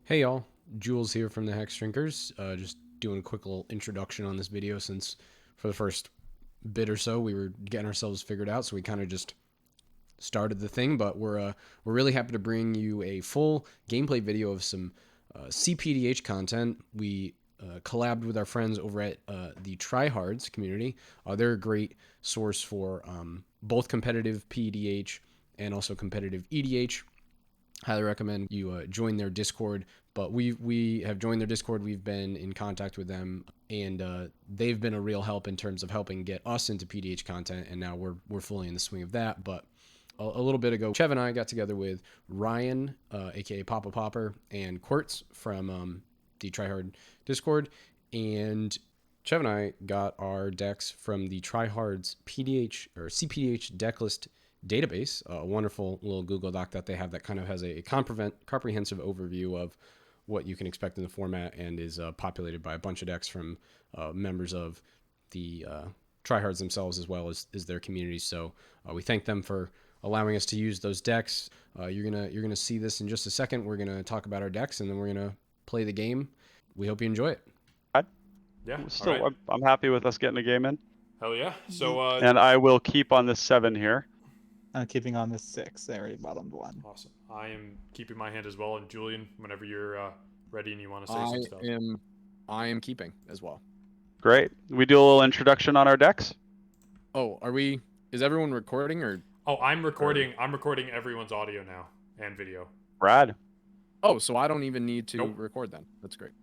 Hey y'all, Jules here from the Hexdrinkers. Just doing a quick little introduction on this video since for the first bit or so we were getting ourselves figured out, so we kind of just started the thing. But we're really happy to bring you a full gameplay video of some cPDH content. We collabed with our friends over at the Tryhards community. They're a great source for both competitive PDH and also competitive EDH. Highly recommend you join their Discord. But we have joined their Discord. We've been in contact with them, and they've been a real help in terms of helping get us into PDH content. And now we're fully in the swing of that. But a little bit ago, Chev and I got together with Ryan, aka Papa Popper, and Quartz from the Tryhard Discord, and Chev and I got our decks from the Tryhards PDH or cPDH decklist database, a wonderful little Google Doc that they have that kind of has a comprehensive overview of what you can expect in the format, and is populated by a bunch of decks from members of the Tryhards themselves as well as their community. So we thank them for allowing us to use those decks. You're gonna see this in just a second. We're gonna talk about our decks, and then we're gonna play the game. We hope you enjoy it. Yeah, Still, all right. I'm happy with us getting a game in. Hell yeah. So And I will keep on this 7 here. I'm keeping on the 6. I already bottomed 1. awesome. I am keeping my hand as well. And Julian, whenever you're ready and you want to say some stuff. I am keeping as well. Great. We do a little introduction on our decks. Oh, is everyone recording or? Oh, I'm recording everyone's audio now and video. Brad. Oh, so I don't even need to Nope. record then. That's great.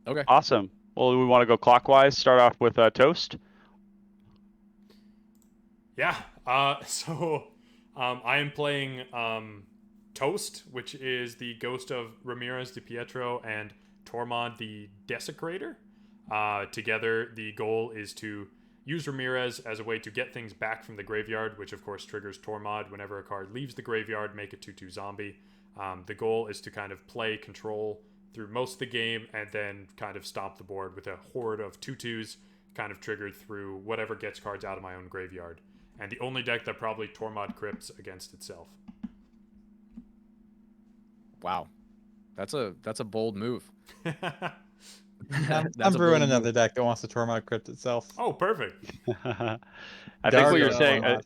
Okay. Awesome. Well, we want to go clockwise. Start off with Toast. Yeah. So I am playing Toast, which is the ghost of Ramirez de Pietro and Tormod the Desecrator. Together, the goal is to use Ramirez as a way to get things back from the graveyard, which of course triggers Tormod whenever a card leaves the graveyard, make a 2/2 zombie. The goal is to kind of play control through most of the game and then kind of stomp the board with a horde of 2/2s kind of triggered through whatever gets cards out of my own graveyard. And the only deck that probably Tormod crypts against itself. Wow, that's a bold move. I'm brewing another deck that wants to Tormod crypt itself. Oh, perfect. I think what you're saying. I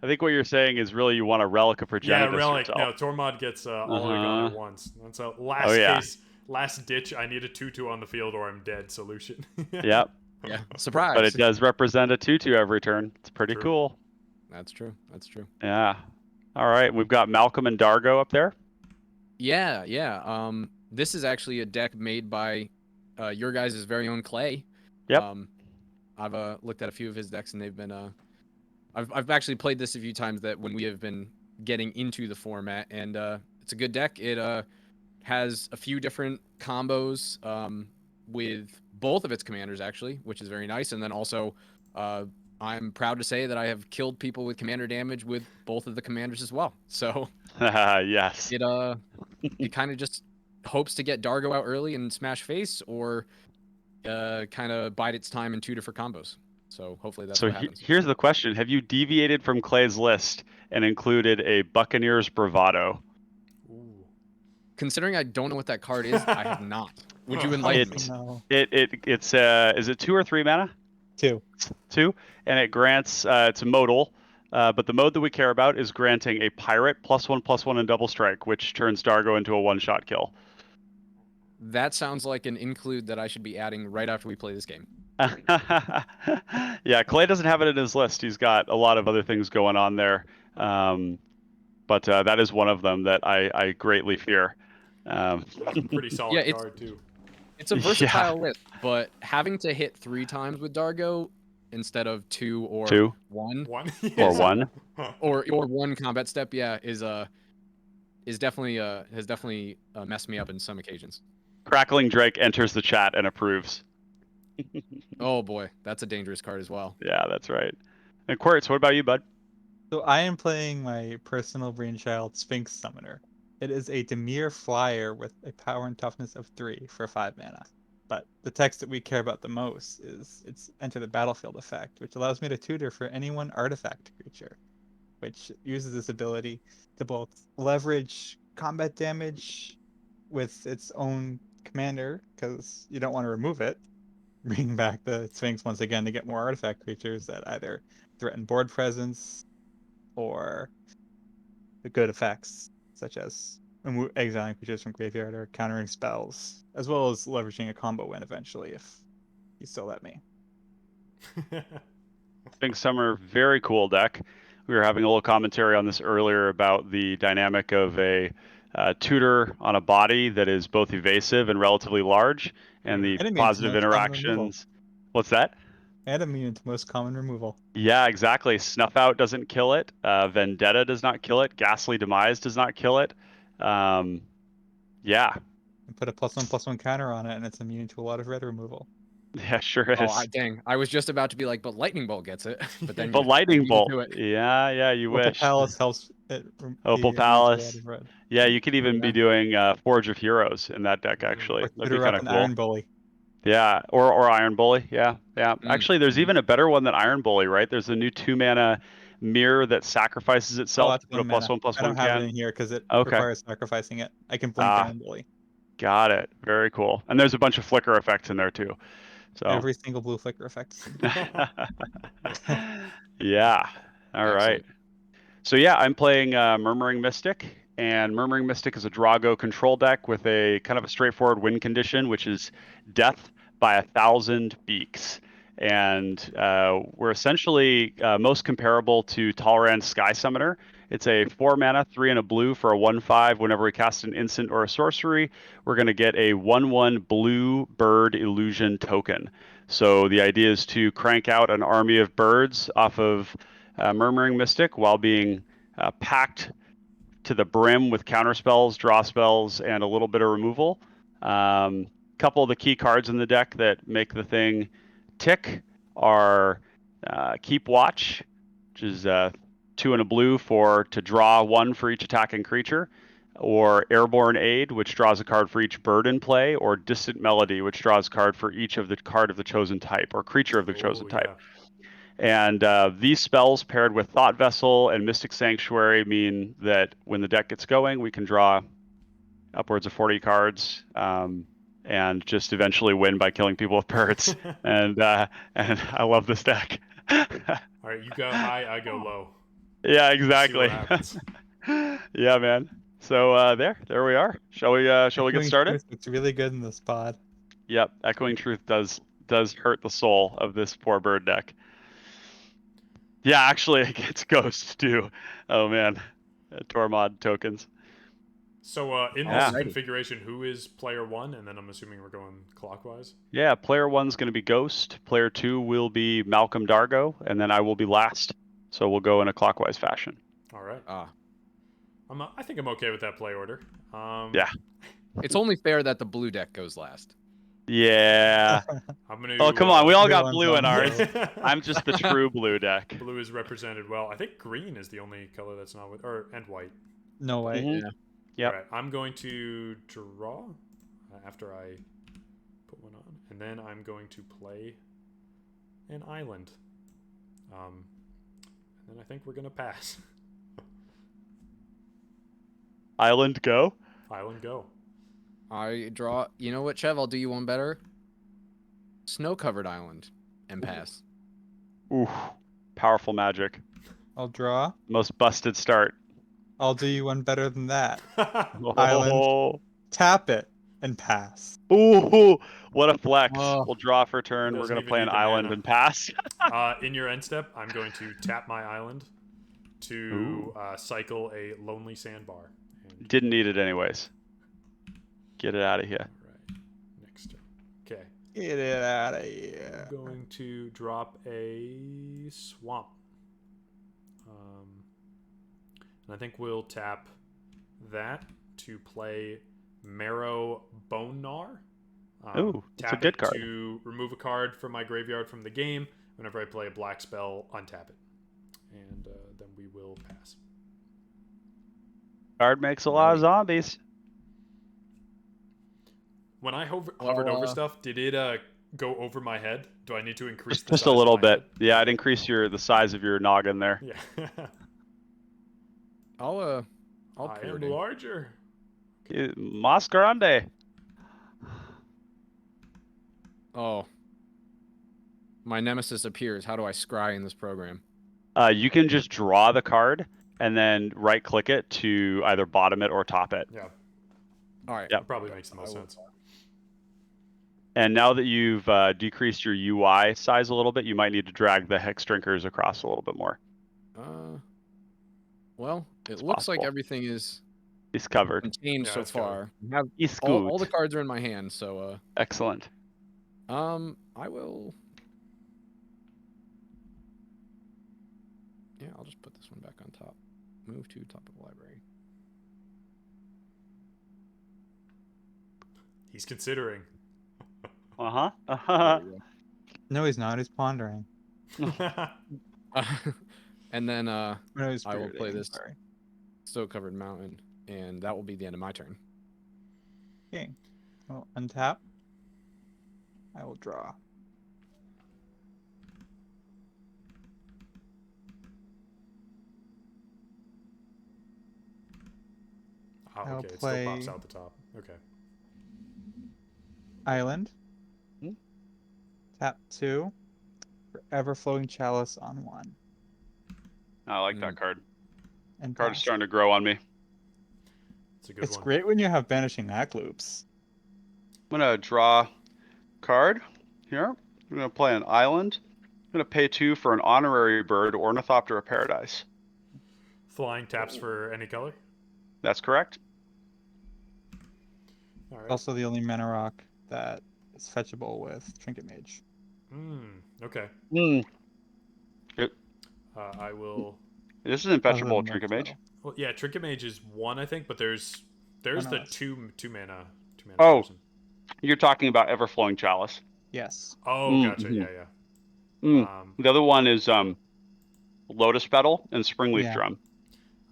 think what you're saying is really you want a Relic of Progenitus. Yeah, Relic. yourself. No, Tormod gets all of it gone at once. That's a last last ditch. I need a 2/2 on the field or I'm dead solution. Yep. Yeah, surprise. But it does represent a 2/2 every turn. It's pretty True. cool. That's true. That's true. Yeah. All right. We've got Malcolm and Dargo up there. Yeah. This is actually a deck made by your guys' very own Clay. Yep. I've looked at a few of his decks, and they've been I've actually played this a few times that when we have been getting into the format, and it's a good deck. It has a few different combos with both of its commanders actually, which is very nice. And then also I'm proud to say that I have killed people with commander damage with both of the commanders as well. So Yes. it kind of just hopes to get Dargo out early and smash face, or kind of bide its time in 2 different combos. So hopefully that's what happens. Here's the question. Have you deviated from Clay's list and included a Buccaneers Bravado? Ooh. Considering I don't know what that card is, I have not. Would you enlighten me? No. It's is it 2 or 3 mana? 2. 2, and it grants it's a modal, but the mode that we care about is granting a pirate +1/+1 and double strike, which turns Dargo into a 1-shot kill. That sounds like an include that I should be adding right after we play this game. Yeah, Clay doesn't have it in his list. He's got a lot of other things going on there, but that is one of them that I greatly fear. Pretty solid card too. It's a versatile list, but having to hit 3 times with Dargo instead of 2 or 1 or 1 or 1 combat step, is definitely has definitely messed me up in some occasions. Crackling Drake enters the chat and approves. Oh boy, that's a dangerous card as well. Yeah, that's right. And Quartz, what about you, bud? So I am playing my personal brainchild Sphinx Summoner. It is a Dimir flyer with a power and toughness of 3 for 5 mana. But the text that we care about the most is its enter the battlefield effect, which allows me to tutor for any one artifact creature, which uses this ability to both leverage combat damage with its own commander, because you don't want to remove it, bring back the Sphinx once again to get more artifact creatures that either threaten board presence or the good effects, such as exiling creatures from graveyard or countering spells, as well as leveraging a combo win eventually if you still let me. Sphinx Summer, very cool deck. We were having a little commentary on this earlier about the dynamic of a tutor on a body that is both evasive and relatively large, and the And immune to positive most common removal. interactions. What's that? And immune to most common removal. Yeah, exactly. Snuff Out doesn't kill it. Vendetta does not kill it. Ghastly Demise does not kill it. Yeah, And put a +1/+1 counter on it, and it's immune to a lot of red removal. yeah, sure is. Oh, dang. I was just about to be like, but Lightning Bolt gets it. But then But you Lightning beat me Bolt, to it. yeah, you Opal wish. Palace helps it Opal be immune to a lot Palace. of red. Yeah, you could even be Yeah. doing Forge of Heroes in that deck, actually. Or That'd be tutor kind up of an cool. Iron Bully. Yeah, or Iron Bully. Yeah. Actually, there's Mhm. even a better one than Iron Bully, right? There's a new 2-mana mirror that sacrifices Oh, itself that's to put a 1 mana. I +1/+1 don't have it in can. here because it Okay. requires sacrificing it. I can blink Ah, Iron Bully. got it. Very cool. And there's a bunch of flicker effects in there too. So. Every single blue flicker effect is in there. Yeah. All right. Excellent. So yeah, I'm playing Murmuring Mystic, and Murmuring Mystic is a Drago control deck with a kind of a straightforward win condition, which is death by 1,000 beaks. And we're essentially most comparable to Tolerant Sky Summoner. It's a 4 mana, 3 and a blue for a 1/5. Whenever we cast an instant or a sorcery, we're going to get a 1/1 blue bird illusion token. So the idea is to crank out an army of birds off of Murmuring Mystic while being packed to the brim with counter spells, draw spells, and a little bit of removal. Couple of the key cards in the deck that make the thing tick are Keep Watch, which is 2 and a blue to draw 1 for each attacking creature, or Airborne Aid, which draws a card for each bird in play, or Distant Melody, which draws a card for each of the card of the chosen type, or creature of the chosen type. Yeah. And these spells paired with Thought Vessel and Mystic Sanctuary mean that when the deck gets going, we can draw upwards of 40 cards and just eventually win by killing people with birds. and I love this deck. All right, you go high, I go low. Yeah, See exactly. what happens. Yeah, man. So there we are. Shall we get Echoing started? Truth looks really good in this pod. Yep, Echoing Truth does hurt the soul of this poor bird deck. Yeah, actually, it gets Ghost too. Oh man, Tormod tokens. So in Yeah. this configuration, who is player 1? And then I'm assuming we're going clockwise. Yeah, player 1's going to be Ghost. Player 2 will be Malcolm Dargo, and then I will be last. So we'll go in a clockwise fashion. All right. Ah, I think I'm okay with that play order. Yeah. it's only fair that the blue deck goes last. Yeah. I'm gonna. Oh, come on. We all got Everyone's blue in on ours. blue. I'm just the true blue deck. Blue is represented well. I think green is the only color that's not with, and white. No way. Mhm. Yeah. Yep. All right. I'm going to draw after I put one on, and then I'm going to play an island. And then I think we're gonna pass. Island go. Island go. I draw. You know what, Chev? I'll do you one better. Snow-covered island and pass. Ooh, powerful magic. I'll draw. Most busted start. I'll do you one better than that. Oh. Island. Tap it and pass. Ooh, what a flex. Oh. We'll draw for turn. We're Doesn't going to even play an need the island mana. and pass. In your end step, I'm going to tap my island to cycle a lonely sandbar. And, Didn't need it anyways. Get it out of here. all right, next turn. Okay, Get it out of here. I'm going to drop a swamp. And I think we'll tap that to play Marrow Bone Gnar. Ooh, that's a tap good it card. to remove a card from my graveyard from the game. Whenever I play a black spell, untap it. And then we will pass. Card makes a lot of zombies. When I hovered Well, over stuff, did it go over my head? Do I need to increase the Just size a little of my bit. head? Yeah, I'd increase the size of your noggin there. Yeah. I'll I peer am it in. larger. Mas Grande. Oh. My nemesis appears. How do I scry in this program? You can just draw the card and then right click it to either bottom it or top it. Yeah, All right. Yep. that probably makes the most sense. And now that you've decreased your UI size a little bit, you might need to drag the Hexdrinkers across a little bit more. Well, it It's looks like possible. everything is He's covered. contained Yeah, so it's covered. far. I have He's all the good. cards are in my hand, so Excellent. I will. Yeah, I'll just put this one back on top. Move to top of the library. He's considering. Uh-huh. There Uh-huh. we go. No, he's not. He's pondering. And then No, he's I will play brooding, this sorry. snow-covered mountain, and that will be the end of my turn. Okay. I'll untap. I will draw. Oh, I'll okay, it still pops play- out the top. Okay. Island. Hmm? Tap 2. For ever-flowing chalice on 1. I like that card. And Card is pass. starting to grow on me. It's a good It's one. great when you have banishing act loops. I'm gonna draw card here. I'm gonna play an island. I'm gonna pay 2 for an honorary bird, Ornithopter of Paradise. Flying taps for any color. That's correct. All It's right. also the only mana rock that is fetchable with Trinket Mage. Okay. Hmm. I will. This isn't Other fetchable than Trinket this, Mage. though. Well, yeah, Trinket Mage is 1, I think, but there's no, the it's- two mana Oh. person. You're talking about Everflowing Chalice. Yes. Oh, gotcha. Mhm. Yeah. Mm. The other one is Lotus Petal and Springleaf Yeah. Drum.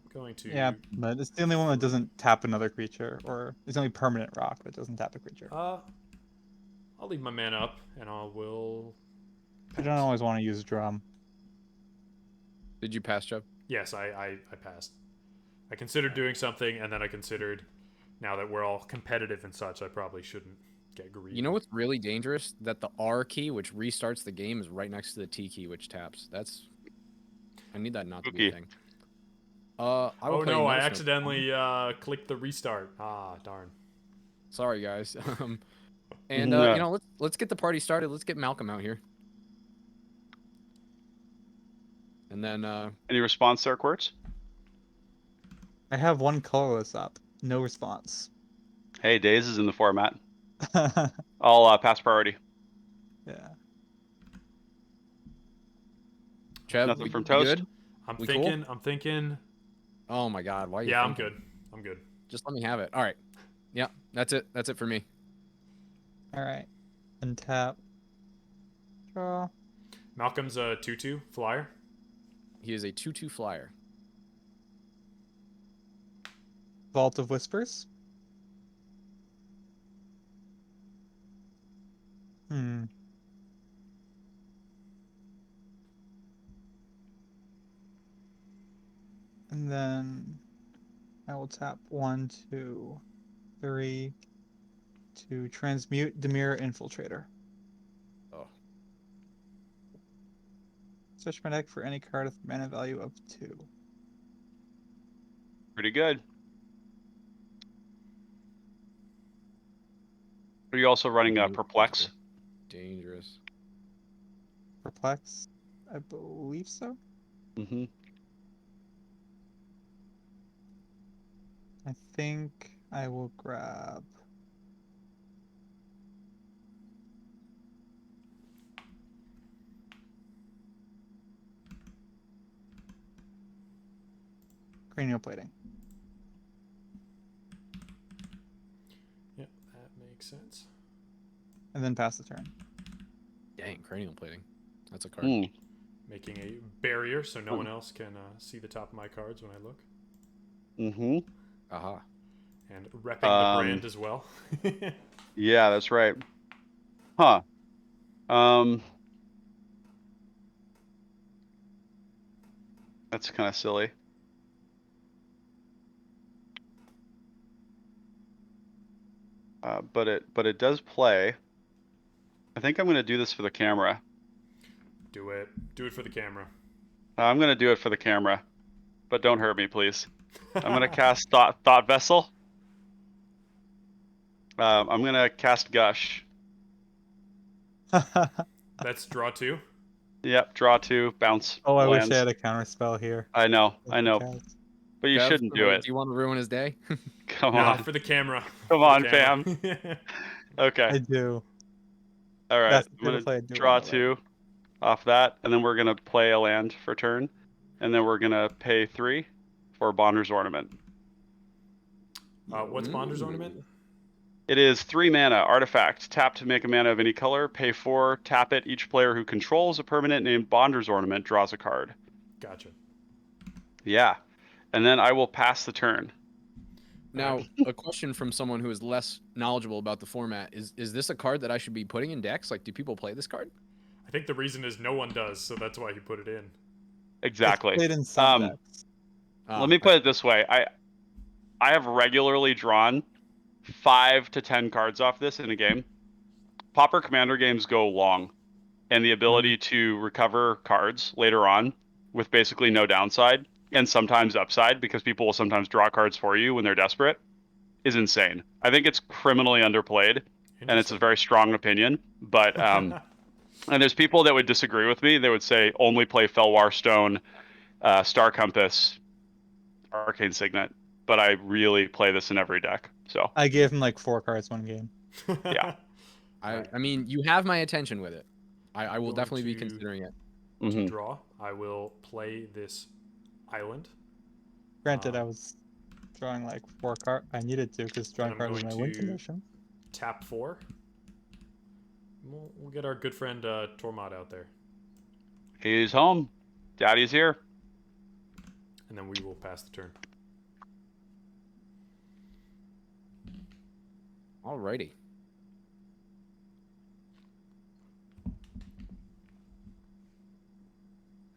I'm going to. Yeah, but it's the only one that doesn't tap another creature, or it's the only permanent rock that doesn't tap a creature. I'll leave my mana up, and I will. You don't always want to use drum. Did you pass, Jeff? Yes, I passed. I considered doing something, and then I considered, now that we're all competitive and such, I probably shouldn't get greedy. You know what's really dangerous? That the R key, which restarts the game, is right next to the T key, which taps. I need that not to be a Spooky. thing. I will Oh play no! I another snow- accidentally clicked the restart. Ah, darn. Sorry, guys. And Yeah. you know, let's get the party started. Let's get Malcolm out here. And then Any response there, Quartz? I have one colorless up. No response. Hey, Days is in the format. Yeah. I'll pass priority. Trev, Nothing we from Toast? good? I'm We thinking. Oh my God, why are you? Yeah, thinking? I'm good. Just let me have it. All right. Yeah, that's it. That's it for me. Alright. Untap. Draw. Malcolm's a 2/2 flyer. He is a 2/2 flyer. Vault of Whispers. And then I will tap 1, 2, 3 to transmute Demir Infiltrator. Oh. Search my deck for any card with mana value of 2. Pretty good. Are you also running Perplex? Dangerous. Perplex? I believe so. Mm-hmm. I think I will grab. Cranial plating. Yep, that makes sense. And then pass the turn. Dang, cranial plating. That's a card. Mm. Making a barrier so no one else can see the top of my cards when I look. Mm-hmm. Aha. And repping the brand as well. Yeah, that's right. Huh. That's kind of silly. But it does play. I think I'm going to do this for the camera. Do it. Do it for the camera. I'm going to do it for the camera, but don't hurt me, please. I'm going to cast Thought Vessel. I'm going to cast Gush. That's draw 2. Yep, draw 2, bounce. Oh, I wish I lands. had a counter spell here. I know, Cast. but you Bev, shouldn't do it. Do you want to ruin his day? Come No, on, for the camera. come For on, the fam. camera. Okay, I do. all right. That's the I'm gonna play I do draw want to 2 off that, and then we're gonna play a land for turn, and then we're gonna pay 3 for Bonder's Ornament. What's Bonder's Ornament? It is 3 mana, artifact. Tap to make a mana of any color. Pay 4, tap it. Each player who controls a permanent named Bonder's Ornament draws a card. Gotcha. Yeah. And then I will pass the turn. Now, a question from someone who is less knowledgeable about the format. Is this a card that I should be putting in decks? Like, do people play this card? I think the reason is no one does, so that's why he put it in. Exactly. It's played in some decks. Let me put it this way. I have regularly drawn 5 to 10 cards off this in a game. Pauper Commander games go long, and the ability to recover cards later on with basically no downside and sometimes upside, because people will sometimes draw cards for you when they're desperate, is insane. I think it's criminally underplayed, and it's a very strong opinion. But and there's people that would disagree with me. They would say only play Felwar Stone, Star Compass, Arcane Signet. But I really play this in every deck. So I gave him like 4 cards one game. Yeah. I mean, you have my attention with it. I will Going definitely be to- considering it. To draw, I will play this island. Granted, I was drawing like 4 cards. I needed to because drawing I'm cards was going my win to- condition. Tap 4. We'll get our good friend Tormod out there, He's home. Daddy's here. and then we will pass the turn. Alrighty.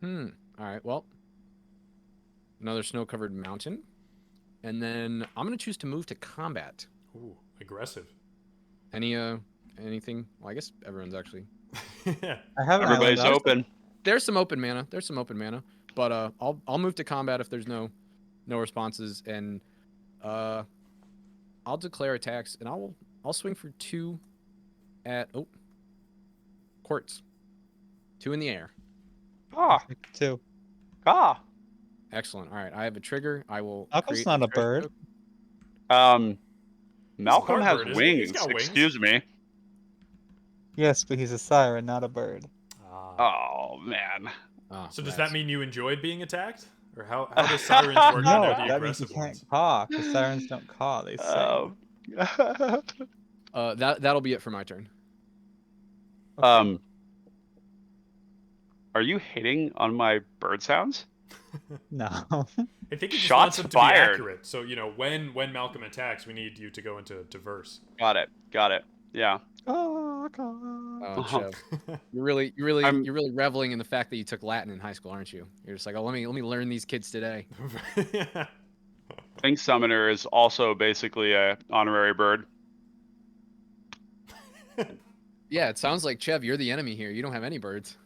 All right. Well, another snow-covered mountain, and then I'm gonna choose to move to combat. Ooh, aggressive. Anything? Well, I guess everyone's actually. I have an Everybody's island up. open. There's some open mana. But I'll move to combat if there's no responses, and I'll declare attacks, and I'll swing for 2 at quartz. 2 in the air. Ah, 2. ah. Excellent. All right, I have a trigger. I will. Malcolm's create not a treasure bird. token. Malcolm a has bird, isn't he? He's wings. got wings. Excuse me. Yes, but he's a siren, not a bird. Oh man. So does rats. that mean you enjoyed being attacked? Or how does sirens work when No, they're the that means you aggressive can't ones? caw, because sirens don't caw, they sing. That'll be it for my turn. Are you hating on my bird sounds? No. I think he just Shots wants them to fired. be accurate. So, when Malcolm attacks, we need you to go into verse. Got it. Yeah. Oh, Uh-huh. Chev, you're really reveling in the fact that you took Latin in high school, aren't you? You're just like, oh, let me learn these kids today. Wing Summoner is also basically a honorary bird. Yeah, it sounds like Chev, you're the enemy here. You don't have any birds.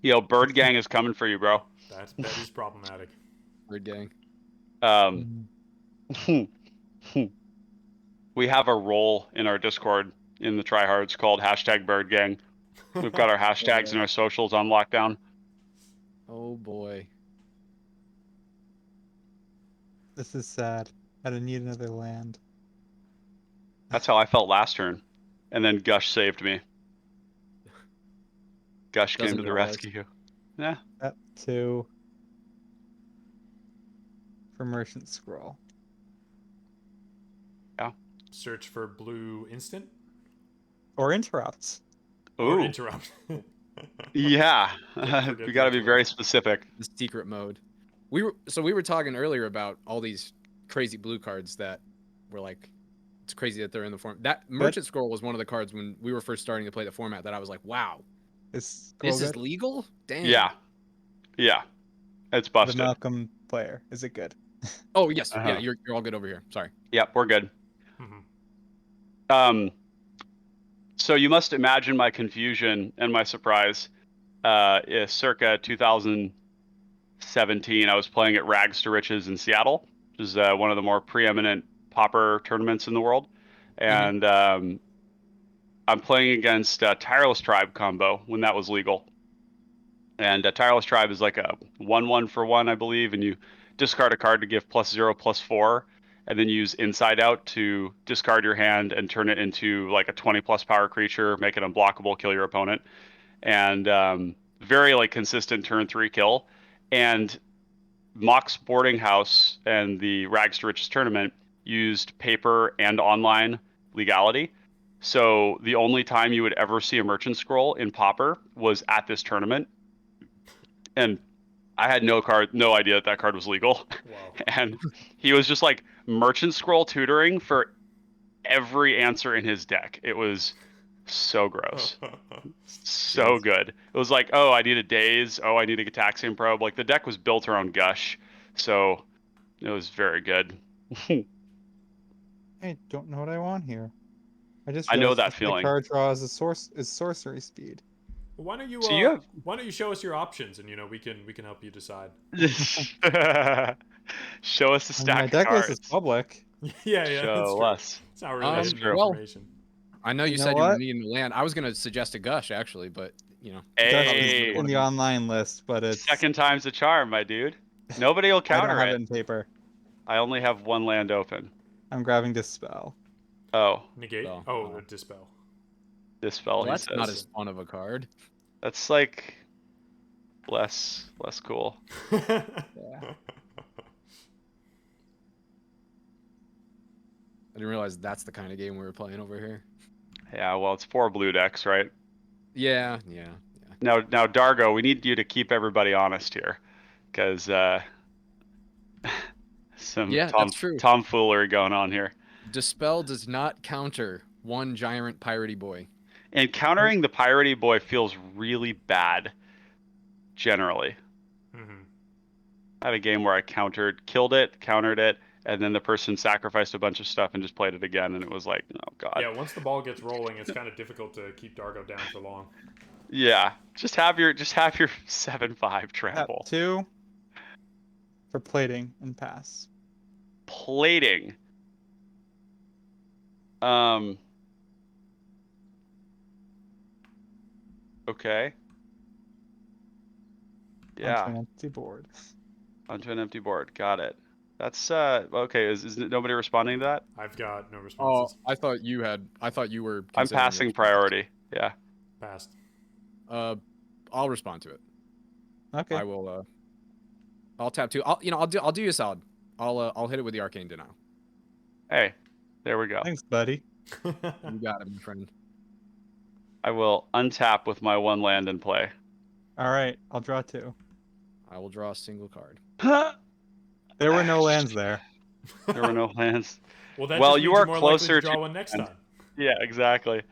Yo, Bird Gang is coming for you, bro. that is problematic. Bird gang. We have a role in our Discord in the Tryhards called #BirdGang. We've got our hashtags and our socials on lockdown. Oh boy. This is sad. I don't need another land. That's how I felt last turn. And then Gush saved me. Gush came Doesn't to the realize. rescue. Yeah. That 2 for Merchant Scroll. Search for blue instant Or interrupts. or Ooh. interrupt. Yeah. forget We the got to be interrupt. very specific. The secret mode. We were talking earlier about all these crazy blue cards that were like, it's crazy that they're in the form. That Good. Merchant Scroll was one of the cards when we were first starting to play the format that I was like, wow, Is this scroll is good? legal? Damn. Yeah. Yeah. It's The busted. Malcolm player. Is it good? Oh yes, Uh-huh. yeah, you're all good over here. Sorry. Yep, we're good. Mhm. So you must imagine my confusion and my surprise. Is circa 2017, I was playing at Rags to Riches in Seattle, which is one of the more preeminent Pauper tournaments in the world. And I'm playing against Tireless Tribe combo when that was legal. And Tireless Tribe is like a 1/1 for 1, I believe, and you discard a card to give +0/+4, and then use Inside Out to discard your hand and turn it into like a 20+ power creature, make it unblockable, kill your opponent. And very like consistent turn 3 kill. And Mox Boarding House and the Rags to Riches tournament used paper and online legality. So the only time you would ever see a merchant scroll in Pauper was at this tournament. And I had no idea that that card was legal. Wow. And he was just like merchant scroll tutoring for every answer in his deck. It was so gross. So Jeez. good. It was like, oh, I need a Daze. Oh, I need a Gataxian Probe. Like the deck was built around Gush. So it was very good. I don't know what I want here. I just I know realized that my feeling. card draw is sorcery speed. Why don't you So you have why don't you show us your options, and we can help you decide. show us the I mean, my stack of deck list is cards. public. Yeah, that's Show true. us. It's not really That's hidden true. Well, information. I know you You know said you what? needed land. I was gonna suggest a Gush actually, but you know, Gush probably is wouldn't Hey, in wanna the be- online list, but it's second time's a charm, my dude. Nobody will I don't counter have it it. in paper. I only have one land open. I'm grabbing Dispel. Oh, Negate. So, Oh, dispel. this spell, well, he that's not says. as fun of a card. That's like less cool. Yeah. I didn't realize that's the kind of game we were playing over here. Yeah, well, it's 4 blue decks, right? Yeah. Now, Dargo, we need you to keep everybody honest here, because some Yeah, that's true. tomfoolery going on here. Dispel does not counter one giant piratey boy. And countering the Piratey Boy feels really bad, generally. Mhm. I had a game where I killed it, countered it, and then the person sacrificed a bunch of stuff and just played it again, and it was like, oh god. Yeah, once the ball gets rolling, it's kind of difficult to keep Dargo down for long. Yeah, just have your 7/5 Tap trample. 2 for plating and pass. Plating. Okay. Yeah. Onto an empty board. Onto an empty board. Got it. That's okay. Is nobody responding to that? I've got no Oh, responses. I thought you were. I'm considering passing responses. priority. Yeah. Passed. I'll respond to it. Okay. I will. I'll tap 2. I'll do you a solid. I'll hit it with the Arcane Denial. Hey, there we go. Thanks, buddy. You got it, my friend. I will untap with my 1 land and play. All right, I'll draw 2. I will draw a single card. There were no lands there. There were no lands. Well, that Well, just you means are you're more likely closer to draw to one next land. time. Yeah, exactly.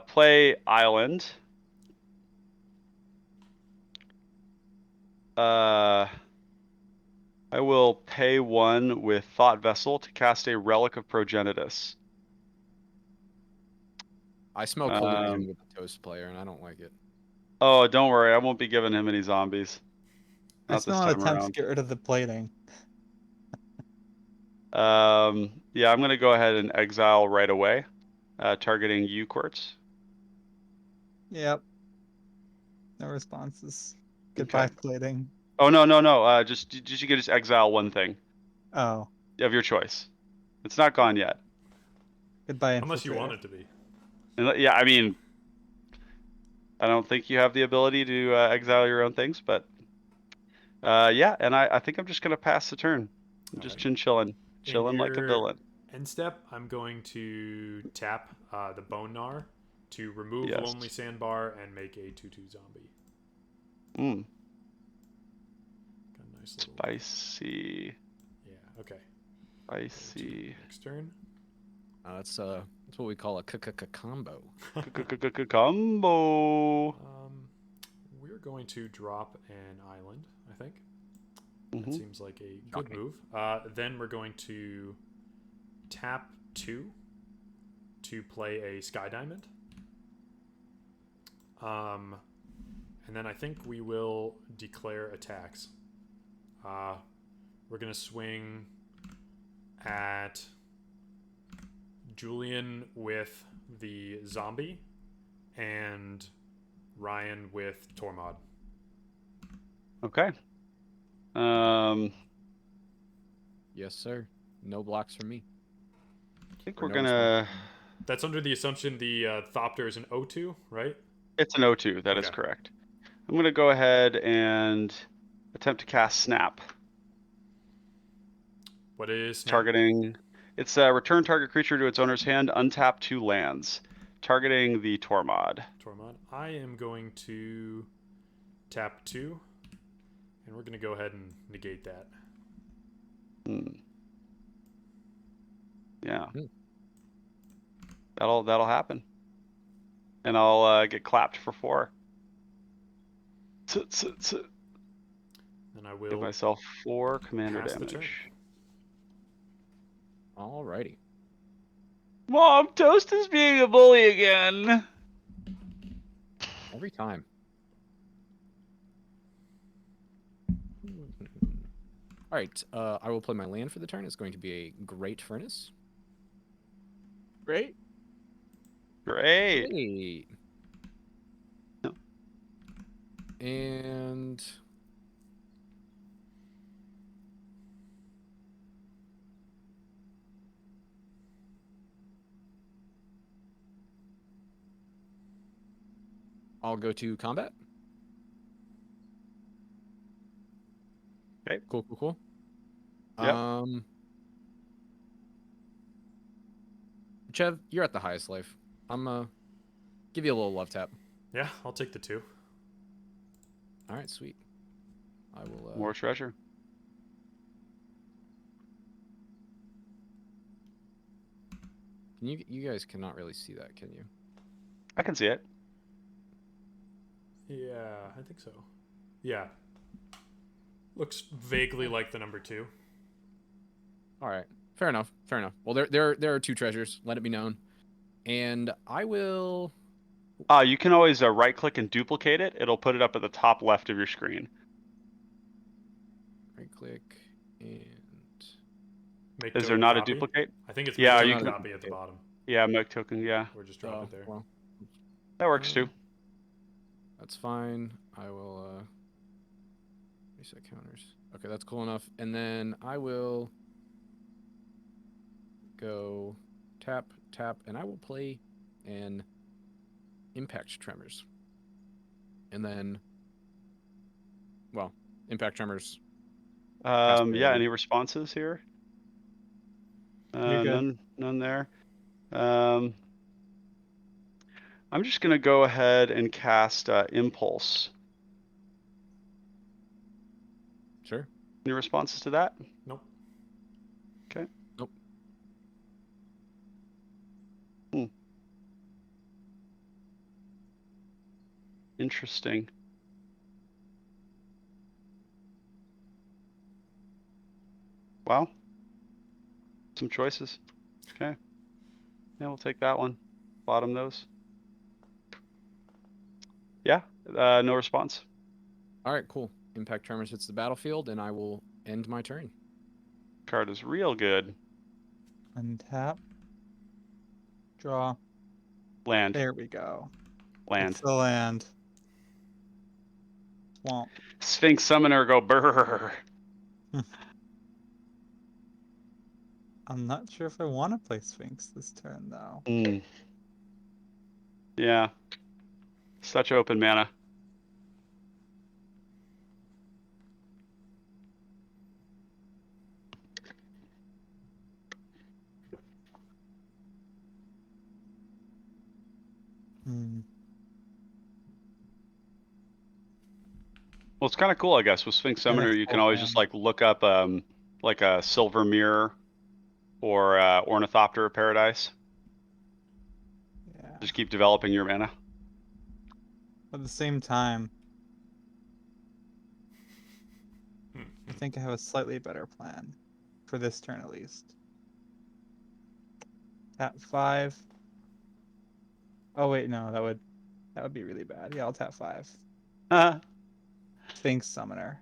Play Island. I will pay 1 with Thought Vessel to cast a Relic of Progenitus. I smell collusion with the Toast player, and I don't like it. Oh, don't worry. I won't be giving him any zombies. I Not this smell an time attempt to around. get rid of the plating. Yeah, I'm going to go ahead and exile right away, targeting you, Quartz. Yep. No responses. Goodbye, plating. Oh, no. Just you can just exile 1 thing Oh. of your choice. It's not gone yet. Goodbye, Unless you Infiltrator. want it to be. And, yeah, I mean, I don't think you have the ability to exile your own things, but yeah, and I think I'm just going to pass the turn. I'm just chilling like a villain. End step, I'm going to tap the Bone Gnar to remove Yes. Lonely Sandbar and make a 2/2 zombie. Mm, Got a nice little. spicy. Yeah. Okay. Spicy. Next turn. That's what we call a combo. Combo. We're going to drop an island, I think. That Mhm. seems like a good Shocking. move. Then we're going to tap 2 to play a Sky Diamond. And then I think we will declare attacks. We're going to swing at Julian with the zombie and Ryan with Tormod. Okay. Yes, sir. No blocks from me. I think Or we're no gonna. responsibility. That's under the assumption the Thopter is an O2, right? It's an O2. That is Okay. correct. I'm gonna go ahead and attempt to cast Snap. What is Snap? Targeting. It's return target creature to its owner's hand. Untap 2 lands. Targeting the Tormod. Tormod. I am going to tap 2, and we're going to go ahead and negate that. Yeah. Hmm. That'll happen. And I'll get clapped for 4. And I Give will myself 4 commander pass the turn. damage. Alrighty. Mom, Toast is being a bully again. Every time. All right. I will play my land for the turn. It's going to be a Great Furnace. Great. Great. Great. No. And I'll go to combat. Okay. Cool. Yep. Chev, you're at the highest life. I'm give you a little love tap. Yeah, I'll take the 2. All right, sweet. I will. More treasure. Can you guys cannot really see that, can you? I can see it. Yeah, I think so. Yeah. Looks vaguely like the number 2. All right. Fair enough. Well, there are 2 treasures. Let it be known. And I will. You can always right click and duplicate it. It'll put it up at the top left of your screen. Right click and. Make Is there token not a copy. duplicate? I think it's Yeah, make you token can. copy at the bottom. Yeah, make token. Yeah, Or just drop it there. Well, that works too. that's fine. I will reset counters. Okay, that's cool enough. And then I will go tap, and I will play an Impact Tremors. And then, well, Impact Tremors. Yeah. Any responses here? You're good. None there. I'm just gonna go ahead and cast Impulse. Sure. Any responses to that? Nope. Okay. Nope. Interesting. Wow. Some choices. Okay. Yeah, we'll take that one. Bottom those. Yeah. No response. All right, cool. Impact Tremors hits the battlefield, and I will end my turn. Card is real good. Untap. Draw. Land. There we go. Land. It's the land. Swamp. Sphinx Summoner go brrr. I'm not sure if I want to play Sphinx this turn, though. Yeah. Such open mana. Well, it's kind of cool, I guess. With Sphinx Summoner, you can always just like look up like a silver mirror or Ornithopter of Paradise. Yeah. Just keep developing your mana. At the same time, I think I have a slightly better plan for this turn at least. Tap 5. Oh wait, no, that would be really bad. Yeah, I'll tap 5. Sphinx Summoner.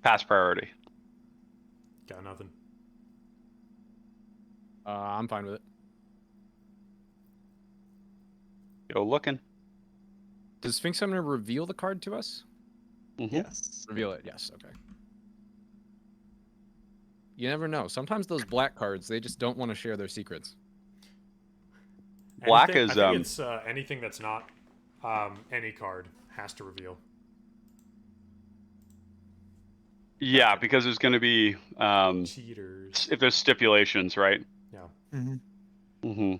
Pass priority. Got nothing. I'm fine with it. Go looking. Does Sphinx Summoner reveal the card to us? Mm-hmm. Yes. Reveal it, yes, okay. You never know. Sometimes those black cards, they just don't want to share their secrets. Black Anything, is I think it's anything that's not any card has to reveal. yeah, because there's going to be Cheaters. if there's stipulations, right? Yeah. Mm-hmm. Mm-hmm.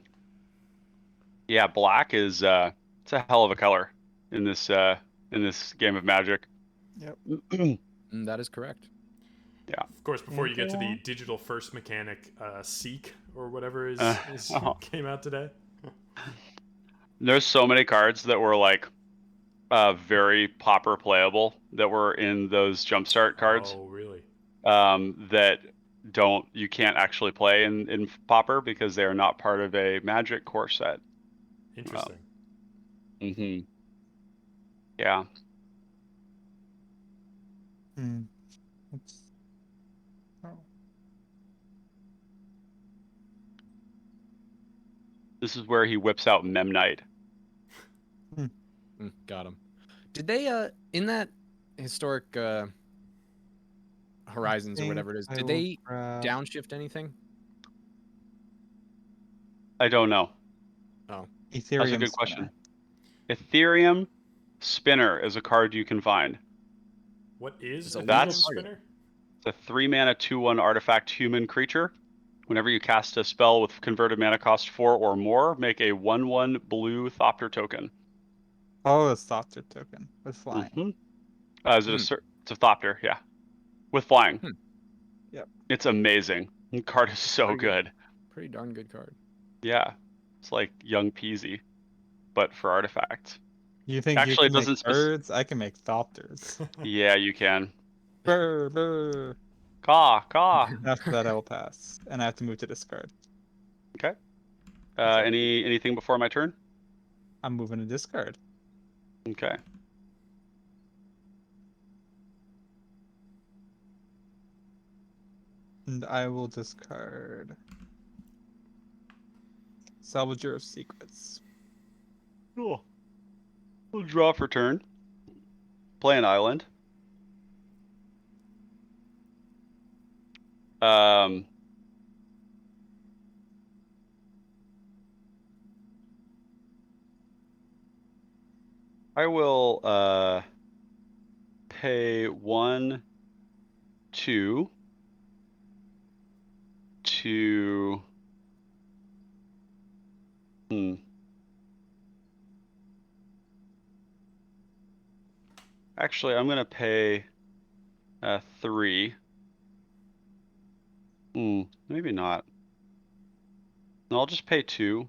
Yeah, black is it's a hell of a color in this game of Magic. Yep. That is correct. Yeah. Of course, before you get to the digital first mechanic, Seek or whatever came out today. There's so many cards that were like very popper playable that were in those jumpstart cards. Oh, really? That you can't actually play in popper because they are not part of a Magic core set. Interesting. Mm-hmm. Yeah. Hmm. Oops. Oh. This is where he whips out Memnite. Got him. Did they in that historic Horizons or whatever it is, did they downshift anything? I don't know. Oh. Ethereum That's a good Spinner. question. Ethereum Spinner is a card you can find. What is It's a Ethereum That's- Spinner? It's a 3-mana 2/1 artifact human creature. Whenever you cast a spell with converted mana cost 4 or more, make a 1/1 blue Thopter token. Oh, a Thopter token with flying. Mm-hmm. It's a Thopter, yeah. With flying. Yep. It's amazing. The card is so Pretty good. Pretty darn good card. Yeah. It's like Young Peasy, but for artifacts. You think Actually, you can it doesn't make birds? I can make Thopters. Yeah, you can. Brr, brr. Caw. After that, I will pass, and I have to move to discard. Okay. Anything before my turn? I'm moving to discard. Okay. And I will discard Salvager of Secrets. Cool. We'll draw for turn. Play an island. I will pay 1, 2 to Actually, I'm gonna pay 3. Maybe not. No, I'll just pay 2,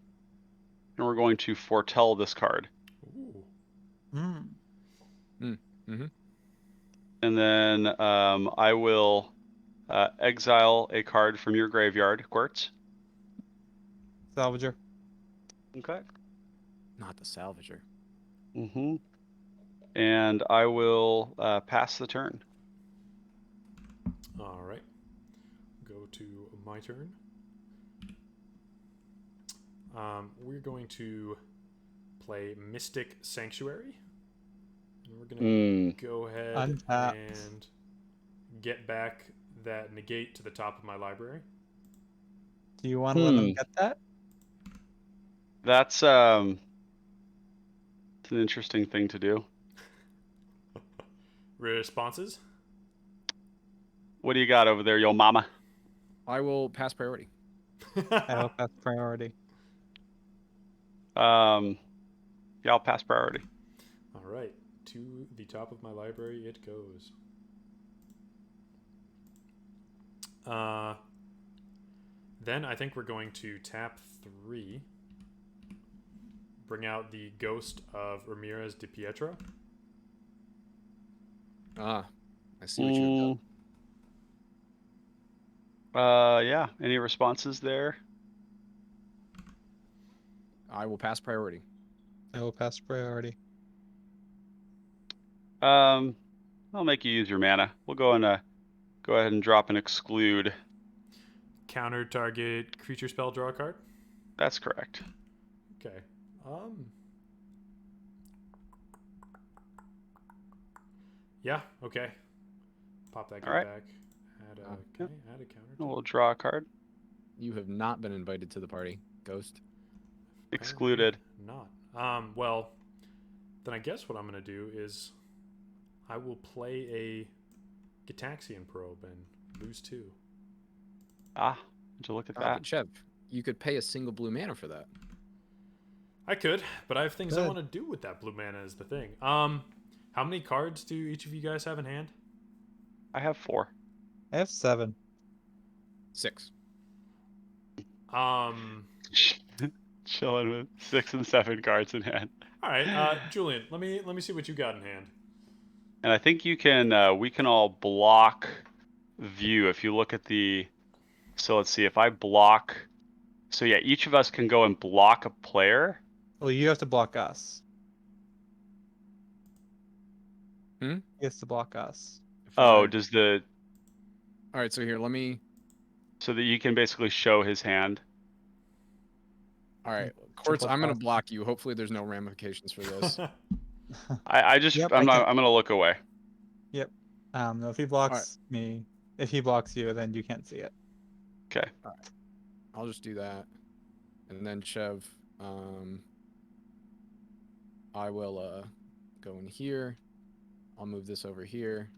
and we're going to foretell this card. Ooh. Mm-hmm. And then I will exile a card from your graveyard, Quartz. Salvager. Okay. Not the Salvager. Mm-hmm. And I will pass the turn. All right. Go to my turn. We're going to play Mystic Sanctuary. And we're going to go ahead Untapped. and get back that negate to the top of my library. Do you want to let them get that? That's it's an interesting thing to do. Responses? What do you got over there, yo mama? I will pass priority. I hope that's priority. Yeah, I'll pass priority. All right. To the top of my library it goes. Then I think we're going to tap 3. Bring out the Ghost of Ramirez de Pietro. Ah, I see what you have done. Yeah. Any responses there? I will pass priority. I will pass priority. I'll make you use your mana. We'll go ahead and drop an exclude. Counter target creature spell, draw a card. That's correct. Okay. Yeah, okay. Pop that guy All right. back. Add a, Yep. add a counter. We'll draw a card. You have not been invited to the party, Ghost. Excluded. Not. Well, then I guess what I'm going to do is I will play a Gitaxian Probe and lose 2. Ah, would you look at that? But Chev, you could pay a single blue mana for that. I could, but I have things I Good. want to do with that blue mana is the thing. How many cards do each of you guys have in hand? I have 4. I have 7. 6. Chilling with 6 and 7 cards in hand. All right, Julian, let me see what you got in hand. And I think you can. We can all block view if you look at the. So let's see if I block. So yeah, each of us can go and block a player. Well, you have to block us. Hmm? He has to block us. Oh, does the All right, so here, let me. so that you can basically show his hand. All right, Quartz, Triple I'm gonna pass. block you. Hopefully, there's no ramifications for this. I just Yep, I'm I not. I'm gonna look away. No, if he blocks me, if he blocks you, then you can't see it. Okay. I'll just do that, and then Chev, I will go in here. I'll move this over here,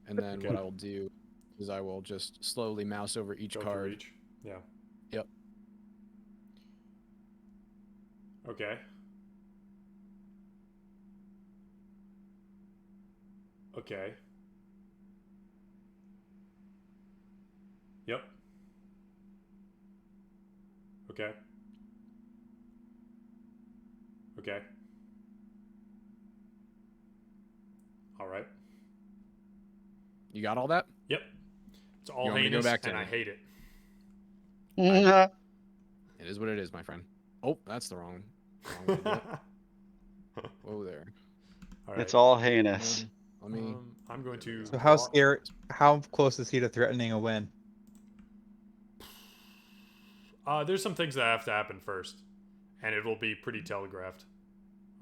and then what I will do is I will just slowly mouse over each Go through card. each. Yeah. Yep. Okay. Okay. Yep. Okay. Okay. All right. You got all that? Yep. It's all You want me to go heinous, back to and I him? hate it. It is what it is, my friend. Oh, that's the wrong way to do it. Whoa there. All right. It's all heinous. Let me. I'm going to. So how draw- scary? How close is he to threatening a win? There's some things that have to happen first, and it will be pretty telegraphed.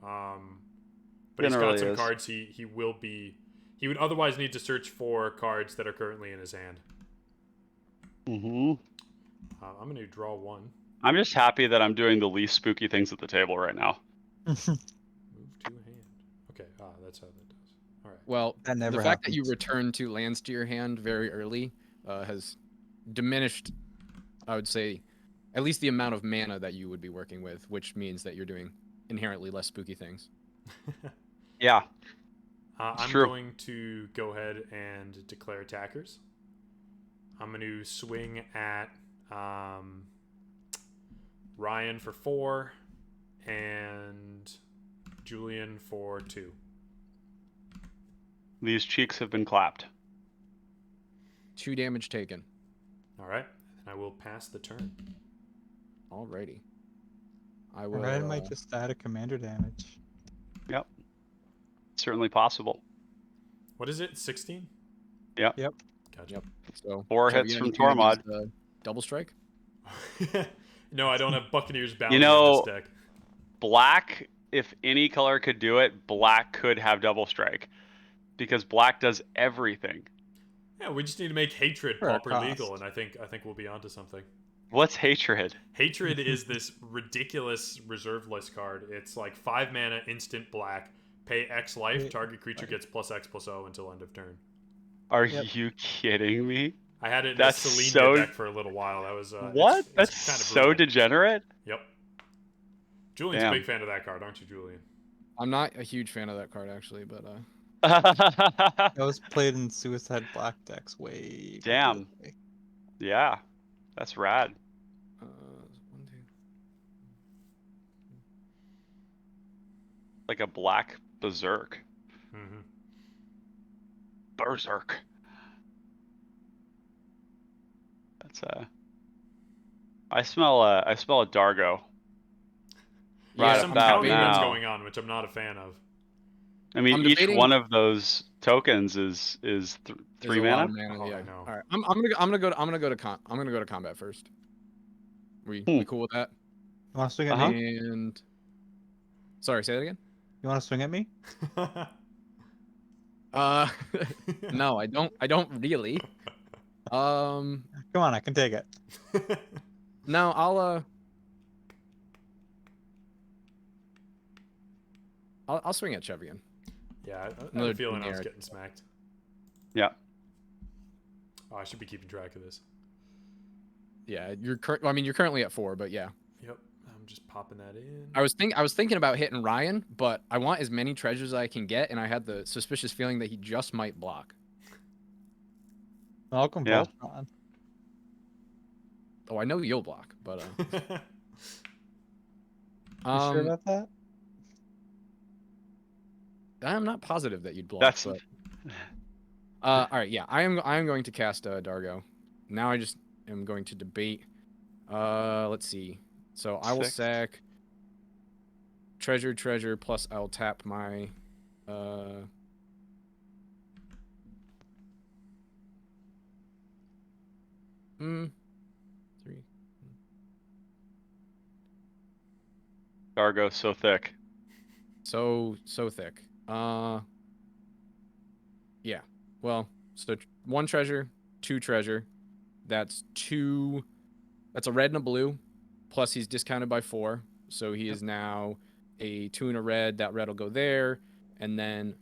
But he's got Generally some is. cards he will be. He would otherwise need to search for cards that are currently in his hand. Mm-hmm. I'm going to draw 1. I'm just happy that I'm doing the least spooky things at the table right now. Move to hand. Okay, that's how that does. All right. Well, That never the fact that you happens. return 2 lands to your hand very early has diminished, I would say, at least the amount of mana that you would be working with, which means that you're doing inherently less spooky things. Yeah. I'm true. going to go ahead and declare attackers. I'm going to swing at Ryan for 4 and Julian for 2. These cheeks have been clapped. 2 damage taken. All right. And I will pass the turn. Alrighty. I will. Ryan might just add a commander damage. Yep. Certainly possible. What is it? 16? Yep. Yep. Gotcha. Yep. So 4 Chev, hits you from gonna use Tormod. the double strike. No, I don't have Buccaneers Bounty know- in this deck. Black, if any color could do it, black could have double strike. Because black does everything. Yeah, we just need to make hatred For a pauper cost. legal, and I think we'll be onto something. What's hatred? Hatred is this ridiculous reserve list card. It's like 5 mana, instant black. Pay X life. Wait, Target creature gets +X+O until end of turn. Are Yep. you kidding me? I had it in That's a Selenia so- deck for a little while. That was What? It's That's kind of so brutal. degenerate. Yep. Julian's Damn. a big fan of that card, aren't you, Julian? I'm not a huge fan of that card actually, but That was played in Suicide Black decks way. back in Damn. the day. Yeah, that's rad. like a black berserk. Mm-hmm. Berserk. That's I smell a Dargo. There's Right some I'm about counter debating. runs now. going on, which I'm not a fan of. I mean, I'm each debating. one of those tokens is There's 3 a lot mana. of mana. Oh, Yeah. I know. All right. I'm gonna go to combat first. We cool with that? You want to swing at Uh-huh. me? And sorry, say that again. You want to swing at me? Uh, no, I don't. I don't really. Come on, I can take it. No, I'll swing at Chev again. Yeah, I had Another a feeling I was generic. getting smacked. Yeah. Oh, I should be keeping track of this. Yeah, you're currently at 4, but yeah. Yep, I'm just popping that in. I was thinking about hitting Ryan, but I want as many treasures as I can get, and I had the suspicious feeling that he just might block. Malcolm Yeah. Voltron. Oh, I know you'll block, but You sure about that? I'm not positive that you'd block. That's But all right, yeah, I am going to cast Dargo. Now I just am going to debate. Let's see. So I will 6. sack treasure plus I'll tap my 3. Dargo so thick. So thick. Yeah. Well, so 1 treasure, 2 treasure. That's 2. That's a red and a blue. Plus he's discounted by 4, so he is now a 2 and a red. That red will go there, and then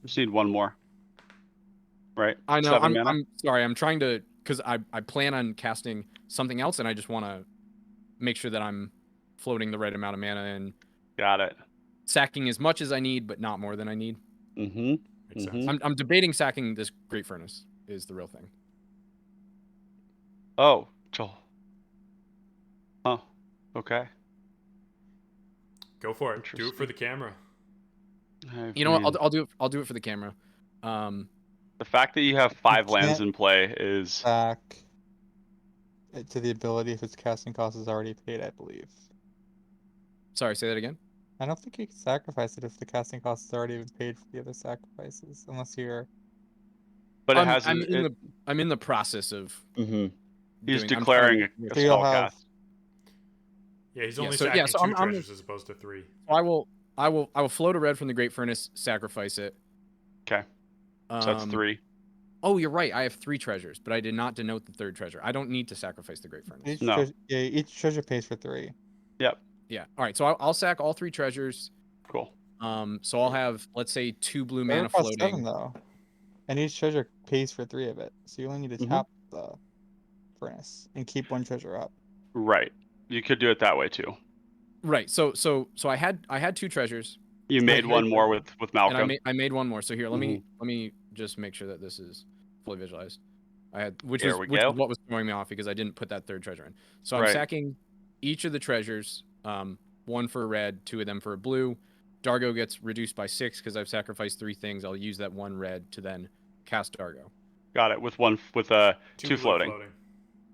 Just need one more. Right? I know 7 mana. I'm sorry. I'm trying to because I plan on casting something else, and I just want to make sure that I'm floating the right amount of mana and Got it. sacking as much as I need, but not more than I need. Mm-hmm. Makes sense. I'm debating sacking this Great Furnace is the real thing. Oh, Joel. Oh, okay. Go for it. Do it for the camera. You know what? I'll do it for the camera. The fact that you have 5 lands can't in play is Back to the ability if its casting cost is already paid, I believe. Sorry, say that again. I don't think you can sacrifice it if the casting cost is already been paid for the other sacrifices, unless you're. but it I'm, has I'm a, in it, I'm in the process of. Mhm. He's I'm declaring trying a to- So you'll spell have- cast. Yeah, he's Yeah, only so- sacking yeah, so 2 I'm- treasures as opposed to 3. I will float a red from the Great Furnace, sacrifice it. Okay. So that's 3. Oh, you're right. I have 3 treasures, but I did not denote the 3rd treasure. I don't need to sacrifice the Great Furnace. No. Each treasure pays for 3. Yep. Yeah. All right. So I'll sack all 3 treasures. Cool. So I'll have, let's say, 2 blue Treasure mana costs floating. 7 though, and each treasure pays for 3 of it. So you only need to tap the furnace and keep 1 treasure up. Right. You could do it that way too. Right. So I had 2 treasures. You made one more with Malcolm. And I made 1 more. So here, let me just make sure that this is fully visualized. I had which There was we go. what was throwing me off because I didn't put that 3rd treasure in. So I'm Right. sacking each of the treasures, 1 for a red, 2 of them for a blue. Dargo gets reduced by 6 because I've sacrificed 3 things. I'll use that 1 red to then cast Dargo. Got it. With 2 floating.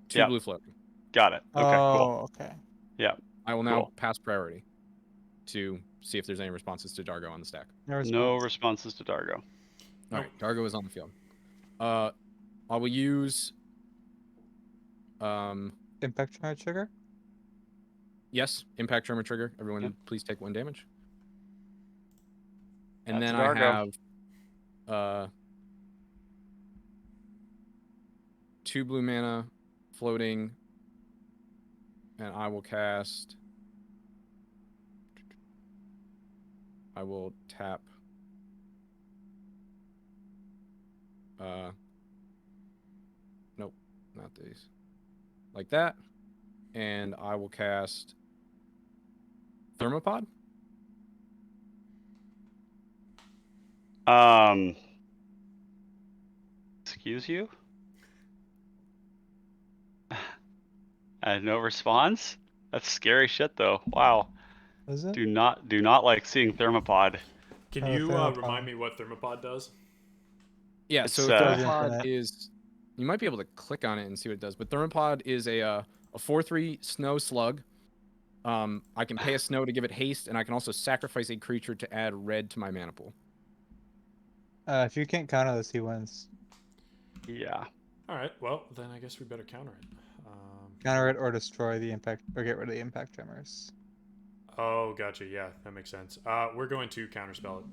2 blue floating. Got it. Okay, cool. Okay. Yeah. I will now Cool. pass priority to see if there's any responses to Dargo on the stack. No responses to Dargo. All right, Dargo is on the field. I will use Impact trigger. yes, impact tremor trigger. Everyone, please take 1 damage. And That's then a I Dargo. have 2 blue mana floating, and I will cast. I will tap. Nope, not these. Like that, and I will cast Thermopod. Excuse you? I had no response? That's scary shit though. Wow. Is it? Do not like seeing Thermopod. Can Oh, you Thermopod. remind me what Thermopod does? Yeah, It's, so uh, Thermopod Infinite. is. You might be able to click on it and see what it does, but Thermopod is a 4/3 snow slug. I can pay a snow to give it haste, and I can also sacrifice a creature to add red to my mana pool. If you can't counter this, he wins. Yeah. All right. Well, then I guess we better counter it. Counter it or destroy the impact, or get rid of the impact tremors. Oh, gotcha. Yeah, that makes sense. We're going to counterspell it.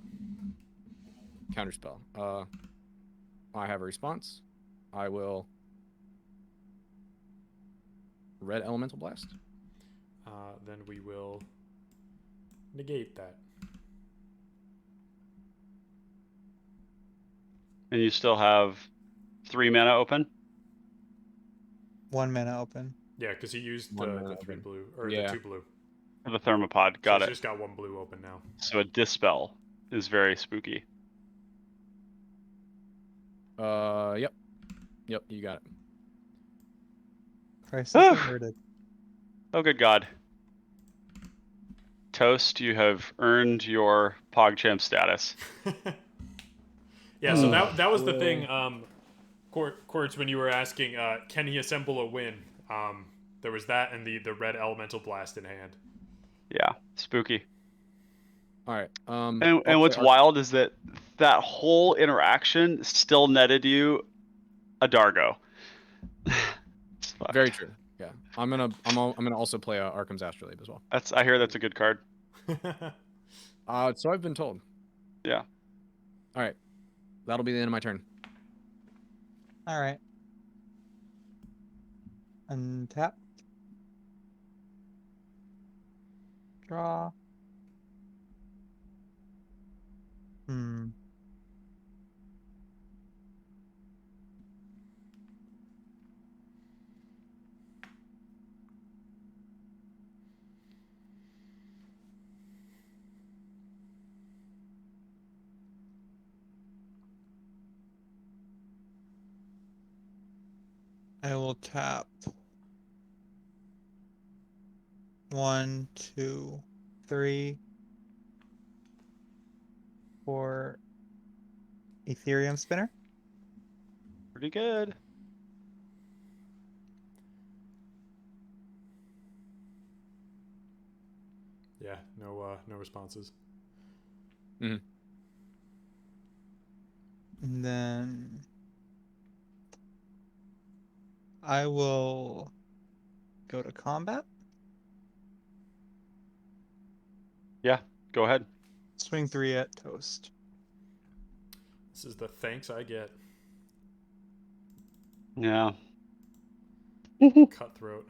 Counterspell. I have a response. I will red elemental blast. Then we will negate that. And you still have 3 mana open? 1 mana open. Yeah, because he used One the mana 3 open. blue or Yeah. the 2 blue. For the Thermopod. So Got he's it. just got 1 blue open now. So a Dispel is very spooky. Yep, you got it. Crisis Whew. averted. Oh, good God. Toast, you have earned your PogChamp status. Yeah, so Oh, that was the boy. thing, Quartz, when you were asking, can he assemble a win? There was that and the red elemental blast in hand. Yeah, spooky. All right. And I'll what's play wild is that whole interaction still netted you a Dargo. It's fucked. Very true. Yeah, I'm gonna also play Arkham's Astrolabe as well. I hear that's a good card. So I've been told. Yeah. All right, that'll be the end of my turn. All right. Untap. Draw. I will tap 1, 2, 3 for Ethereum Spinner. Pretty good. Yeah, no responses. And then I will go to combat. Yeah, go ahead. Swing 3 at Toast. This is the thanks I get. Yeah. Cutthroat.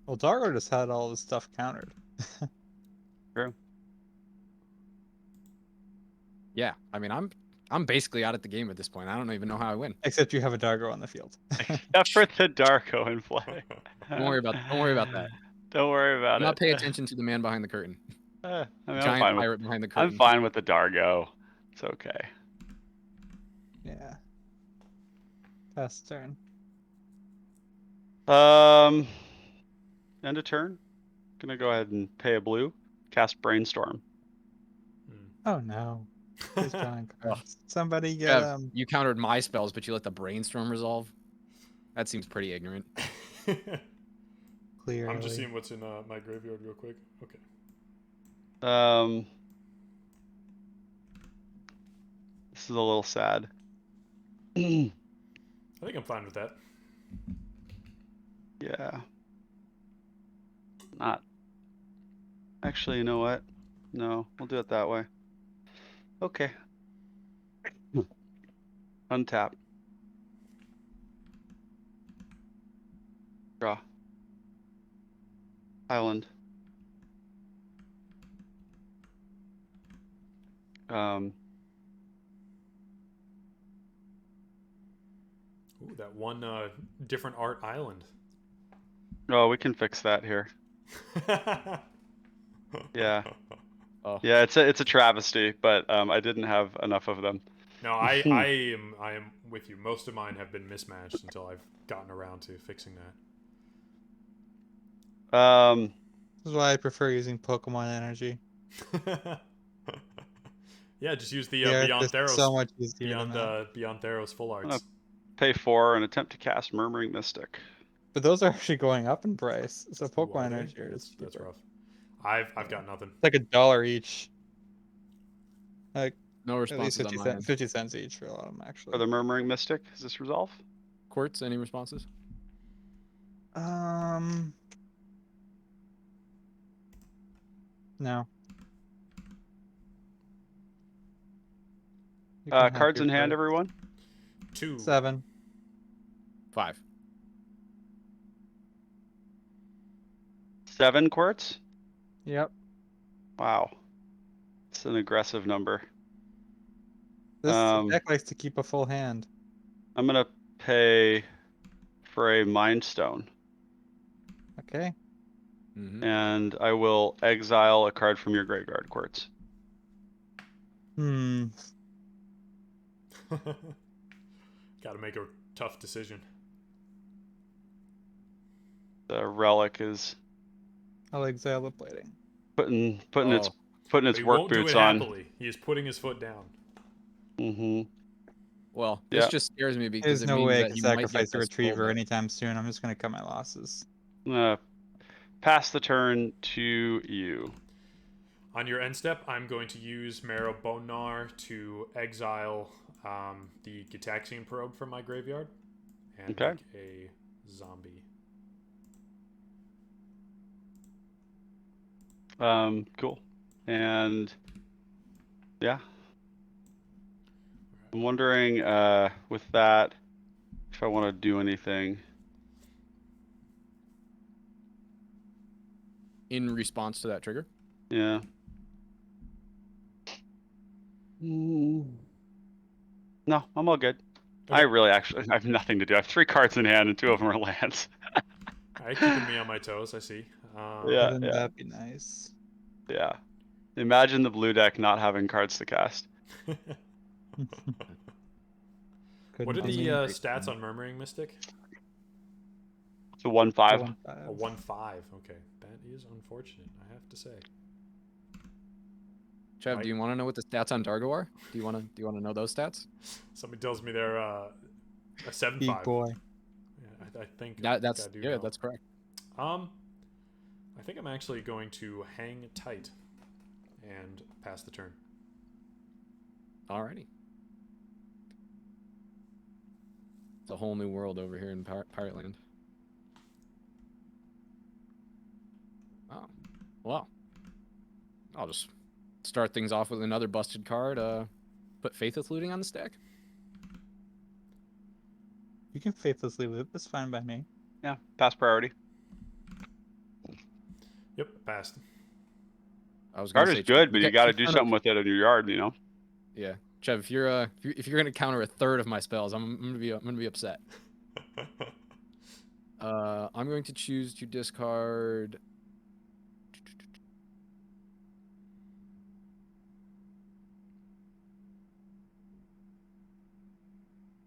Well, Dargo just had all his stuff countered. True. Yeah, I mean, I'm basically out at the game at this point. I don't even know how I win. Except you have a Dargo on the field. Except for the Darko in play. Don't worry about that. Don't worry about Do not it. pay attention to the man behind the curtain. I mean, Giant pirate behind the curtain. I'm fine with the Dargo. It's okay. Yeah. Pass turn. End of turn. Gonna go ahead and pay a blue. Cast Brainstorm. Oh no. He's drawing cards. Somebody get Kev, you countered my spells, but you let the brainstorm resolve. That seems pretty ignorant. clearly. I'm just seeing what's in my graveyard real quick. Okay. This is a little sad. I think I'm fine with that. Yeah. Not. Actually, you know what? No, we'll do it that way. Okay. Untap. Draw. Island. Ooh, that one different art island. Oh, we can fix that here. Yeah. Oh, Yeah, it's a travesty, but I didn't have enough of them. No, I am with you. Most of mine have been mismatched until I've gotten around to fixing Um, This is why I prefer using Pokemon Energy. that. Yeah, just use the They are Beyond just Theros so much easier than that. Beyond Theros full I'm gonna arts. pay 4 and attempt to cast Murmuring Mystic. But those are actually going up in price. So Ooh, are Pokemon they? Energy is That's cheaper. rough. I've Yeah. got nothing. It's like $1 each. Like no at least responses on 50 my cents, end. 50 cents each for a lot of them For actually. the Murmuring Mystic, is this resolve? Quartz, any responses? No. You can have Cards your in hand, first. everyone. 2. 7. 5. 7 quartz. Yep. Wow, it's an aggressive number. This deck likes to keep a full hand. I'm gonna pay for a Mind Stone, Okay. Mm-hmm. and I will exile a card from your graveyard, quartz. Hmm. Got to make a tough decision. The relic is I'll exile the plating. putting its Oh, putting But its he work won't do boots it on. happily. He is putting his foot down. Mm-hmm. well, this Yeah. just scares me because There's it no means way I that can he might get sacrifice a this full retriever deck. anytime soon. I'm just gonna cut my losses. I'm gonna pass the turn to you. On your end step, I'm going to use Marrow Bonar to exile the Gitaxian Probe from my graveyard and Okay. make a zombie. Cool. And yeah, I'm wondering with that if I want to do anything. In response to that trigger. Yeah. No, I'm all good. I Okay. really actually I have nothing to do. I have 3 cards in hand and 2 of them are lands. All right, keeping me on my toes. I see. Yeah, Wouldn't yeah, that be nice? yeah. Imagine the blue deck not having cards to cast. What are Couldn't be the me. stats on Murmuring Mystic? It's a 1/5. The A 1/5. 1/5. Okay, that is unfortunate. I have to say. Chev, Right. do you want to know what the stats on Dargo are? Do you want to know those stats? Somebody tells me they're a 7/5. Big boy. Yeah, I think That's I do yeah, know. that's correct. I think I'm actually going to hang tight and pass the turn. Alrighty. It's a whole new world over here in Pirate Land. Oh, well. I'll just start things off with another busted card. Put Faithless Looting on the stack. You can faithlessly loot. That's fine by me. Yeah, pass priority. Yep, passed. I was gonna Card is say, Chev, good, but you got to do something with it in your yard, you know. Yeah, Chev, if you're gonna counter a third of my spells, I'm gonna be upset. I'm going to choose to discard.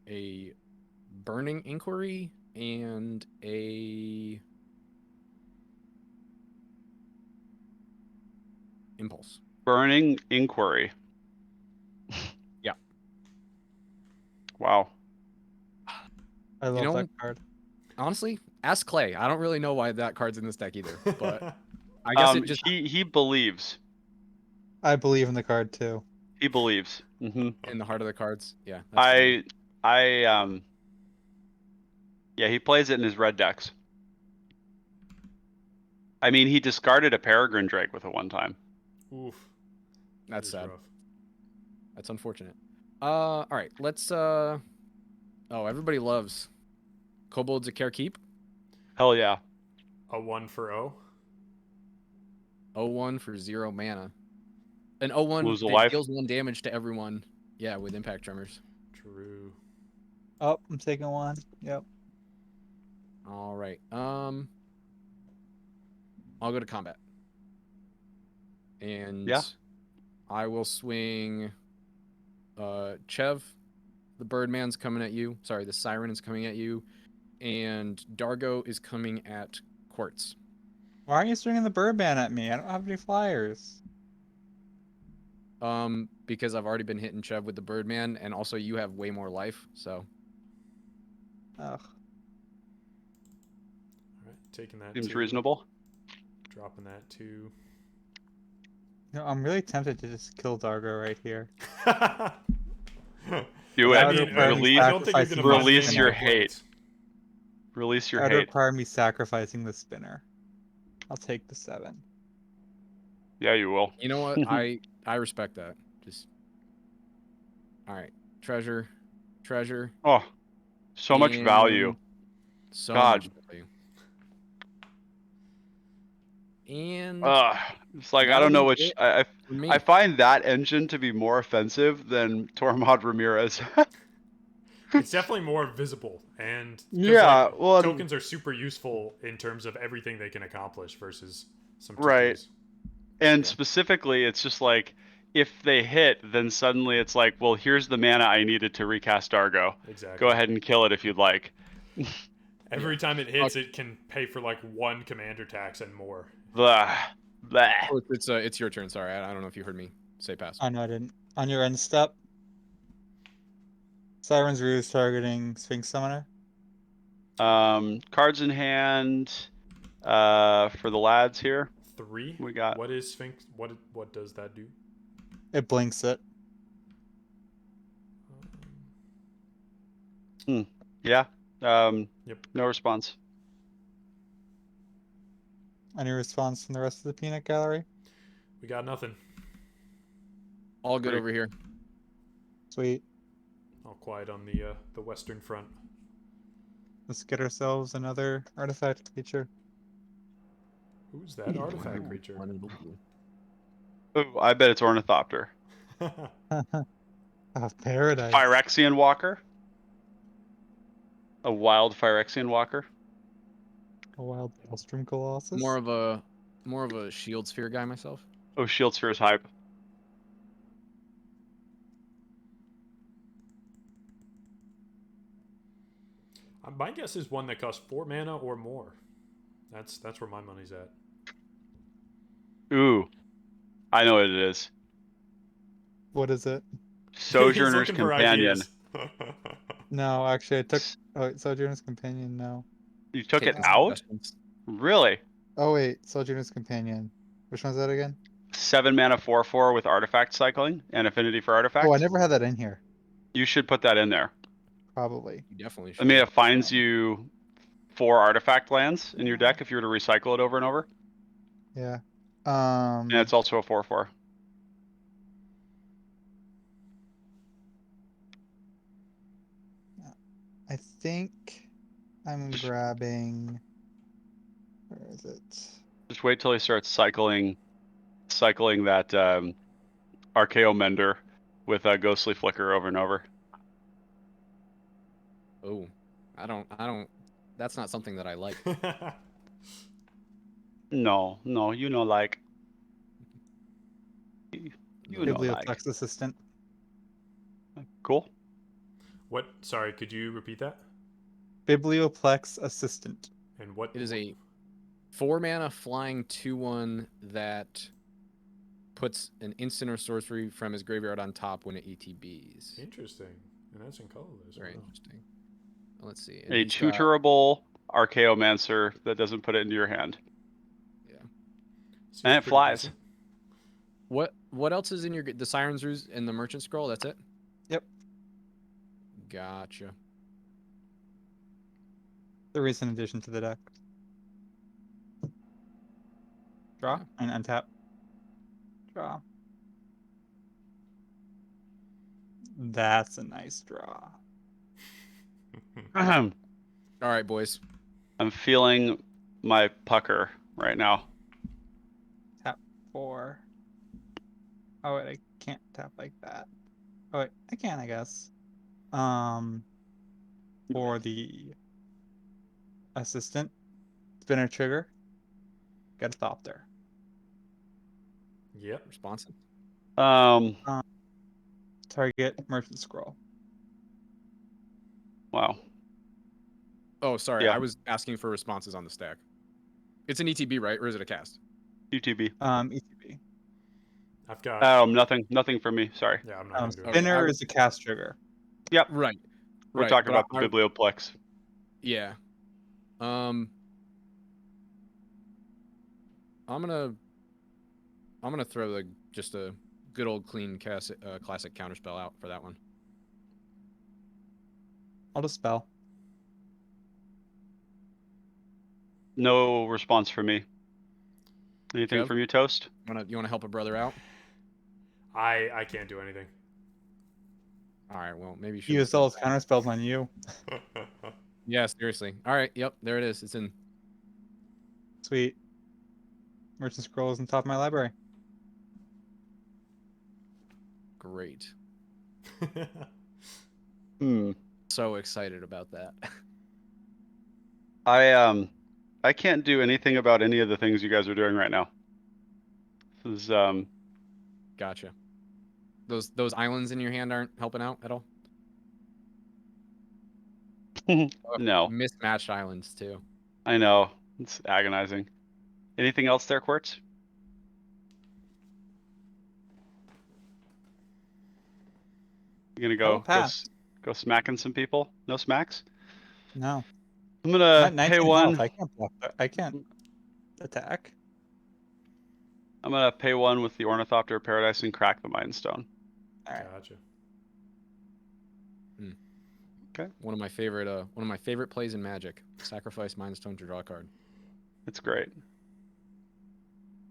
A Burning Inquiry and a Impulse. Burning Inquiry. Yeah. Wow. I love that card. Honestly, ask Clay. I don't really know why that card's in this deck either, but I guess it just he believes. I believe in the card too. He believes. Mm-hmm. in the heart of the cards. Yeah, that's fine. Yeah, he plays it in his red decks. I mean, he discarded a Peregrine Drake with it one time. Oof. That's That is sad. rough. That's unfortunate. All right, let's. Oh, everybody loves Kobolds of Care Keep. Hell yeah. A 1 for O. 0/1 for 0 mana. An 0/1 Lose a that life. deals 1 damage to everyone. Yeah, with Impact Tremors. True. Oh, I'm taking one. Yep. All right. I'll go to combat. And Yeah. I will swing Chev. The Birdman's coming at you. Sorry, the Siren is coming at you. And Dargo is coming at Quartz. Why are you swinging the Birdman at me? I don't have any flyers. Because I've already been hitting Chev with the Birdman, and also you have way more life, so. Ugh. All right, taking that. Seems 2, reasonable. Dropping that 2. I'm really tempted to just kill Dargo right here. Do That it. would require me Release, I don't think you're sacrificing gonna my find release any your more hate. points. Release your That would hate. require me sacrificing the spinner. I'll take the 7. Yeah, you will. You know what? I respect that. Just. All right. Treasure. Oh, so much value. And so God. much value. And It's like I that'll don't know be which. it I for me. I find that engine to be more offensive than Tormod Ramirez. It's definitely more visible, and 'cause, Yeah, like, well, tokens are super useful in terms of everything they can accomplish versus some right. TTs. And Yeah. specifically, it's just like if they hit, then suddenly it's like, well, here's the mana I needed to recast Dargo. Exactly. Go ahead and kill it if you'd like. Every time it hits, it can pay for like 1 commander tax and more. Blah, blah. Oh, it's your turn. Sorry, I don't know if you heard me say pass. Oh, no, I didn't. On your end step, Siren's Ruse targeting Sphinx Summoner. Cards in hand. For the lads here, 3. we got. What is Sphinx? What does that do? It blinks it. Yeah. Yep. No response. Any response from the rest of the peanut gallery? We got nothing. All good Pretty- over here. Sweet. All quiet on the western front. Let's get ourselves another artifact creature. Who's that artifact creature? Oh, I bet it's Ornithopter. Oh, paradise. Phyrexian Walker. A wild Phyrexian Walker. A wild Maelstrom Colossus. More of a shield sphere guy myself. Oh, Shield Sphere's hype. My guess is one that costs 4 mana or more. That's where my money's at. Ooh, I know what it is. What is it? Sojourner's He's looking for Companion. ideas. No, actually, I took. Oh, wait, Sojourner's Companion. No. You took Take it these out? suggestions. Really? Oh wait, Sojourner's Companion. Which one's that again? 7 mana 4/4 with artifact cycling and affinity for artifacts. Oh, I never had that in here. You should put that in there. Probably. You definitely I should. mean, it finds you 4 artifact lands in your deck if you were to recycle it over and over. Yeah. And it's also a 4/4. I think I'm grabbing. Where is it? Just wait till he starts cycling that Archaeo Mender with a Ghostly Flicker over and over. Oh, I don't. That's not something that I like. No, you know, like. You know, like. Biblioplex Assistant. Cool. What? Sorry, could you repeat that? Biblioplex Assistant. And what? It is a 4 mana flying 2/1 that puts an instant or sorcery from his graveyard on top when it ETBs. Interesting. And that's in colorless. Very Wow. interesting. Let's see. And A he's got- tutorable Archaeomancer that doesn't put it into your hand. Yeah. Seems And it pretty flies. decent. What else is in your the Siren's Ruse and the Merchant Scroll? That's it. Yep. Gotcha. The recent addition to the deck. Draw and untap. Draw. That's a nice draw. I'm All right, boys. feeling my pucker right now. Tap 4. Oh wait, I can't tap like that. Oh wait, I can, I guess. For the assistant, spinner trigger, get a Thopter. Yep. Responses. Um, Target merchant scroll. wow. Oh, sorry. Yeah. I was asking for responses on the stack. It's an ETB, right? Or is it a cast? UTB. ETB. I've got. Nothing for me. Sorry. Yeah, I'm not gonna do it. Okay, Spinner I- is a cast trigger. Yep. Right. We're Right. talking but about the Biblioplex. Yeah. I'm gonna throw just a good old clean classic counterspell out for that one. I'll dispel. No response from me. Anything Kev? from you, Toast? You wanna help a brother out? I can't do anything. All right. Well, maybe you He should. used all his counterspells on you. Yeah. Seriously. All right. Yep. There it is. It's in. Sweet. Merchant scroll is on top of my library. Great. Hmm. So excited about that. I can't do anything about any of the things you guys are doing right now. This is Gotcha. Those islands in your hand aren't helping out at all. no. Mismatched islands too. I know. It's agonizing. Anything else there, Quartz? You gonna I will go pass. go smacking some people? No smacks? No. I'm I'm gonna at 19 pay health. one. I can't block. I can't attack. I'm gonna pay one with the Ornithopter of Paradise and crack the Mind Stone. All right. Gotcha. One of my favorite plays in Magic. Sacrifice Mind Stone to draw a card. It's great.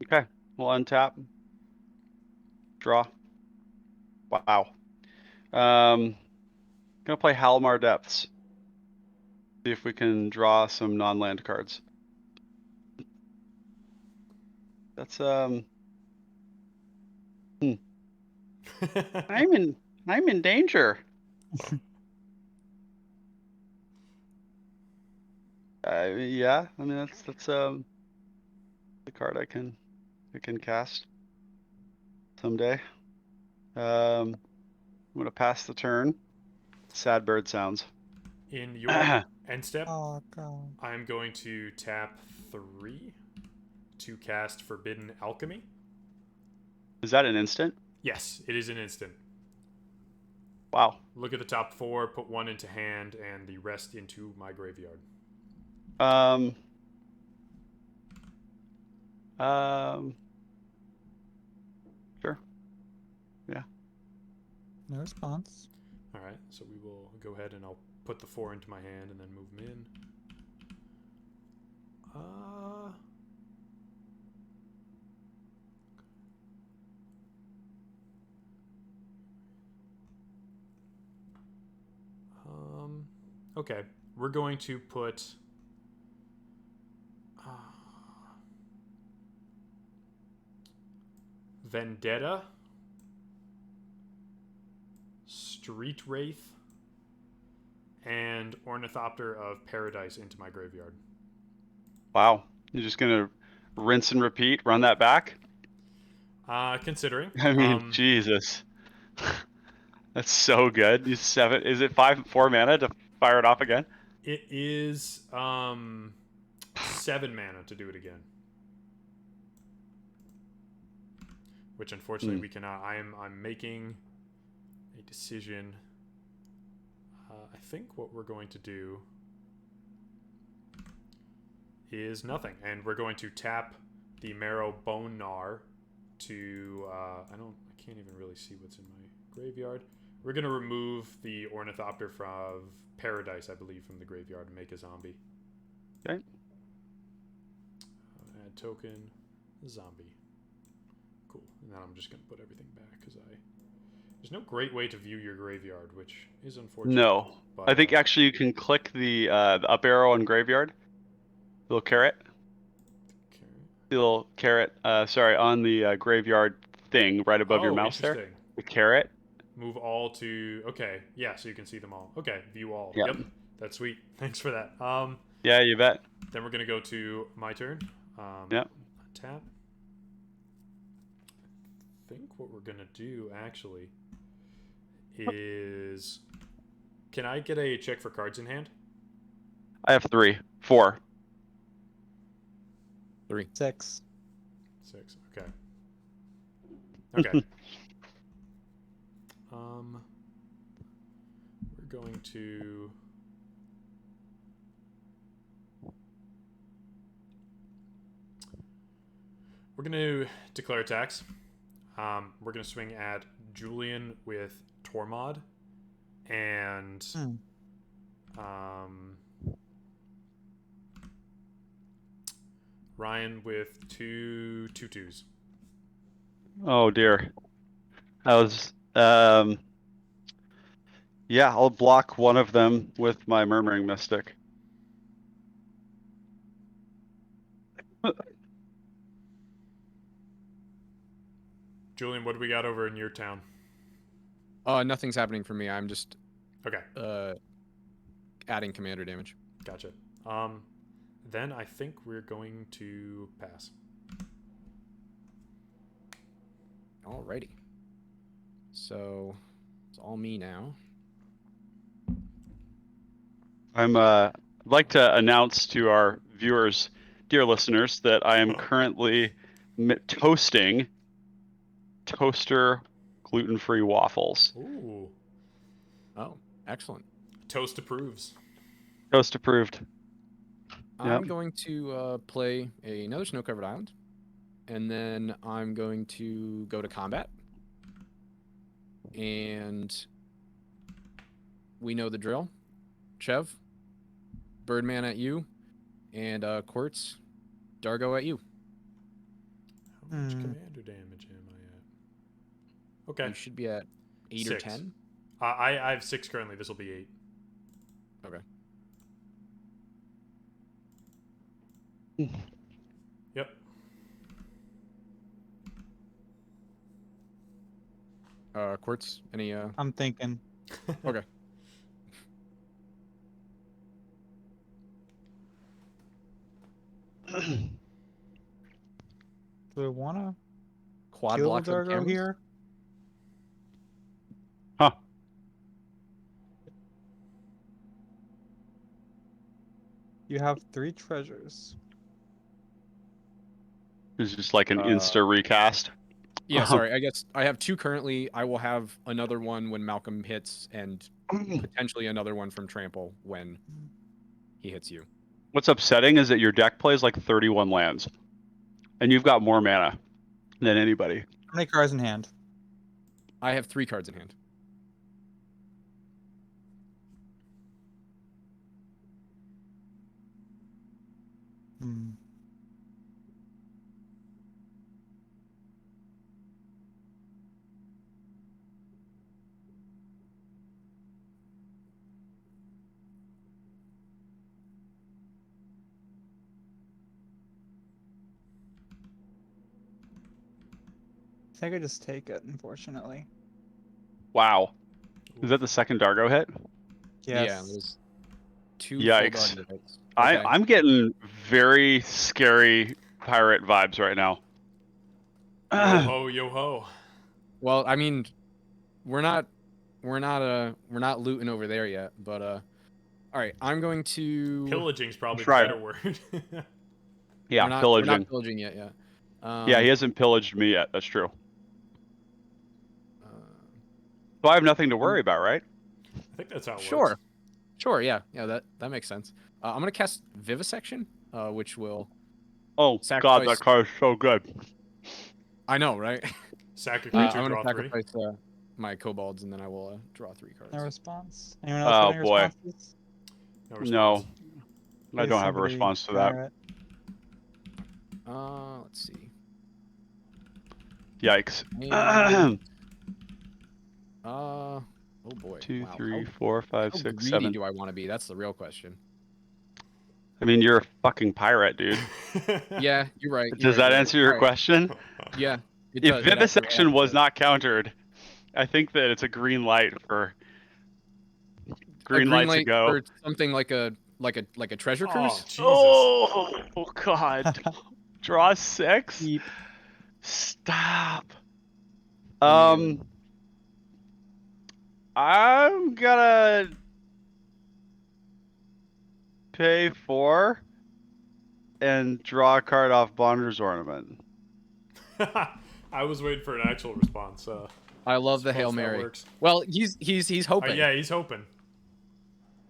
Okay, we'll untap. Draw. Wow. Gonna play Halmar Depths. See if we can draw some non-land cards. That's I'm in danger. Yeah, I mean that's the card I can cast someday. I'm gonna pass the turn. Sad bird sounds. In your end step, Oh god. I'm going to tap 3 to cast Forbidden Alchemy. Is that an instant? Yes, it is an instant. Wow. Look at the top 4, put 1 into hand, and the rest into my graveyard. Sure. Yeah. No response. All right, so we will go ahead and I'll put the 4 into my hand and then move them in. Okay, we're going to put Vendetta, Street Wraith, and Ornithopter of Paradise into my graveyard. Wow. You're just gonna rinse and repeat, run that back? Considering. I mean, Jesus. That's so good. You 7. Is it 4 mana to fire it off again? It is 7 mana to do it again. Which unfortunately we cannot. I'm making a decision. I think what we're going to do is nothing, and we're going to tap the Marrow Bone Gnar to I can't even really see what's in my graveyard. We're gonna remove the Ornithopter from Paradise, I believe, from the graveyard and make a zombie. Okay. Add token, zombie. Cool. And then I'm just gonna put everything back because there's no great way to view your graveyard, which is unfortunate. No. But, I think actually you can click the up arrow on graveyard. Little carrot. okay. The little carrot. Sorry, on the graveyard thing right above your mouse there. Interesting. The carrot. Move all to yeah, so you can see them all. Okay, view all. Yep. Yep, that's sweet. Thanks for that. Yeah, you bet. Then we're gonna go to my turn. Yep. Tap. think what we're gonna do actually is, can I get a check for cards in hand? I have 3, 4. 3. 6. 6. Okay. Okay. We're going to. We're going to declare attacks. We're going to swing at Julian with Tormod and Ryan with 2 2/2s. Oh dear. I was yeah, I'll block one of them with my Murmuring Mystic. Julian, what do we got over in your town? Nothing's happening for me. I'm just Okay. Adding commander damage. Gotcha. Then I think we're going to pass. Alrighty. So it's all me now. I'd like to announce to our viewers, dear listeners, that I am currently toasting toaster gluten-free waffles. Ooh. Oh, excellent. Toast approves. Toast approved. I'm going to play another snow-covered island, and then I'm going to go to combat. And we know the drill. Chev, Birdman at you, and Quartz, Dargo at you. How much commander damage am I at? Okay. You should be at 8 or 6. 10. I have 6 currently. This will be 8. Okay. Yep. Quartz, any I'm thinking. Okay. Do I want to Quad kill block for the Dargo cameras? here? Huh. You have 3 treasures. It's just like an insta recast. Yeah, sorry. I guess I have 2 currently. I will have another one when Malcolm hits, and potentially another one from Trample when he hits you. What's upsetting is that your deck plays like 31 lands, and you've got more mana than anybody. How many cards in hand? I have 3 cards in hand. I think I just take it, unfortunately. Wow. Is that the second Dargo hit? Yes. Yeah, there's 2 Yikes. full Dargo hits. I'm getting very scary pirate vibes right now. Yo ho, yo ho. Well, I mean, we're not looting over there yet, but all right, I'm going to Pillaging's probably the Try it. better word. Yeah, we're not pillaging. pillaging yet. Yeah, he hasn't pillaged me yet. That's true. Uh, So I have nothing to worry about, right? I think that's how it Sure. works. Yeah, that makes sense. I'm gonna cast Vivisection, which will. Oh God, Sacrifice- that card is so good. I know, right? Sack a I'm creature, gonna draw 3. sacrifice my kobolds, and then I will draw 3 cards. No response? Anyone else got any boy. responses? No No, response. I don't have a Somebody response to that. fire it. Let's see. Yikes. And, oh boy. 2, Wow. 3, 4, 5, How 6, greedy 7. do I want to be? That's the real question. I mean, you're a fucking pirate, dude. Yeah, you're right. Does that answer your All right. question? Yeah. It If does, it actually Vivisection answers was it. not countered, I think that it's a green light for green light to go. for something like a treasure Oh, cruise. Jesus. Oh God! Draw 6. Eep. Stop. I'm gonna pay 4 and draw a card off Bonder's Ornament. I was waiting for an actual response. I love the Suppose Hail that Mary. works. Well, he's hoping. Yeah, he's hoping.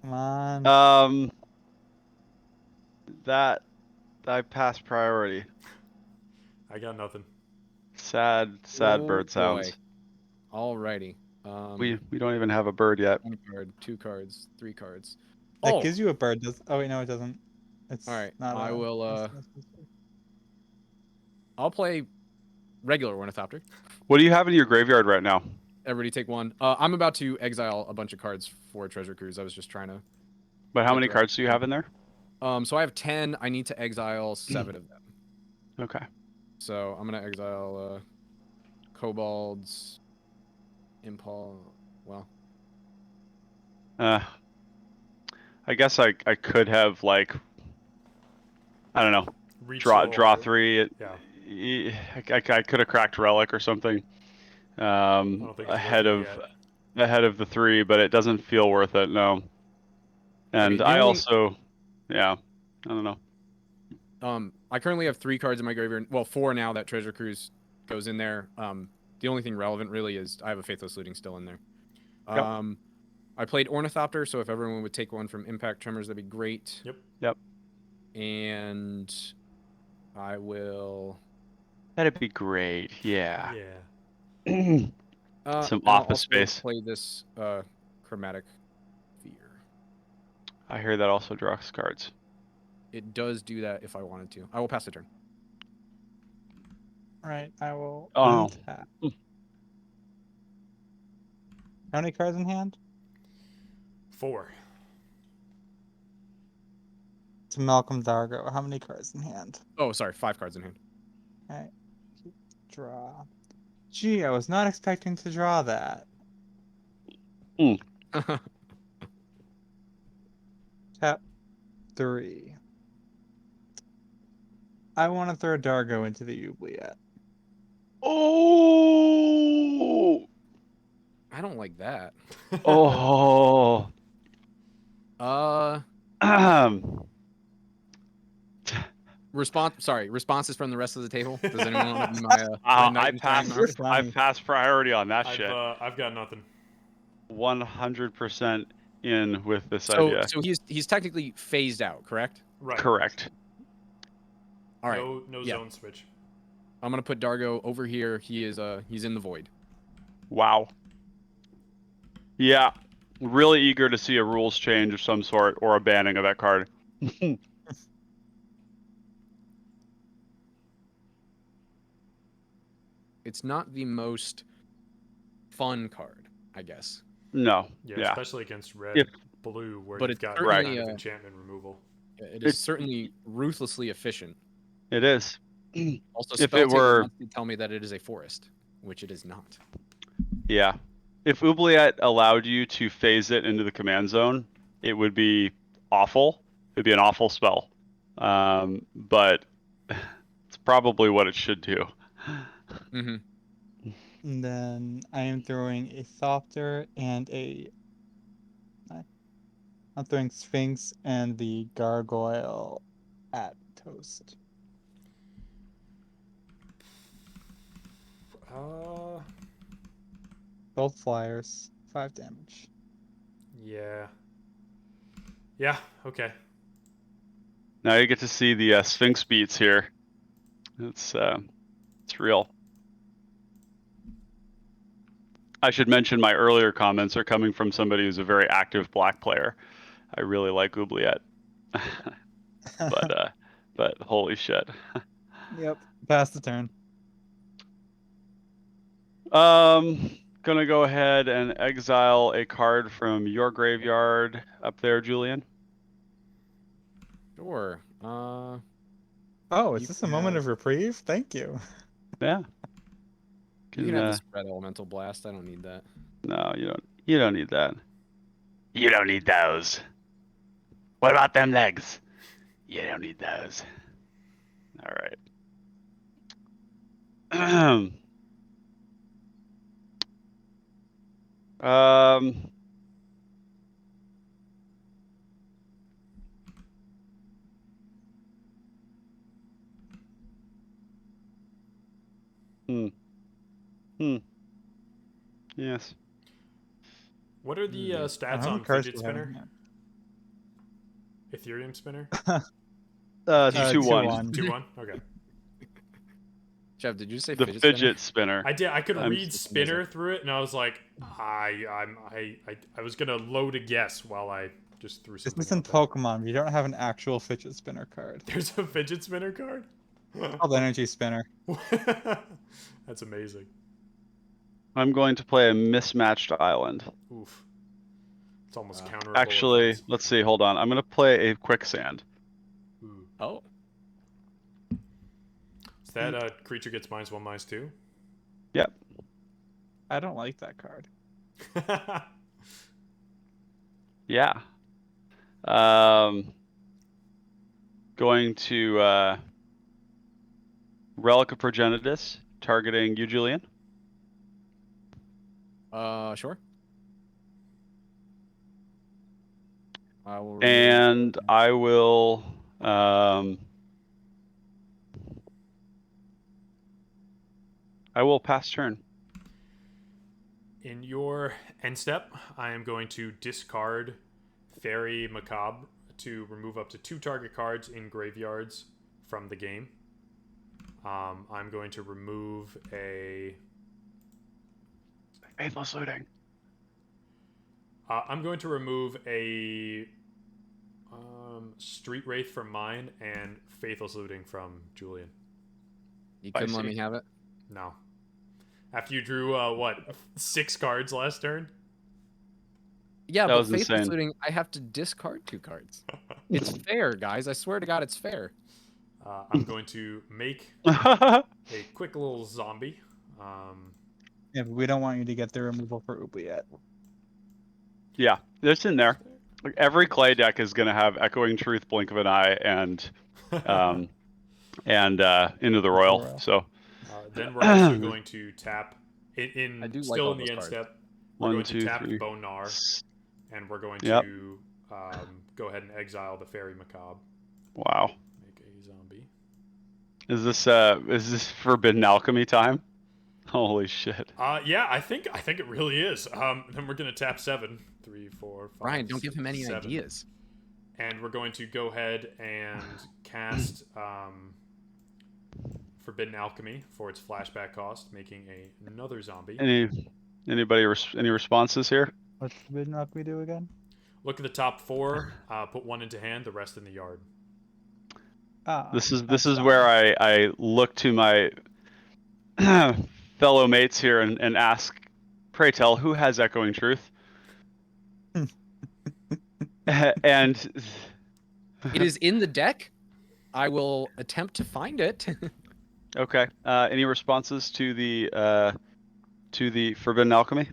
Come on. That I pass priority. I got nothing. Sad Oh, bird sounds. boy. Alrighty. We don't even have a bird yet. 1 card, 2 cards, 3 cards. That Oh, gives you a bird. Oh wait, no, it doesn't. It's all right. not. I a- will. it's- I'll play regular Ornithopter. What do you have in your graveyard right now? Everybody take 1. I'm about to exile a bunch of cards for Treasure Cruise. I was just trying to. But how get many the cards do you have in there? So I have 10. I need to exile 7 of them. Okay. So I'm gonna exile Kobolds, Impal. Well, I guess I could have, like, I don't know, Reach draw or- 3. Yeah. I could have cracked Relic or something. don't think it's Ahead worth of it ahead of the 3, but it doesn't feel worth it. No. And the I only- also, yeah, I don't know. I currently have 3 cards in my graveyard. Well, 4 now that Treasure Cruise goes in there. The only thing relevant really is I have a Faithless Looting still in there. Yep. I played Ornithopter, so if everyone would take 1 from Impact Tremors, that'd be great. Yep. And I will. That'd be great. Yeah. Yeah. Some and I'll office also space. Play this Chromatic Fear. I hear that also draws cards. It does do that if I wanted to. I will pass the turn. All right, I will. Oh. Untap. How many cards in hand? 4. To Malcolm Dargo. How many cards in hand? Oh, sorry, 5 cards in hand. All right. Draw. Gee, I was not expecting to draw that. Tap 3. I want to throw Dargo into the oubliette. Oh. I don't like that. Oh. Responses from the rest of the table. Does anyone want to be my, my knight in shining armor? I passed priority on that shit. I've got nothing. 100% in with this idea. So he's technically phased out, correct? Right. Correct. All right. No yeah. zone switch. I'm gonna put Dargo over here. He's in the void. Wow. Yeah. Really eager to see a rules change of some sort or a banning of that card. It's not the most fun card, I guess. No. Yeah, especially against red, blue, where but you've it's got certainly, kind of enchantment removal. It is certainly ruthlessly efficient. It is. Also, If spell it table were, wants to tell me that it is a forest, which it is not. yeah. If Oubliette allowed you to phase it into the command zone, it would be awful. It'd be an awful spell. But it's probably what it should do. Mm-hmm. And then I am throwing a Thopter and I'm throwing Sphinx and the Gargoyle at Toast. Both flyers, 5 damage. Yeah. Yeah. Okay. Now you get to see the Sphinx beats here. It's real. I should mention my earlier comments are coming from somebody who's a very active black player. I really like Oubliette. but holy shit. Yep, pass the turn. Gonna go ahead and exile a card from your graveyard up there, Julian. Sure. Oh, is You this a moment of reprieve? Thank you. Yeah. You can have the spread elemental blast. I don't need that. No, you don't. You don't need that. You don't need those. What about them legs? You don't need those. All right. Um. Hmm. Hmm. Yes. What are the How stats many on cards fidget do we have in spinner? Ethereum spinner? Two one. 2-1. 2-1? Okay. Jeff, did you say The fidget fidget spinner. I did. I could I'm read just spinner through it, and I was like, I was gonna load a guess while I just threw This something isn't out there. Pokemon. You don't have an actual fidget spinner card. There's a fidget spinner card. It's called Energy Spinner. That's amazing. I'm going to play a mismatched island. Oof. It's almost counterable. Actually, offense. let's see. Hold on. I'm going to play a quicksand. Ooh. Oh, Is that creature gets -1/-2? Yep. I don't like that card. Yeah. Going to Relic of Progenitus, targeting you, Julian. sure. I will remove And I will pass turn. In your end step, I am going to discard Fairy Macabre to remove up to 2 target cards in graveyards from the game. I'm going to remove a. Faithless Looting. I'm going to remove a Street Wraith from mine and Faithless Looting from Julian. You couldn't let me have it. No. After you drew, 6 cards last turn? Yeah, That but was faithless insane. looting, I have to discard 2 cards. It's fair, guys. I swear to God, it's fair. I'm going to make a quick little zombie. Yeah, but we don't want you to get the removal for Oubliette. Yeah, it's in there. Like, every clay deck is going to have Echoing Truth, Blink of an Eye, and Into the Royal. So then we're also going to tap I do like still all in the those end cards. step. We're 1, going to 2, tap 3. Bone Gnar, and we're going Yep. to go ahead and exile the Fairy Macabre. Wow. Make a zombie. Is this Forbidden Alchemy time? Holy shit. Yeah, I think it really is. Then we're gonna tap 7, 3, 4, 5. Brian, don't give him any 7. ideas. And we're going to go ahead and cast Forbidden Alchemy for its flashback cost, making another zombie. Any responses here? What's Forbidden Alchemy do again? Look at the top 4. Put 1 into hand, the rest in the yard. This is that's where I look to my fellow mates here and ask, pray tell, who has Echoing Truth? And It is in the deck. I will attempt to find it. okay. Any responses to the Forbidden Alchemy?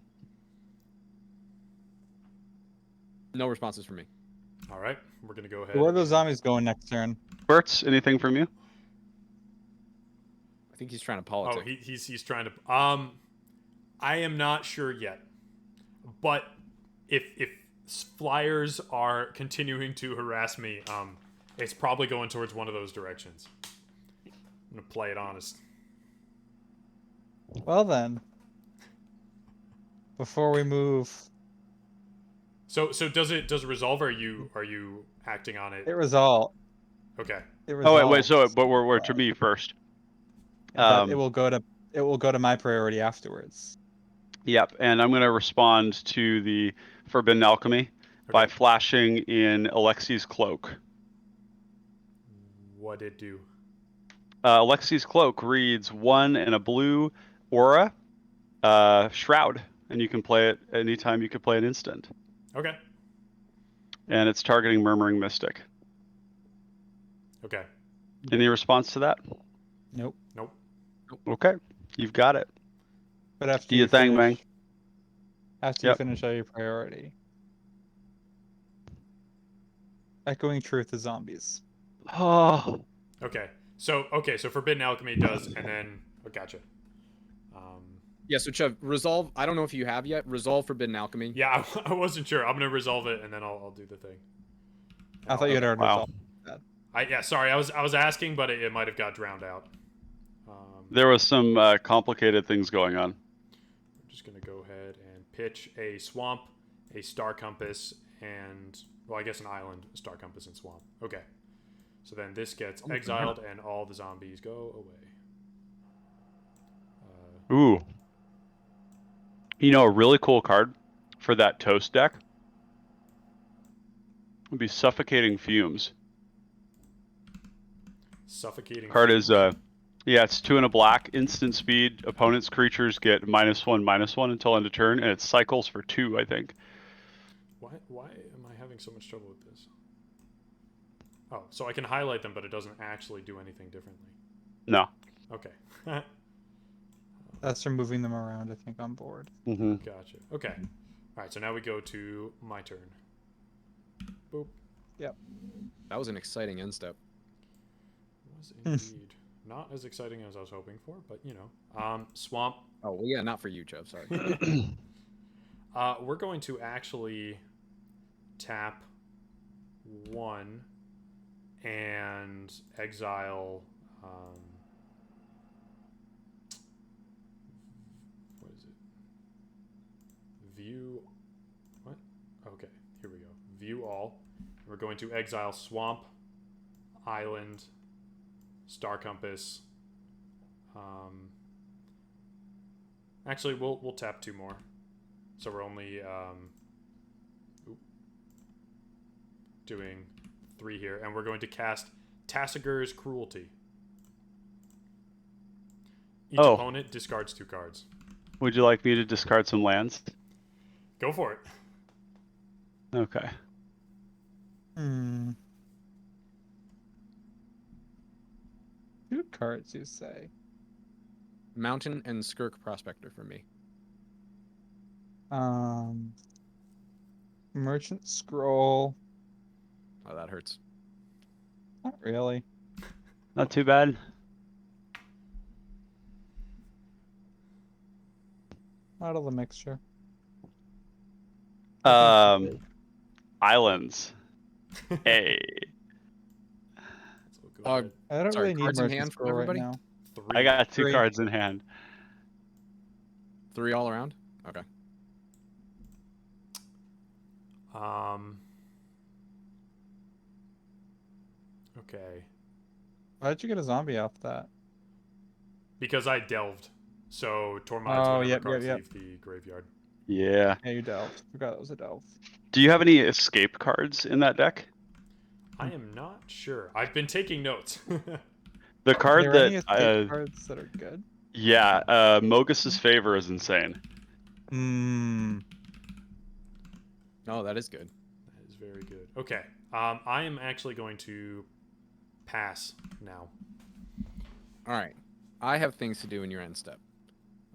No responses from me. All right, we're gonna go ahead. Where are those zombies going next turn? Bertz, anything from you? I think he's trying to Oh, politic. he's trying to. I am not sure yet, but if flyers are continuing to harass me, it's probably going towards one of those directions. I'm gonna play it honest. Well then, before we move, So does it resolve? Or are you acting on it? it resolved. Okay. It Oh resolved. wait. But we're to me first. But it will go to my priority afterwards. Yep, and I'm going to respond to the Forbidden Alchemy by flashing in Alexi's Cloak. What'd it do? Alexi's Cloak reads 1 and a blue aura, Shroud, and you can play it anytime you could play an instant. Okay. And it's targeting Murmuring Mystic. Okay. Any response to that? Nope. Nope. Okay, you've got it. But after Do you think, man? After you finish all your priority. Echoing Truth is zombies. Oh. Okay. So Forbidden Alchemy does, and then gotcha. Yeah, so Chev, resolve. I don't know if you have yet. Resolve Forbidden Alchemy. Yeah, I wasn't sure. I'm gonna resolve it and then I'll do the thing. I thought you had already Wow. resolved that. Yeah, sorry. I was asking, but it might have got drowned out. There was some complicated things going on. I'm just gonna go ahead and pitch a swamp, a star compass, and well, I guess an island, a star compass, and swamp. Okay. So then this gets exiled, and all the zombies go away. Ooh. You know, a really cool card for that toast deck would be Suffocating Fumes. Suffocating. Card fumes. is yeah, it's 2 and a black, instant speed. Opponent's creatures get -1/-1 until end of turn, and it cycles for 2, I think. Why am I having so much trouble with this? Oh, so I can highlight them, but it doesn't actually do anything differently. No. Okay. That's for moving them around, I think, on board. Mm-hmm. Gotcha. Okay. All right. So now we go to my turn. Boop. That was an exciting end step. Was indeed not as exciting as I was hoping for, but you know, swamp. Oh well, yeah, not for you, Chev. Sorry. We're going to actually tap 1 and exile. What is it? View. What? Okay, here we go. View all. We're going to exile swamp, island, star compass. Actually, we'll tap 2 more. So we're only doing 3 here, and we're going to cast Tassiger's Cruelty. Each opponent discards 2 cards. Would you like me to discard some lands? Go for it. Okay. Hmm. 2 cards, you say? Mountain and Skirk Prospector for me. Merchant Scroll. Oh, that hurts. Not really. Not too bad. Out of the mixture. Islands. Hey. So go Uh, ahead. I don't Sorry, really need cards in Merchant hand from Scroll right everybody? now. 3. I got 2 3. cards in hand. 3 all around. Okay. Okay. Why'd you get a zombie off that? Because I delved. So Tormod's Oh, whenever yep, cards yep. leave the graveyard. Yeah. Yeah, you delved. Forgot it was a delve. Do you have any escape cards in that deck? I am not sure. I've been taking notes. The Are card there any that escape cards that are good? yeah, Mogus's Favor is insane. Oh, that is good. That is very good. Okay. I am actually going to pass now. All right. I have things to do in your end step.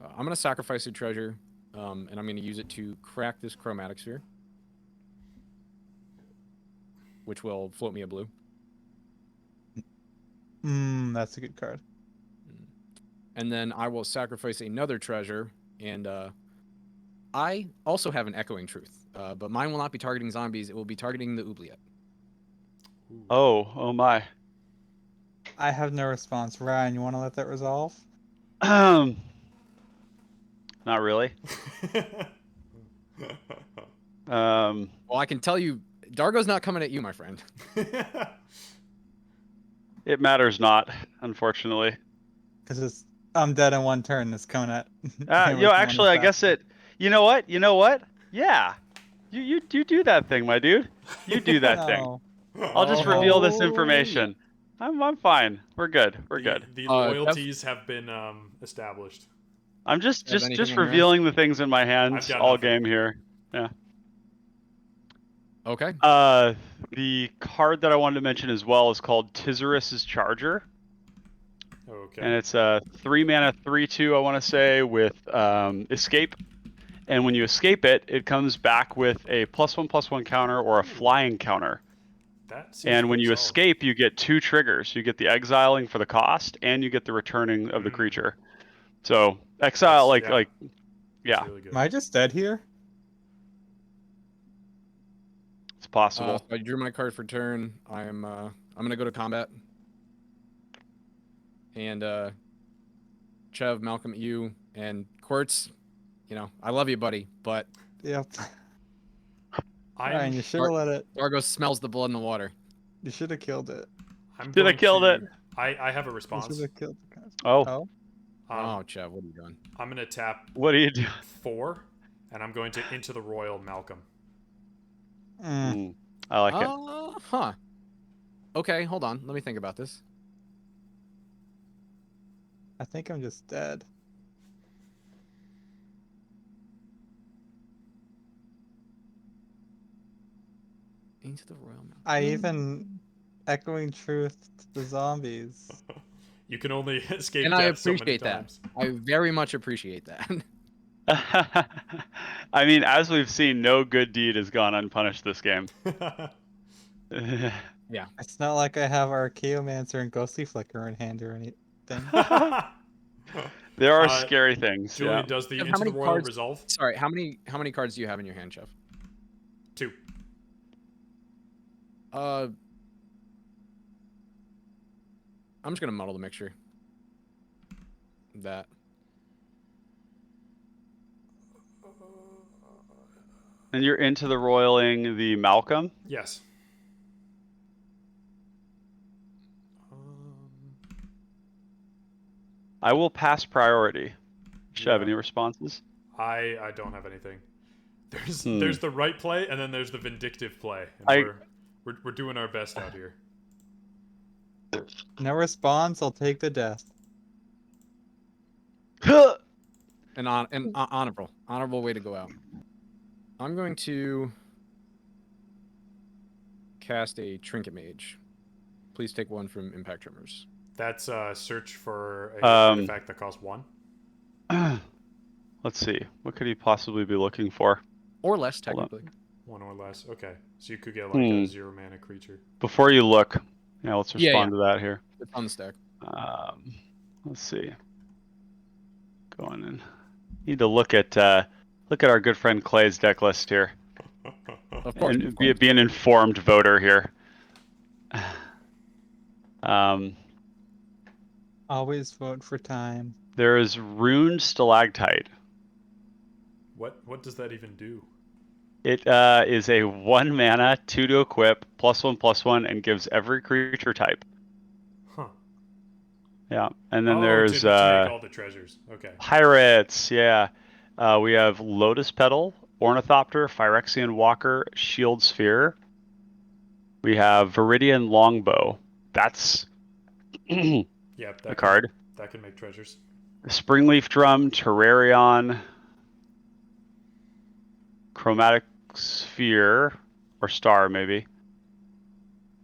I'm going to sacrifice a treasure, and I'm going to use it to crack this chromatic sphere, which will float me a blue. That's a good card. And then I will sacrifice another treasure, and I also have an Echoing Truth, but mine will not be targeting zombies. It will be targeting the oubliette. Ooh. Oh my. I have no response. Ryan, you want to let that resolve? Not really. Well, I can tell you, Dargo's not coming at you, my friend. It matters not, unfortunately. Because it's I'm dead in 1 turn. It's coming at. Actually, I guess it. You know what? Yeah. You do that thing, my dude. You do that thing. No. I'll just reveal this Oh, information. I'm fine. We're good. We're The- good. The loyalties have been established. I'm just Have anything in your hand? revealing the things in my hands I've got all nothing. game here. Yeah. Okay. The card that I wanted to mention as well is called Tizerus's Charger. Okay. And it's a 3 mana 3/2, I want to say, with escape. And when you escape it, it comes back with a +1/+1 counter or a flying counter. That seems And when pretty you solid. escape, you get 2 triggers. You get the exiling for the cost, and you get the returning of the creature. So exile, That's- like That's yeah, really good. Am I just dead here? it's possible. So I drew my card for turn. I'm gonna go to combat. And Chev, Malcolm, you, and Quartz, you know, I love you, buddy, but Yep. I'm Ryan, you should have let it. Dargo smells the blood in the water. You should have killed it. I'm Did I going killed to, it? I have a You response. should have killed the Oh, Oh. Oh, Chev, what are you doing? I'm gonna tap what do you do? 4, and I'm going to Into the Royal Malcolm. I like it. Huh. Okay, hold on. Let me think about this. I think I'm just dead. Into the Royal Mountain. I even echoing truth to the zombies. You can only escape And death I so many appreciate that. times. I very much appreciate that. I mean, as we've seen, no good deed has gone unpunished this game. Yeah. It's not like I have Archaeomancer and Ghostly Flicker in hand or anything. There are scary things. Julian, Yeah. does the How Into the many Royal cards- resolve? Sorry, how many cards do you have in your hand, Chef? 2. I'm just gonna muddle the mixture. That. And you're into the roiling the Malcolm. Yes. I will pass priority. Do you have Yeah. any responses? I don't have anything. There's the right play, and then there's the vindictive play. And I- we're doing our best out here. No response, I'll take the death. An honorable way to go out. I'm going to cast a Trinket Mage. Please take 1 from Impact Tremors. That's search for a Um, artifact that costs 1. Let's see. What could he possibly be looking for? Or less, Hold on. technically. 1 or less. Okay, so you could get like a 0 mana creature. Before you look, let's Yeah, respond to that here. It's on the stack. Let's see. Going in. Need to look at our good friend Clay's deck list here, Of course. and be an informed voter here. Always vote for time. There is Runed Stalactite. What does that even do? It is a 1 mana, 2 to equip, +1/+1, and gives every creature type. Huh. Yeah, and then to there's make all the treasures. Okay. Pirates. Yeah, we have Lotus Petal, Ornithopter, Phyrexian Walker, Shield Sphere. We have Viridian Longbow. That's Yeah, a card. That can make treasures. Springleaf Drum, Terrarion, Chromatic Sphere, or Star maybe.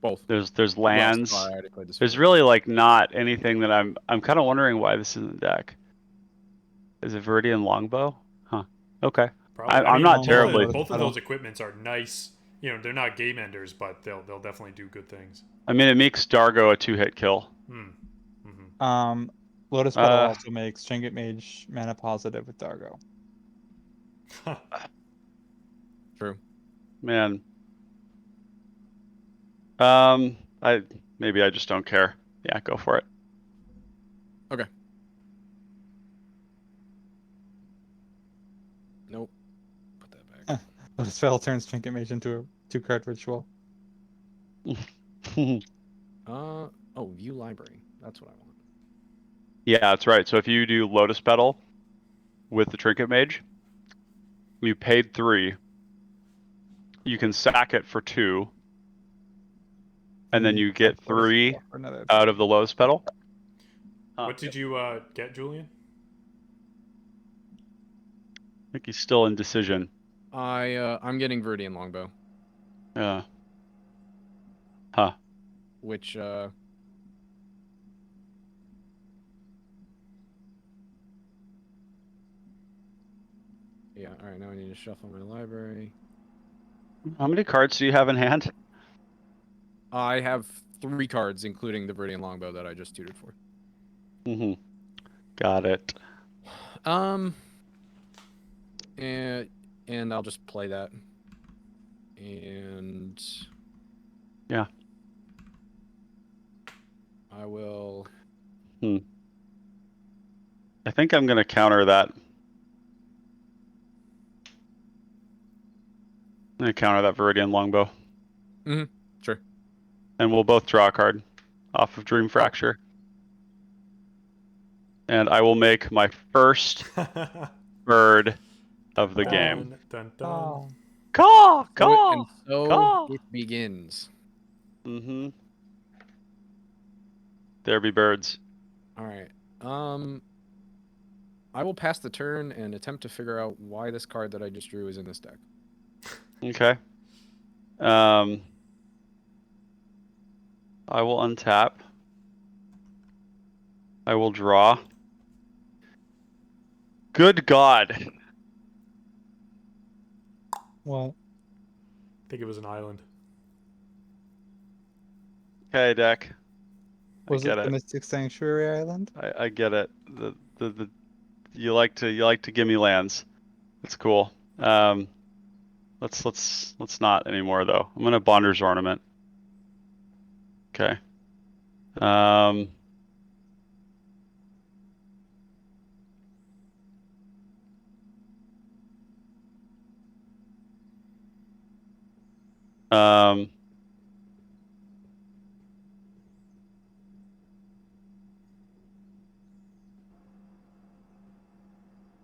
Both. There's lands. Well, I already played this There's before. really like not anything that I'm kind of wondering why this is in the deck. Is it Viridian Longbow? Huh. Okay. Probably. I'm not terribly. Both of those equipments are nice. You know, they're not game enders, but they'll definitely do good things. I mean, it makes Dargo a 2-hit kill. Lotus Petal also makes Trinket Mage mana positive with Dargo. True. Man. Maybe I just don't care. Yeah, go for it. Okay. Nope. Put that back. Lotus Petal turns Trinket Mage into a 2-card ritual. View library. That's what I want. Yeah, that's right. So if you do Lotus Petal with the Trinket Mage, you paid 3. You can sack it for 2, and then you get 3 out of the Lotus Petal. What did you get, Julian? I think he's still in decision. I'm getting Viridian Longbow, Yeah. Huh. which yeah, alright, now I need to shuffle my library. How many cards do you have in hand? I have 3 cards, including the Viridian Longbow that I just tutored for. Got it. And I'll just play that. And Yeah. I will. I think I'm going to counter that. I'm going to counter that Viridian Longbow. Sure. And we'll both draw a card off of Dream Fracture. And I will make my first bird of the game. Dun, dun. Oh. Caw! And Caw! so Caw! it begins. Mm-hmm. There be birds. All right. I will pass the turn and attempt to figure out why this card that I just drew is in this deck. Okay. I will untap. I will draw. Good God. What? I think it was an island. Okay, deck. Was I get it the it. Mystic Sanctuary Island? I get it. The you like to give me lands. It's cool. Let's not anymore though. I'm gonna Bonder's Ornament. Okay. Um,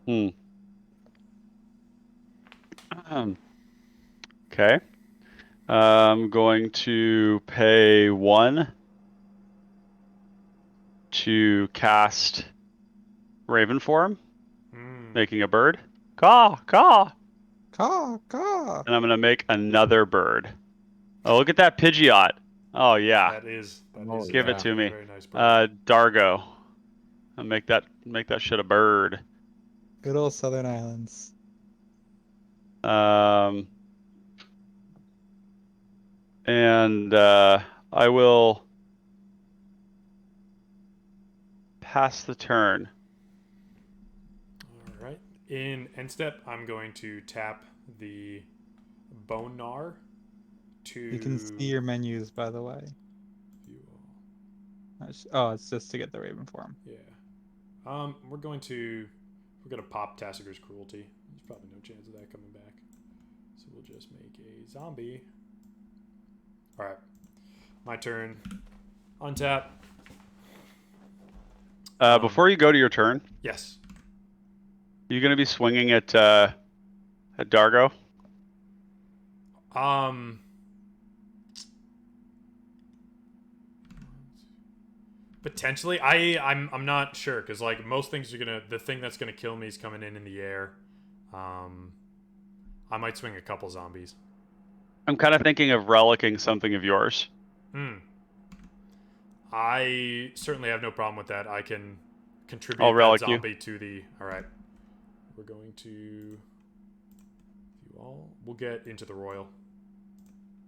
hmm. Okay. I'm going to pay 1 to cast Raven Form, making a bird. Caw, caw. Caw, caw. And I'm going to make another bird. Oh, look at that Pidgeot. Oh, yeah. That is Give it a to me. very nice bird. Dargo. I'll make that shit a bird. Good old Southern Islands. And I will pass the turn. All right. In end step, I'm going to tap the Bone Gnar to. You can see your menus, by the way. View all. Oh, it's just to get the Raven form. Yeah. We're gonna pop Tassiger's Cruelty. There's probably no chance of that coming back. So we'll just make a zombie. All right. My turn. Untap. Before you go to your turn, Yes. you going to be swinging at Dargo? Potentially. I'm not sure because like most things are the thing that's gonna kill me is coming in the air. I might swing a couple zombies. I'm kind of thinking of relicking something of yours. I certainly have no problem with that. I can contribute I'll that relic zombie to the. All right. We're going to view all. We'll get into the royal.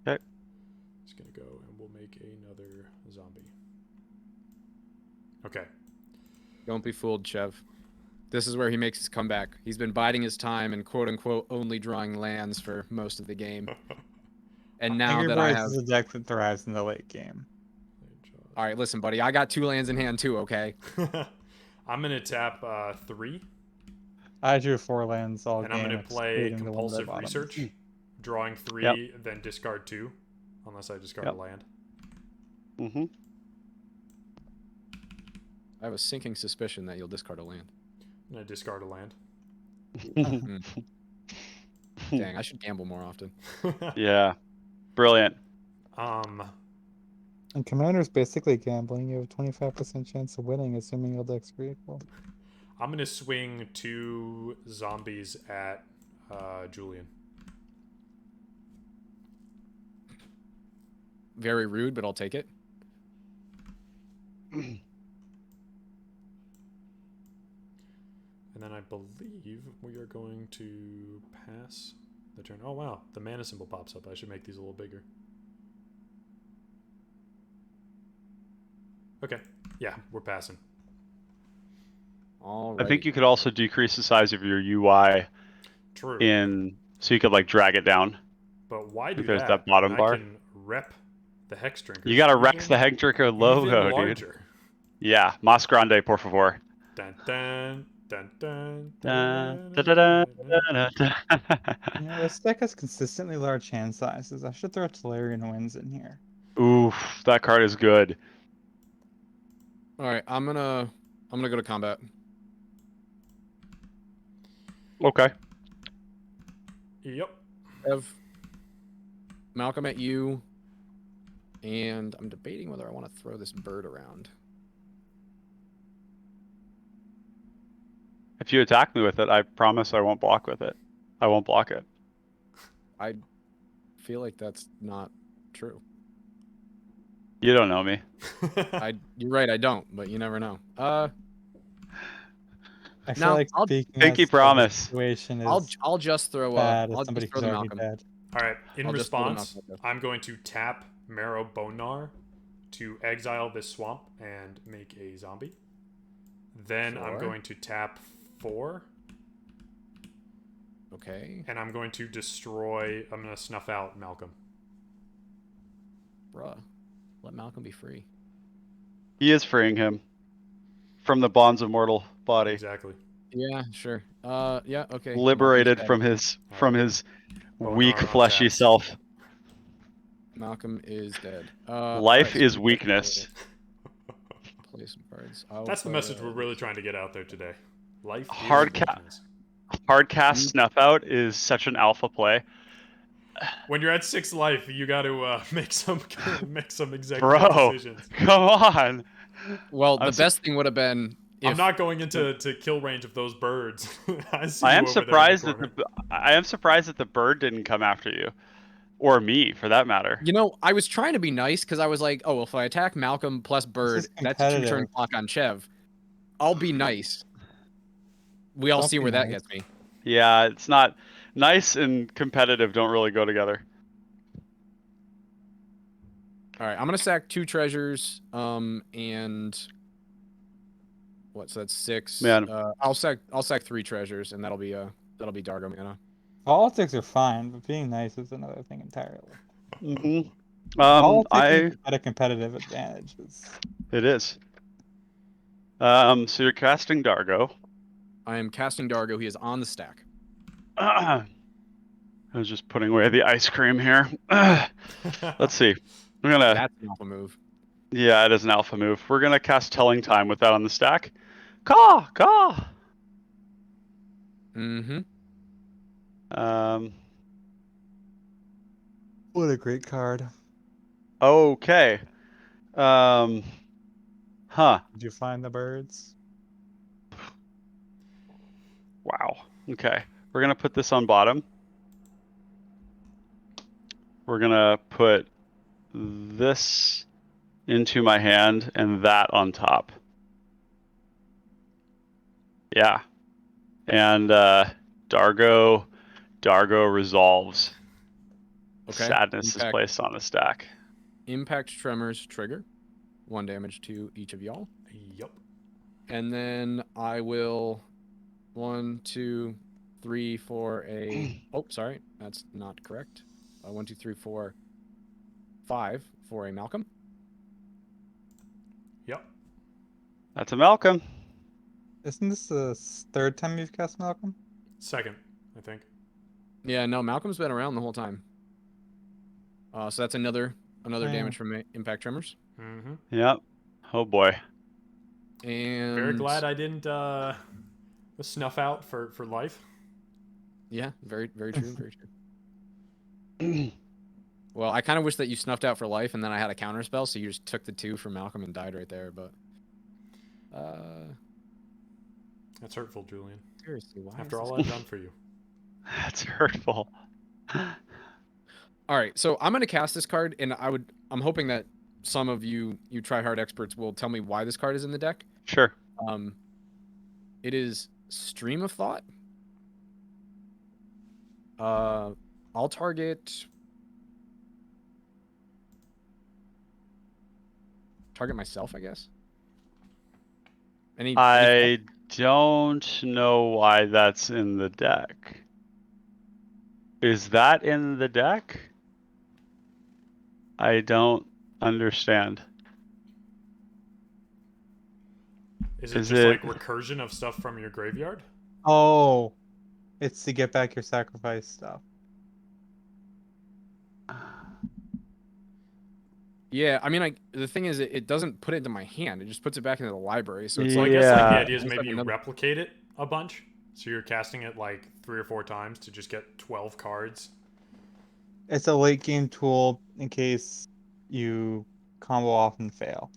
Okay. It's gonna go and we'll make another zombie. Okay. Don't be fooled, Chev. This is where he makes his comeback. He's been biding his time and quote-unquote only drawing lands for most of the game. And now Angry that I Birds have... is a deck that thrives in the late game. All right, listen, buddy. I got 2 lands in hand too, okay? I'm going to tap 3. I drew 4 lands all and game. I'm going to play excluding the one at the Compulsive bottom. Research. Drawing 3, Yep. then discard 2. Unless I discard Yep. a land. Mm-hmm. I have a sinking suspicion that you'll discard a land. I'm going to discard a land. Dang, I should gamble more often. Yeah. Brilliant. And Commander's basically gambling. You have a 25% chance of winning, assuming all decks are equal. I'm going to swing 2 zombies at Julian. Very rude, but I'll take it. And then I believe we are going to pass the turn. Oh, wow. The mana symbol pops up. I should make these a little bigger. Okay. Yeah, we're passing. All I right. think you could also decrease the size of your UI True. so you could like drag it down. But why do Like there's that that bottom when I bar. can rep the Hex Drinkers You gotta Rex the Hexdrinker even logo, dude. larger? Yeah, Mas Grande, por favor. Dun, dun, dun, dun, Dun, dun, da, da, da, dun, da, da, da. You know, this deck has consistently large hand sizes. I should throw Tolarian Winds in here. Oof, that card is good. All right. I'm gonna go to combat. Okay. Yep. Have Malcolm at you, and I'm debating whether I want to throw this bird around. If you attack me with it, I promise I won't block with it. I won't block it. I feel like that's not true. You don't know me. You're right. I don't, but you never know. I feel like I'll speaking Pinky as promise. the situation I'll is I'll just throw bad I'll as somebody just throw who's the already Malcolm. dead. All right. In I'll just throw the response, Malcolm. I'm going to tap Marrow Bonar to exile this swamp and make a zombie. Then I'm Sure. going to tap 4, Okay, and I'm going to destroy. I'm going to snuff out Malcolm. bruh, let Malcolm be free. He is freeing him from the bonds of mortal body, Exactly. Yeah, sure. Yeah, okay. liberated Malcolm's dead. from his weak Bonar fleshy untaps. self. Malcolm is dead. Life alright, is so weakness. play some cards. That's the message we're really trying to get out there today. Life Hard is ca- weakness. Hard cast snuff out is such an alpha play, When you're at 6 life, you got to make some executive bro. decisions. Come on. Well, the I'm su- best thing would have been if I'm not going into kill range of those birds. I see I you am over there in the surprised that corner. I am surprised that the bird didn't come after you, or me for that matter. you know, I was trying to be nice because I was like, oh, well, if I attack Malcolm plus Bird, is that's a 2-turn competitive. clock on Chev. I'll be nice. We all Don't see be where that nice. gets me. Yeah, it's not nice and competitive don't really go together. All right, I'm gonna sack 2 treasures, and what? So that's 6. Man. I'll sack 3 treasures, and that'll be Dargo mana. Politics are fine, but being nice is another thing entirely. Mm-hmm. Politics at a competitive advantage is. It is. So you're casting Dargo. I am casting Dargo. He is on the stack. I was just putting away the ice cream here. Let's see. We're gonna. That's an alpha move. Yeah, it is an alpha move. We're gonna cast Telling Time with that on the stack. Caw, caw. Mm-hmm. What a great card. Okay. Huh. Did you find the birds? Wow. Okay. We're gonna put this on bottom. We're gonna put this into my hand and that on top. Yeah. And Dargo resolves. Okay. Sadness is placed on the stack. Impact Tremors trigger. 1 damage to each of y'all. Yup. And then I will 1, 2, 3, 4, oh, sorry, that's not correct. 1, 2, 3, 4, 5 for a Malcolm. Yep. That's a Malcolm. Isn't this the third time you've cast Malcolm? Second, I think. Yeah, no, Malcolm's been around the whole time. So that's another damage from Impact Tremors. Mm-hmm. Yep. Oh boy. And Very glad I didn't snuff out for life. Yeah, very, very true, very true. Well, I kind of wish that you snuffed out for life, and then I had a counter spell, so you just took the 2 from Malcolm and died right there. But That's hurtful, Julian. seriously, why? After all I've done for you. That's hurtful. All right, so I'm gonna cast this card, and I'm hoping that some of you tryhard experts will tell me why this card is in the deck. Sure. It is Stream of Thought. I'll target myself, I guess. Any don't know why that's in the deck. Is that in the deck? I don't understand. Is it Is just it? like recursion of stuff from your graveyard? Oh, it's to get back your sacrifice stuff. Yeah, I mean, the thing is, it doesn't put it into my hand. It just puts it back into the library. So it's So I like, guess like the Yeah. idea is Almost maybe like you another- replicate it a bunch. So you're casting it like 3 or 4 times to just get 12 cards. It's a late game tool in case you combo off and fail.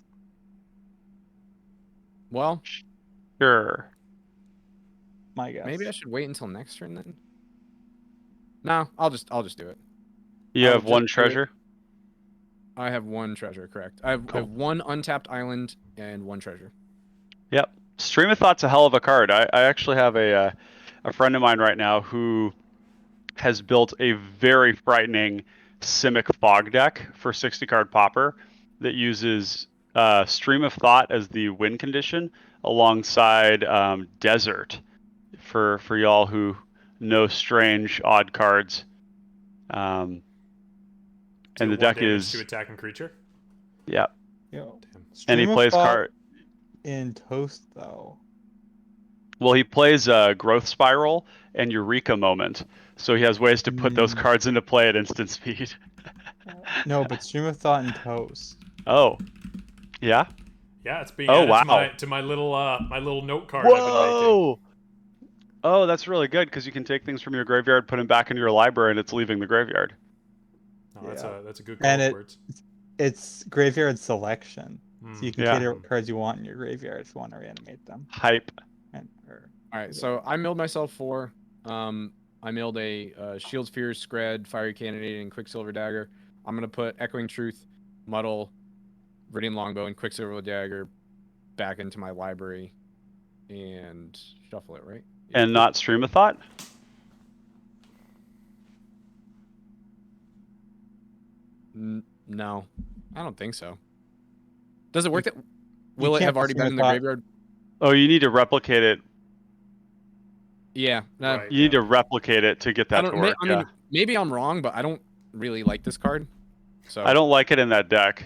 well, Sure. My guess. maybe I should wait until next turn then. No, I'll just do it. You I will have one just do it. treasure? I have one treasure, correct. I have Cool. one untapped island and one treasure. Yep. Stream of Thought's a hell of a card. I actually have a friend of mine right now who has built a very frightening Simic Fog deck for 60 card Pauper that uses Stream of Thought as the win condition alongside Desert for y'all who know strange odd cards. And Deal the 1 deck damage is to attacking creature. yeah, Yo. Damn. and he Stream of plays Thought card. in Toast though. Well, he plays Growth Spiral and Eureka Moment, so he has ways to put those Mm. cards into play at instant speed. No, but Stream of Thought in Toast. Oh, yeah. Yeah, it's being Oh, added wow. to my little note card I've been making. Whoa! Oh, that's really good because you can take things from your graveyard, put them back into your library, and it's leaving the graveyard. No, Yeah. that's a good call And of it- words. It's graveyard selection. So you can Yeah. cater what cards you want in your graveyard if you want to reanimate them. Hype. All right, so I milled myself 4. I milled a Shield Sphere, Scred, Fiery Cannonade, and Quicksilver Dagger. I'm gonna put Echoing Truth, Muddle, Viridian Longbow, and Quicksilver Dagger back into my library and shuffle it, right? Yeah. And not Stream of Thought? No, I don't think so. Does it work that? Will it can't have put already been Stream in of the Thought- graveyard? Oh, you need to replicate it. Yeah. Right. You need to replicate it to get I that to don't. work. I mean, maybe I'm wrong, but I don't really like this card. So I don't like it in that deck,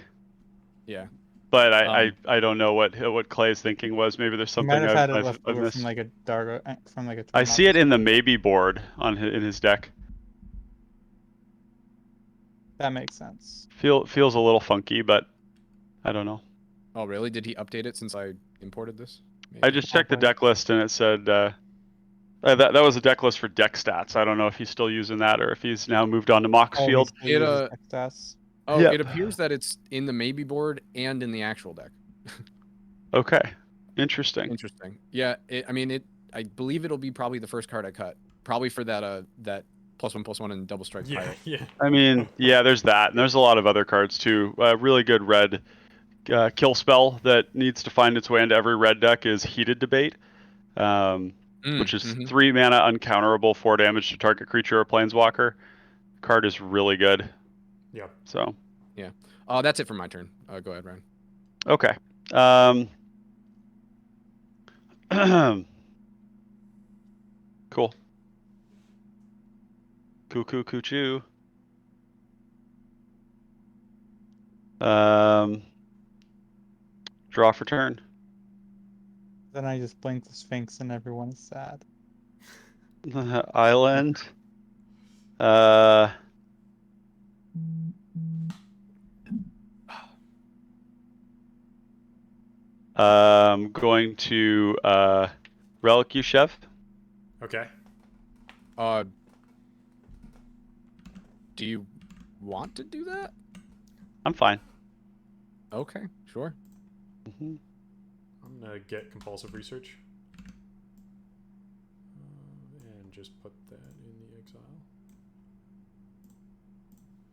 Yeah. but I don't know what Clay's thinking was. Maybe there's You something might have had it I've left over missed. from like a Dargo, from like a. I see it in the maybe board in his deck. That makes sense. Feels a little funky, but I don't know. Oh, really? Did he update it since I imported this? I Maybe. just checked the Probably. deck list and it said that was a deck list for deck stats. I don't know if he's still using that or if he's now moved on to Mox Oh, Field. he still It, uses Extas. Oh, Yep. it appears that it's in the maybe board and in the actual deck. Okay, interesting. Interesting. Yeah. I mean, I believe it'll be probably the first card I cut. Probably for that that +1/+1 and double strike Yeah, pirate. yeah. I mean, yeah, there's that, and there's a lot of other cards too. Really good red kill spell that needs to find its way into every red deck is Heated Debate, which is 3 mana uncounterable, 4 damage to target creature or planeswalker. Card is really good. Yeah. So. Yeah. That's it for my turn. Go ahead, Ryan. Okay. Cool. Choo. Draw for turn. Then I just blink the Sphinx and everyone is sad. Island. Going to Relic Yushev. Okay. Do you want to do that? I'm fine. Okay, sure. Mm-hmm. I'm gonna get compulsive research. And just put that in the exile.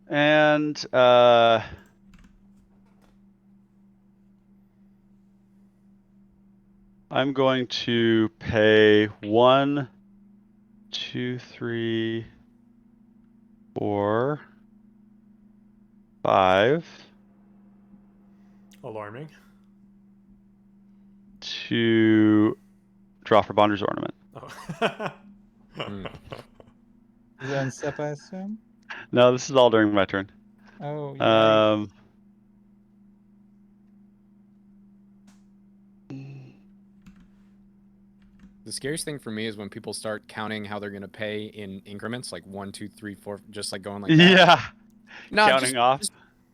And I'm going to pay 1, 2, 3, 4, 5 Alarming. to Draw for Bonder's Ornament. Oh. Hmm. Is that on step, I assume? No, this is all during my turn. Oh, yeah. The scariest thing for me is when people start counting how they're gonna pay in increments, like 1, 2, 3, 4, just like going like that. Yeah. No, Counting off.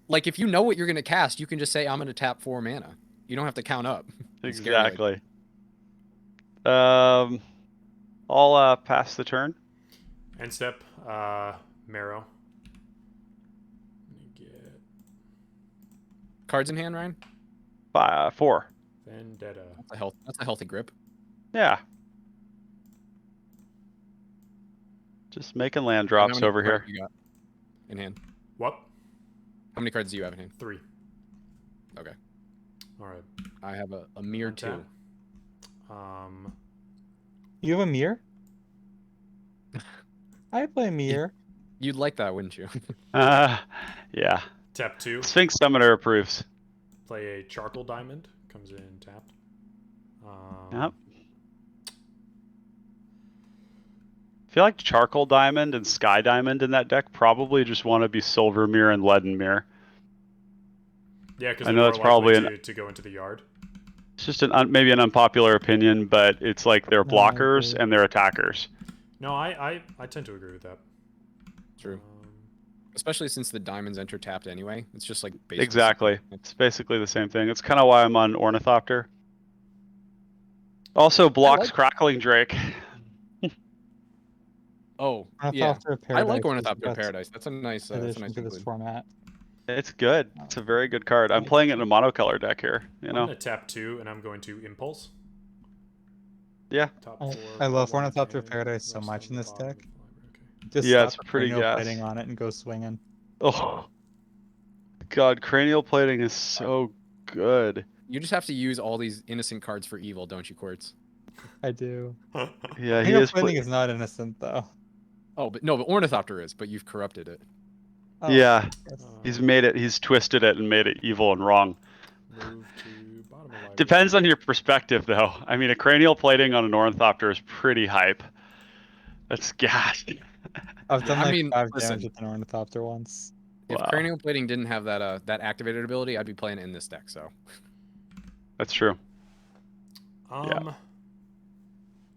like if you know what you're gonna cast, you can just say I'm gonna tap 4 mana. You don't have to count up. It's scary like Exactly. I'll pass the turn. End step, Marrow. Let me get cards in hand, Ryan. 4. Vendetta. That's a healthy grip. Yeah. Just making land How drops many over cards here. you got in hand? What? How many cards do you have in hand? 3. Okay. All right. I have a mere Untap. 2. You have a mirror? I play mirror. You'd like that, wouldn't you? Yeah. Tap 2. Sphinx Summoner approves. Play a Charcoal Diamond. Comes in tapped. Yep. I feel like Charcoal Diamond and Sky Diamond in that deck probably just want to be Silver Mirror and Leaden Mirror. Yeah, because I they're know more that's probably likely to go into the yard. It's just maybe an unpopular opinion, but it's like they're No, I blockers agree. and they're attackers. No, I tend to agree with that. True. Especially since the diamonds enter tapped anyway. It's just like basically Exactly. It's basically the same thing. It's kind of why I'm on Ornithopter. Also blocks Crackling Drake. Oh, yeah. Ornithopter of I like Paradise is Ornithopter the of Paradise. That's a nice addition to this include. format. It's good. It's a very good card. I'm playing it in a monocolor deck here. You I'm know. going to tap 2, and I'm going to Impulse. Yeah. Top I 4, love one Ornithopter of hand, Paradise so rest much on in the this bottom of deck. the library. Okay. Just Yeah, slap it's a pretty cranial gas. plating on it and go swinging. Oh. God, cranial plating is so good. You just have to use all these innocent cards for evil, don't you, Quartz? I do. Yeah, he Cranial is. plating is not innocent though. Oh, but Ornithopter is, but you've corrupted it. Oh, Yeah, yes. he's made it. He's twisted it and made it evil and wrong. Move to bottom of library. Depends on your perspective, though. I mean, a cranial plating on an Ornithopter is pretty hype. That's gas. I've done I like mean, 5 listen. damage with an Ornithopter once. If Wow. cranial plating didn't have that activated ability, I'd be playing it in this deck. So That's true. Yeah.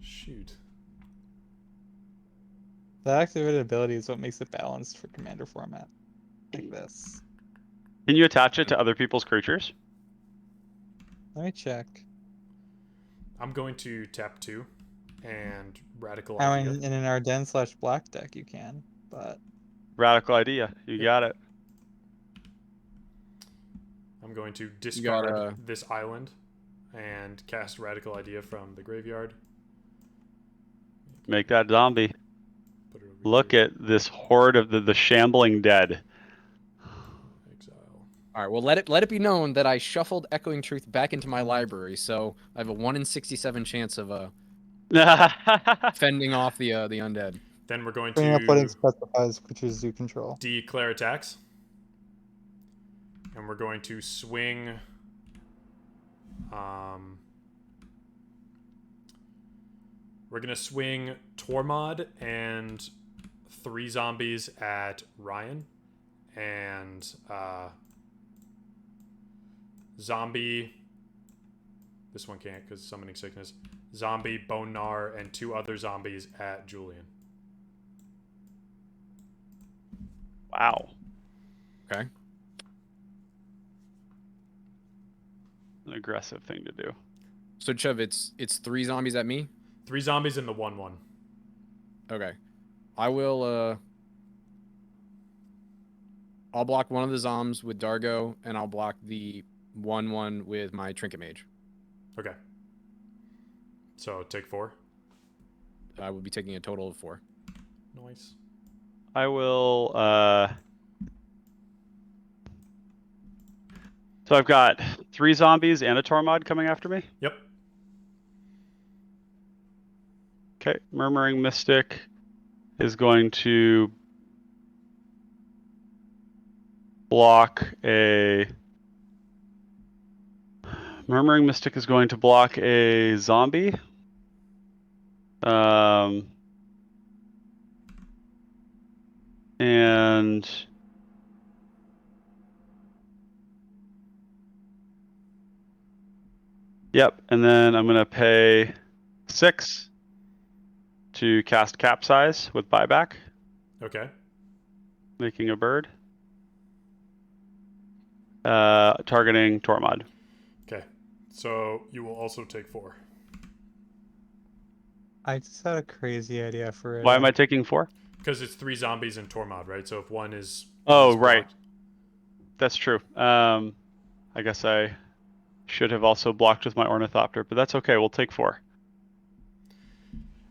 Shoot. The activated ability is what makes it balanced for commander format. Like this. Can you attach it to other people's creatures? Let me check. I'm going to tap 2 and Radical Now Idea. in an Ardennes/Black deck you can, but Radical idea. You got it. I'm going to discard got, this island and cast Radical Idea from the graveyard. Make that zombie. Put it over Look here. at this horde of the shambling dead. Exile. all right, well let it be known that I shuffled Echoing Truth back into my library, so I have a 1 in 67 chance of fending off the undead. Then we're going cranial plating to specifies creatures you control. declare attacks. And we're going to swing we're going to swing Tormod and 3 zombies at Ryan and zombie, this one can't because summoning sickness, zombie, Bone Gnar, and 2 other zombies at Julian. Wow. Okay. An aggressive thing to do. So Chubb, it's 3 zombies at me. 3 zombies in the 1/1. Okay. I will I'll block one of the zombs with Dargo, and I'll block the 1/1 with my Trinket Mage. Okay. So take 4. I would be taking a total of 4. Nice. I will. So I've got 3 zombies and a Tormod coming after me. Yep. Okay, Murmuring Mystic is going to block a... Murmuring Mystic is going to block a zombie And yep, and then I'm gonna pay 6 to cast Capsize with buyback, Okay. making a bird. Targeting Tormod. Okay. So you will also take 4. I just had a crazy idea for it. Why am I taking 4? Because it's 3 zombies and Tormod, right? So if one is Oh, right. blocked- That's true. I guess I should have also blocked with my Ornithopter, but that's okay. We'll take 4.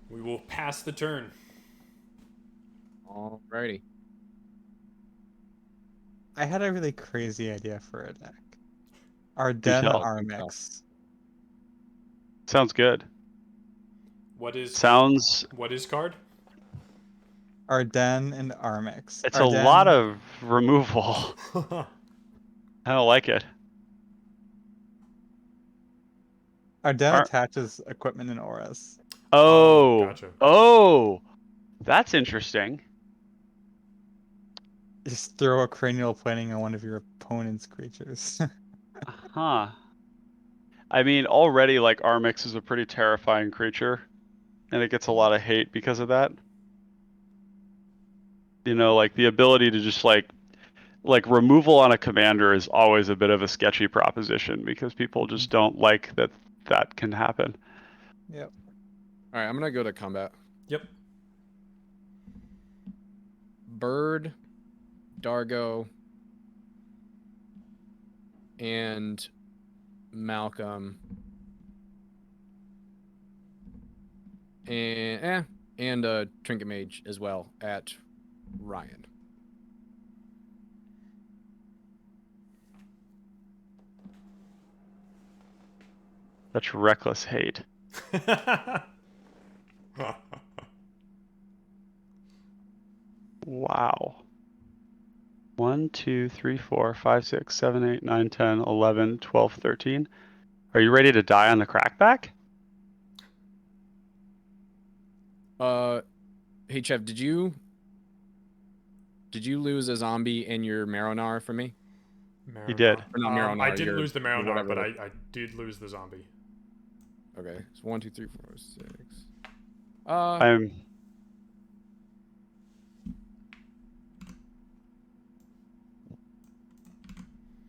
we will pass the turn. Alrighty. I had a really crazy idea for a deck. Ardennes tell. Armix. Sounds good. What is Sounds. what is card? Ardennes and Armix. It's a lot Ardennes, of removal. I don't like it. Ardennes Ar- attaches equipment and auras. Oh. Gotcha. Oh. That's interesting. Just throw a cranial planing on one of your opponent's creatures. Huh. I mean, already, like, Armix is a pretty terrifying creature, and it gets a lot of hate because of that. You know, like, the ability to just, like removal on a commander is always a bit of a sketchy proposition because people just don't like that can happen. Yep. All right, I'm gonna go to combat. Yep. Bird, Dargo, and Malcolm, and Trinket Mage as well at Ryan. Such reckless hate. Wow. 1, 2, 3, 4, 5, 6, 7, 8, 9, 10, 11, 12, 13. Are you ready to die on the crackback? Hey Chev, did you lose a zombie in your Maronar for me? You did. Or not Maronar, I didn't your- lose the your Maronar, whatever but the- I did lose the zombie. Okay, it's 1, 2, 3, 4, 6.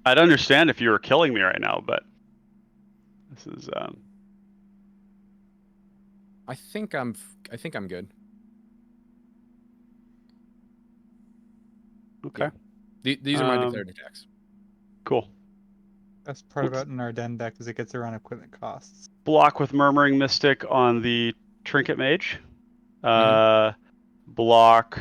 I'd understand if you were killing me right now, but this is I think I'm good. okay. Yeah. These are my declared attacks. Cool. Best part about an Ardennes deck is it gets around equipment costs. Block with Murmuring Mystic on the Trinket Mage. Block.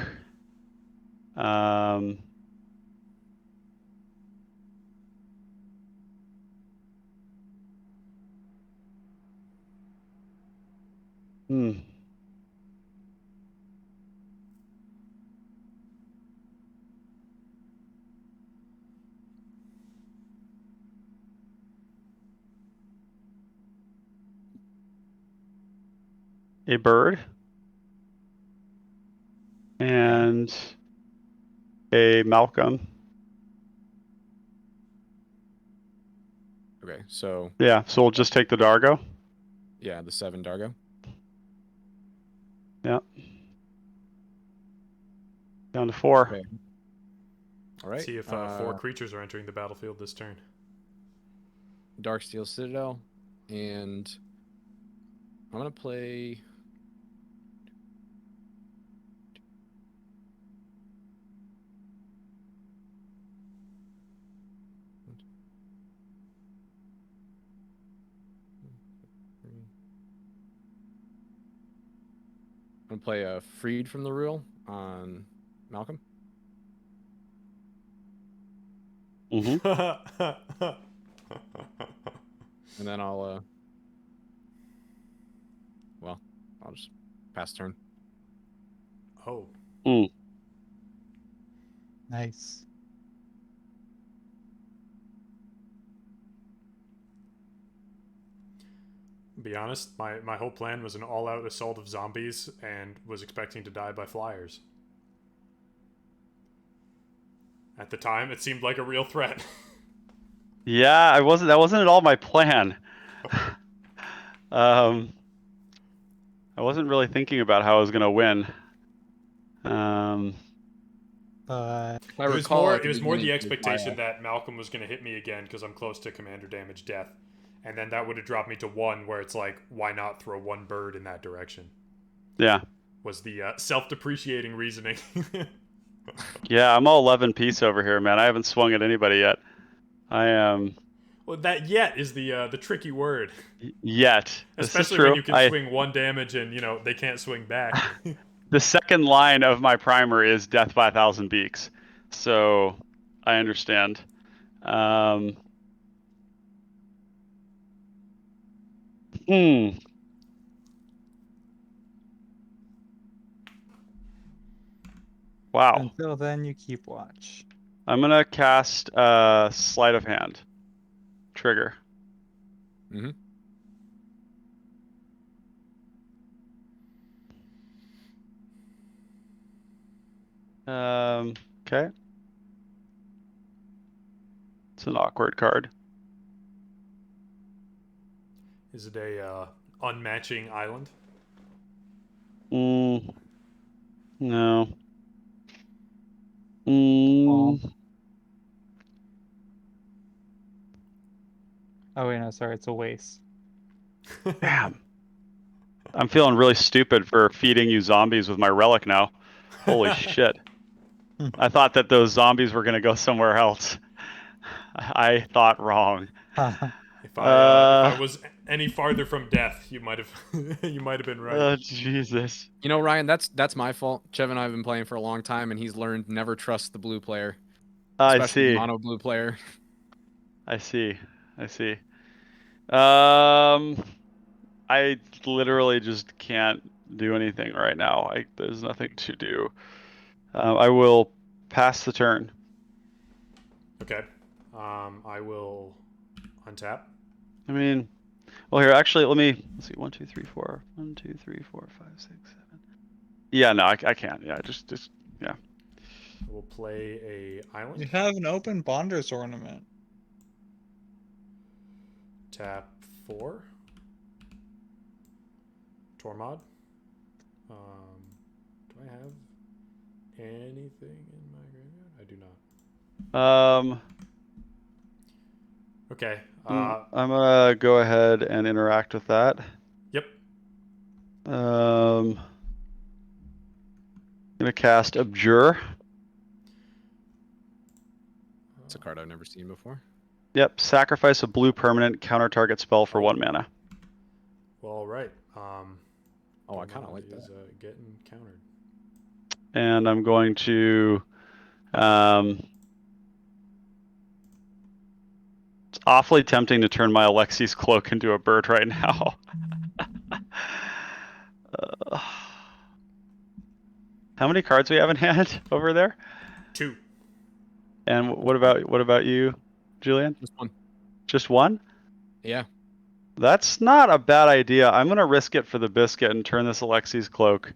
A bird. And a Malcolm. Okay, so Yeah, so we'll just take the Dargo. yeah, the 7 Dargo. Yeah. Down to 4. Okay. All right. See if 4 creatures are entering the battlefield this turn. Darksteel Citadel, and I'm gonna play. I'm gonna play a Freed from the Rule on Malcolm. Mm-hmm. And then I'll I'll just pass turn. Oh. Nice. Be honest, my whole plan was an all-out assault of zombies and was expecting to die by flyers. At the time, it seemed like a real threat. Yeah, that wasn't at all my plan. I wasn't really thinking about how I was gonna win. But If I recall, at It was more the beginning, expectation that Malcolm was going to hit me again because I'm close to commander damage death, and then that would have dropped me to 1, where it's like, why not throw 1 bird in that direction? Yeah. Was the self-depreciating reasoning. Yeah, I'm all 11 piece over here, man. I haven't swung at anybody yet. I am. Well, that yet is the tricky word. Yet. Especially this is true. when you can swing 1 damage and, they can't swing back. The second line of my primer is death by 1,000 beaks. So I understand. Wow. until then, you keep watch. I'm going to cast Sleight of Hand. Trigger. Mm-hmm. Okay. It's an awkward card. Is it a unmatching island? No. Oh wait, no, sorry, it's a waste. Damn. I'm feeling really stupid for feeding you zombies with my relic now. Holy shit. I thought that those zombies were going to go somewhere else. I thought wrong. If I was any farther from death, you might have been right. Oh, Jesus. You know, Ryan, that's my fault. Chev and I have been playing for a long time, and he's learned never trust the blue player, I especially see. the mono blue player. I see. I literally just can't do anything right now. There's nothing to do. I will pass the turn. Okay. I will untap. I mean, well, here, actually, let's see. 1, 2, 3, 4. 1, 2, 3, 4, 5, 6, 7. Yeah, no, I can't. Yeah, just, yeah. We'll play a island. You have an open Bonders ornament. Tap 4. Tormod. Do I have anything in my graveyard? I do not. Okay. I'm gonna go ahead and interact with that. Yep. I'm gonna cast Abjure. It's a card I've never seen before. Yep, sacrifice a blue permanent, counter target spell for 1 mana. Well, all right. Oh, I kind of like that. Is getting countered. And I'm going to it's awfully tempting to turn my Alexi's Cloak into a bird right now. How many cards we have in hand over there? 2. And what about you, Julian? Just one. Just one? Yeah. That's not a bad idea. I'm gonna risk it for the biscuit and turn this Alexi's Cloak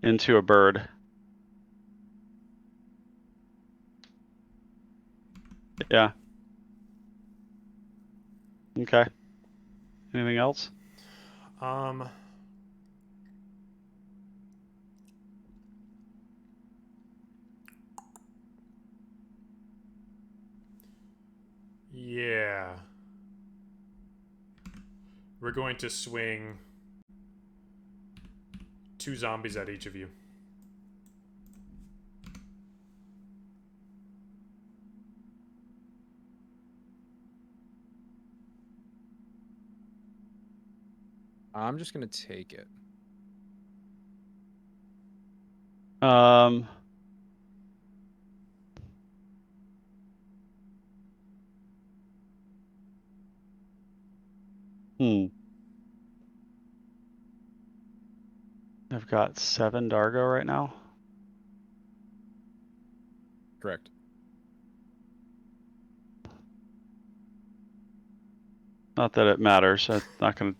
into a bird. Yeah. Okay. Anything else? Yeah. We're going to swing 2 zombies at each of you. I'm just gonna take it. I've got 7 Dargo right now. Correct. Not that it matters. I'm not gonna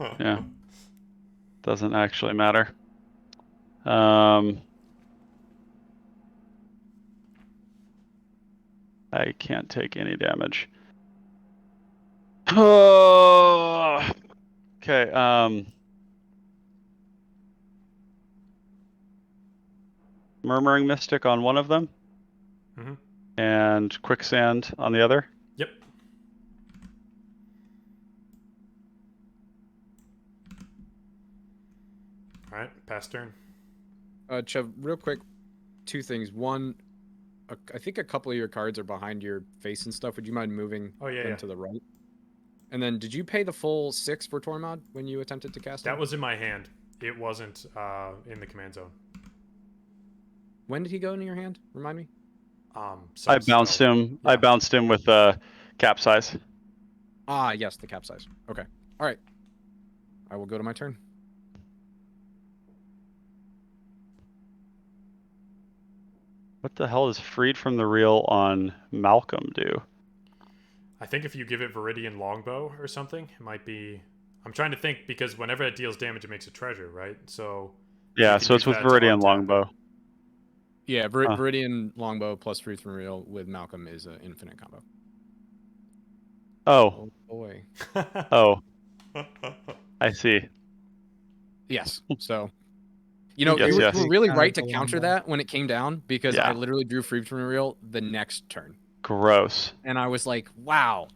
Yeah. Doesn't actually matter. I can't take any damage. Okay, Murmuring Mystic on one of them, Mhm. and Quicksand on the other. Yep. All right, pass turn. Chev, real quick, two things. One, I think a couple of your cards are behind your face and stuff. Would you mind moving Oh, yeah, them yeah. to the right? And then, did you pay the full 6 for Tormod when you attempted to cast That him? was in my hand. It wasn't in the command zone. When did he go into your hand? Remind me. I Some bounced spell. him. Yeah. I bounced him with capsize. Ah, yes, the capsize. Okay. All right. I will go to my turn. What the hell is freed from the real on Malcolm do? I think if you give it Viridian Longbow or something, it might be. I'm trying to think because whenever it deals damage, it makes a treasure, right? So you Yeah, can so use it's with that to Viridian untap it. Longbow. Yeah, Huh. Viridian Longbow plus Free from Real with Malcolm is an infinite combo. Oh, Oh boy. oh, I see. Yes. So, you know, Yes, you yes. were really Counter right to the counter longbow. that when it came down because I Yeah. literally drew Free from Real the next turn, Gross. and I was like, "Wow,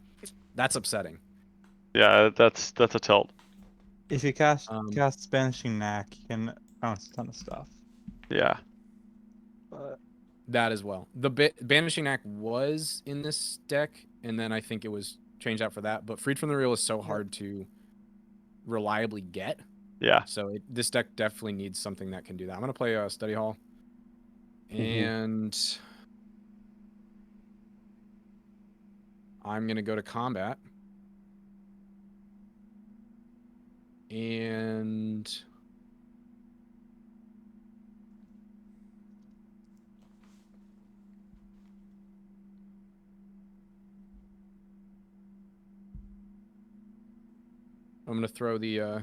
that's upsetting." Yeah, that's a tilt. If you cast Um, Banishing Knack, you can bounce a ton of stuff. Yeah. But That as well. The Banishing Act was in this deck, and then I think it was changed out for that. But Freed from the Real is so hard to reliably get. Yeah. So this deck definitely needs something that can do that. I'm going to play Study Hall. Mhm. And I'm going to go to combat. And I'm going to throw the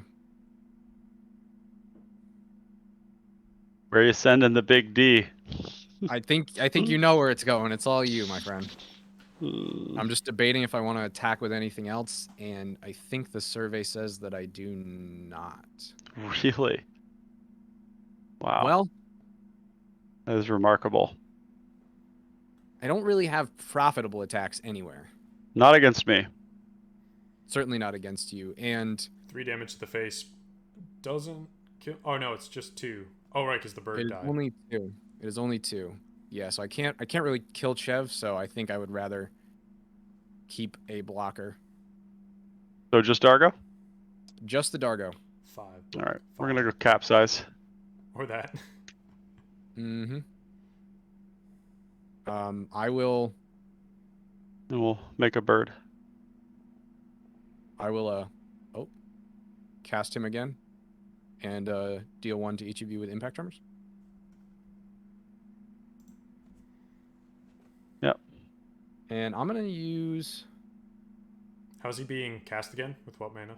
Where you sending the big D? I think you know where it's going. It's all you, my friend. Hmm, I'm just debating if I want to attack with anything else, and I think the survey says that I do not. really? Wow. Well, That is remarkable. I don't really have profitable attacks anywhere. Not against me. Certainly not against you. And 3 damage to the face doesn't kill. Oh no, it's just 2. Oh right, because the it bird is died. only 2. It is only 2. Yeah, so I can't really kill Chev, so I think I would rather keep a blocker. So just Dargo? Just the Dargo. 5. All right. We're 5. going to go capsize. Or that. Mm-hmm. I will And we'll make a bird. cast him again and deal 1 to each of you with impact tremors. Yep. And I'm going to use How's he being cast again? With what mana?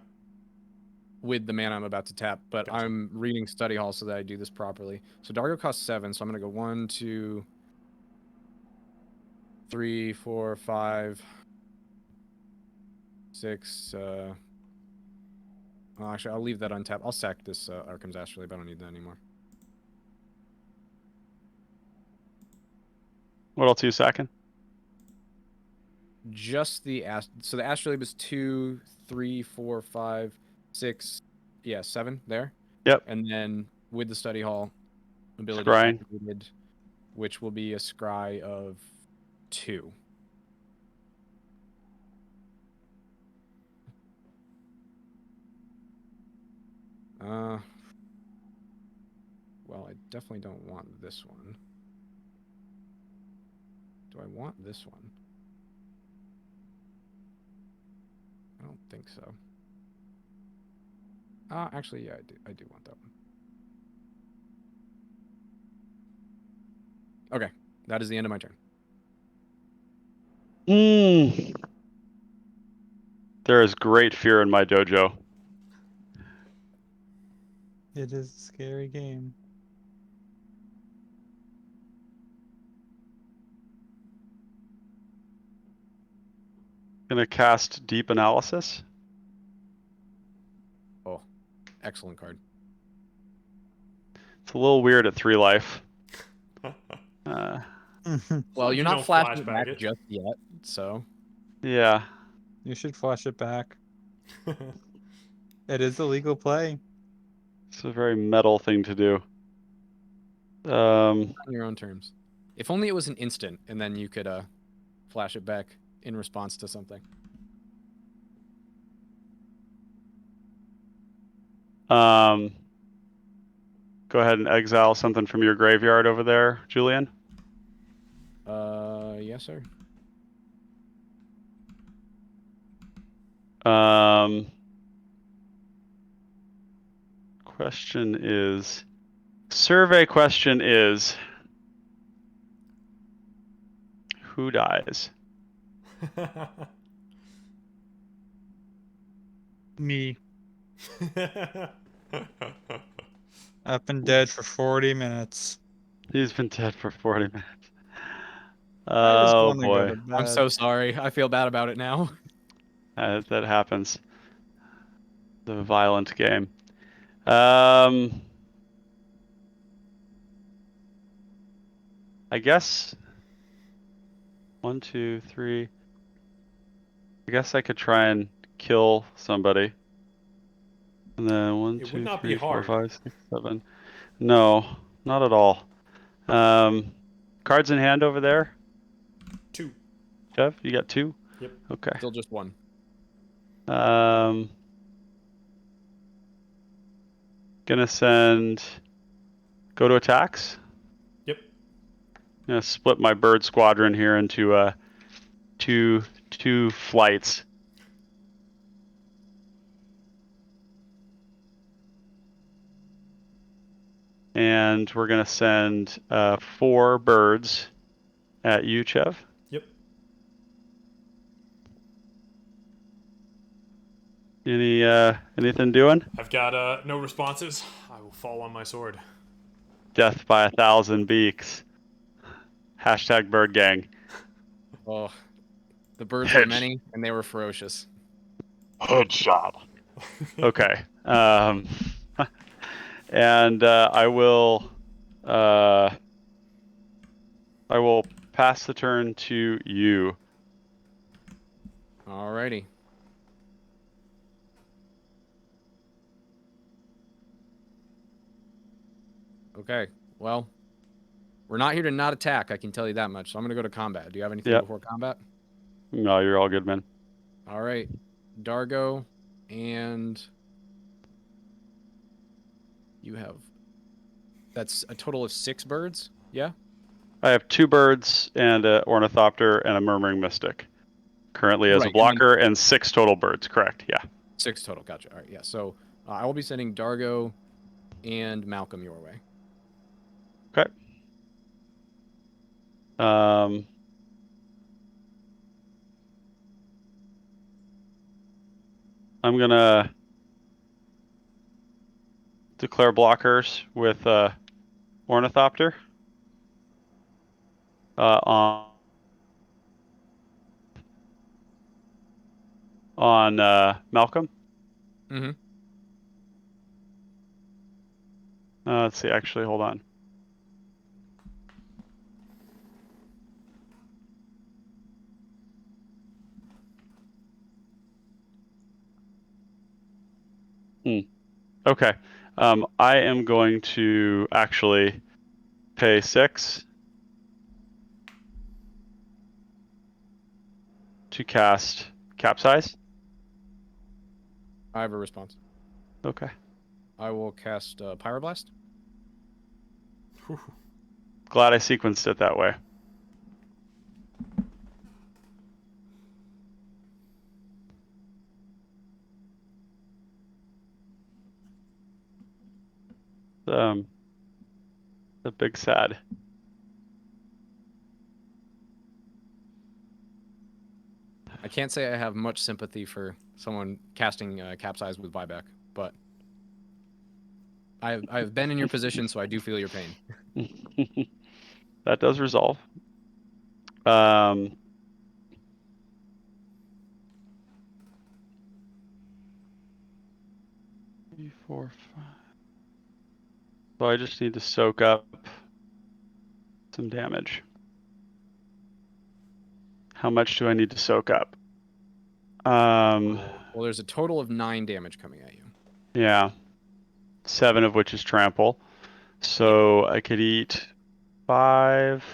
with the mana I'm about to tap, but Gotcha. I'm reading Study Hall so that I do this properly. So Dargo costs 7, so I'm going to go 1, 2, 3, 4, 5, 6. Well, actually, I'll leave that untapped. I'll sack this Arkham's Astrolabe. I don't need that anymore. What else are you sacking? Just the so the Astrolabe is 2, 3, 4, 5, 6, yeah, 7 there. Yep. And then with the Study Hall ability Scrying. activated, which will be a scry of 2. Well, I definitely don't want this one. Do I want this one? I don't think so. Actually, yeah, I do want that one. Okay, that is the end of my turn. There is great fear in my dojo. It is a scary game. Gonna cast Deep Analysis. Oh, excellent card. It's a little weird at 3 life. Uh, Well, long as you're you not don't flashing flashback it back it. just yet, so yeah. You should flash it back. It is a legal play. It's a very metal thing to do. on your own terms. If only it was an instant, and then you could flash it back in response to something. Go ahead and exile something from your graveyard over there, Julian. Yes, sir. Survey question is, who dies? Me. I've been dead for 40 minutes. He's been dead for 40 minutes. I just Oh want to go boy, to bed. I'm so sorry. I feel bad about it now. that happens. The violent game. I guess 1, 2, 3. I guess I could try and kill somebody. And then 1, It would 2, not be 3, 4, hard. 5, 6, 7. No, not at all. Cards in hand over there. 2. Jeff, you got 2? Yep. Okay. Still just one. Gonna send. Go to attacks. Yep. Gonna split my bird squadron here into two flights. And we're gonna send 4 birds at you, Chev. Yep. Anything doing? I've got no responses. I will fall on my sword. Death by 1,000 beaks. Hashtag bird gang. Oh, the birds were many, and they were ferocious. Headshot. Okay. And I will pass the turn to you. Alrighty. Okay. Well, we're not here to not attack. I can tell you that much. So I'm gonna go to combat. Do you have anything Yep. before combat? No, you're all good, man. All right, Dargo, and you have. That's a total of 6 birds. Yeah. I have 2 birds and an ornithopter and a murmuring mystic. Currently as a Right, and then- blocker and 6 total birds. Correct. Yeah. 6 total. Gotcha. All right. Yeah. So I will be sending Dargo and Malcolm your way. Okay. I'm gonna declare blockers with ornithopter on Malcolm. Mm-hmm. Let's see. Actually, hold on. Okay. I am going to actually pay 6 to cast Capsize. I have a response. Okay. I will cast Pyroblast. Glad I sequenced it that way. The big sad. I can't say I have much sympathy for someone casting Capsize with buyback, but I've been in your position, so I do feel your pain. That does resolve. 3, 4, 5. So I just need to soak up some damage. How much do I need to soak up? Well, there's a total of 9 damage coming at you. Yeah. 7 of which is trample. So I could eat 5.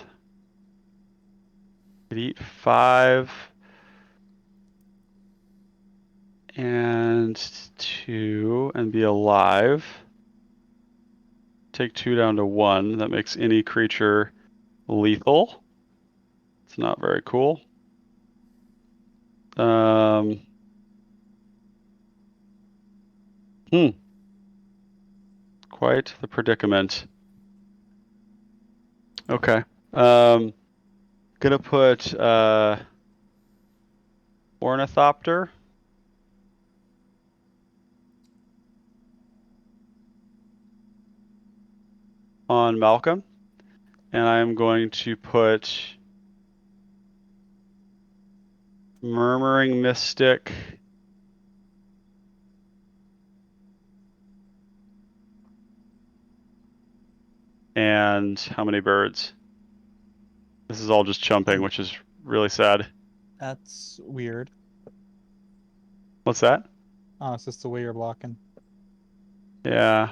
Could eat 5 and 2 and be alive. Take 2 down to 1. That makes any creature lethal. It's not very cool. Quite the predicament. Okay. Gonna put Ornithopter on Malcolm, and I'm going to put Murmuring Mystic and how many birds? This is all just chumping, which is really sad. That's weird. What's that? Oh, it's just the way you're blocking. Yeah.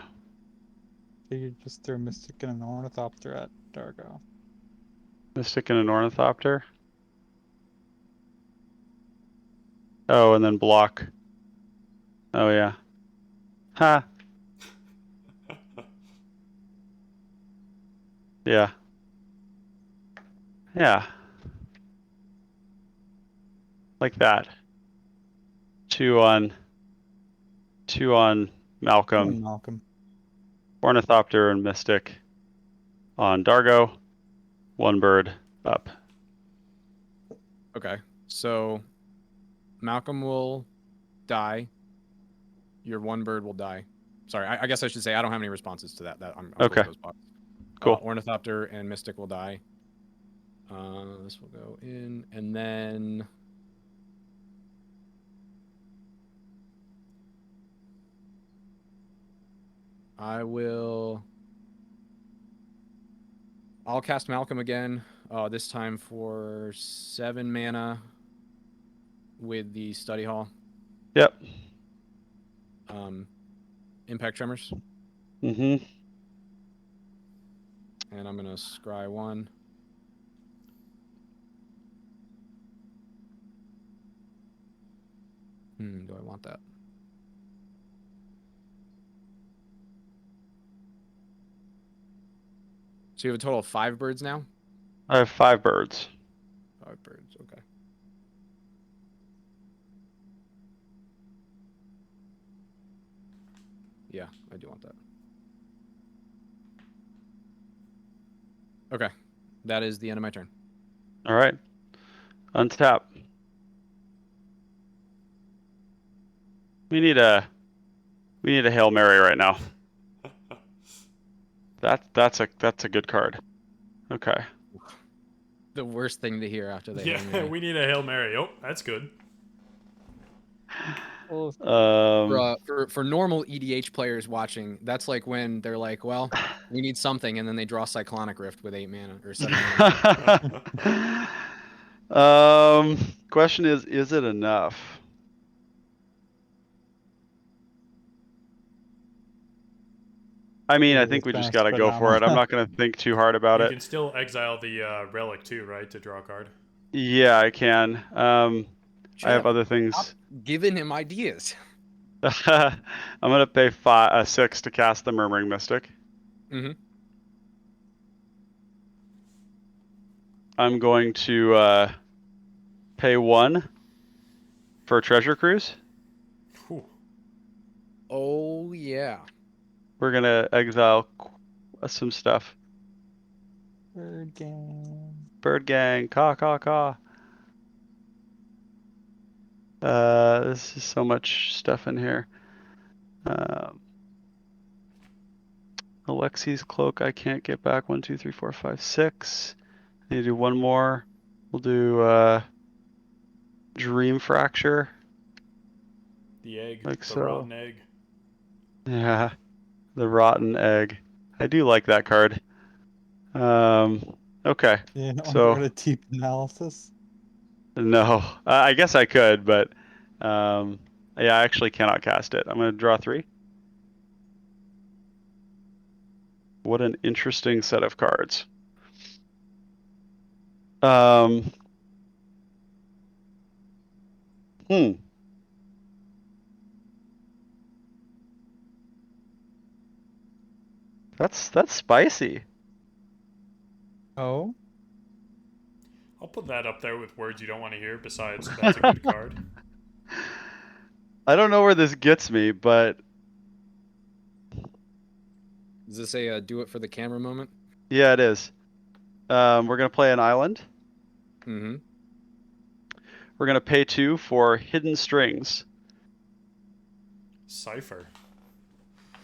So you just throw Mystic and an Ornithopter at Dargo. Mystic and an Ornithopter. Oh, and then block. Oh, yeah. Ha. Yeah. Yeah. Like that. 2 on Malcolm. Malcolm. Ornithopter and Mystic on Dargo. 1 bird up. Okay, so Malcolm will die. Your 1 bird will die. Sorry, I guess I should say I don't have any responses to that. I'm Okay. those boxes. Cool. Ornithopter and Mystic will die. This will go in, and then I'll cast Malcolm again. This time for 7 mana with the Study Hall. Yep. Impact Tremors. Mm-hmm. And I'm gonna scry 1. Do I want that? So you have a total of 5 birds now? I have 5 birds. 5 birds, okay. Yeah, I do want that. Okay, that is the end of my turn. All right. Untap. We need a Hail Mary right now. That's a good card. Okay. The worst thing to hear after the Yeah, Hail Mary. we need a Hail Mary. Oh, that's good. For normal EDH players watching, that's like when they're like, well, we need something, and then they draw Cyclonic Rift with 8 mana or 7 mana. Question is it enough? I mean, I think we just gotta go for it. I'm not gonna think too hard about You it. can still exile the relic too, right, to draw a card. Yeah, I can. I have other things. Stop giving him ideas. I'm gonna pay 6 to cast the Murmuring Mystic. Mm-hmm. I'm going to pay 1 for Treasure Cruise. Whew. Oh yeah. We're gonna exile some stuff. Bird Gang. Bird Gang, caw caw caw. This is so much stuff in here. Alexi's cloak I can't get back. 1, 2, 3, 4, 5, 6. I need to do one more. We'll do Dream Fracture. The egg, Like the so. rotten egg. Yeah, the rotten egg. I do like that card. Okay. Yeah, So a deep analysis. no, I guess I could, but yeah, I actually cannot cast it. I'm gonna draw 3. What an interesting set of cards. Hmm. That's spicy. Oh, I'll put that up there with words you don't want to hear. Besides, that's a good card. I don't know where this gets me, but Is this a do it for the camera moment? yeah, it is. We're gonna play an island. Mm-hmm. We're gonna pay 2 for Hidden Strings. Cipher.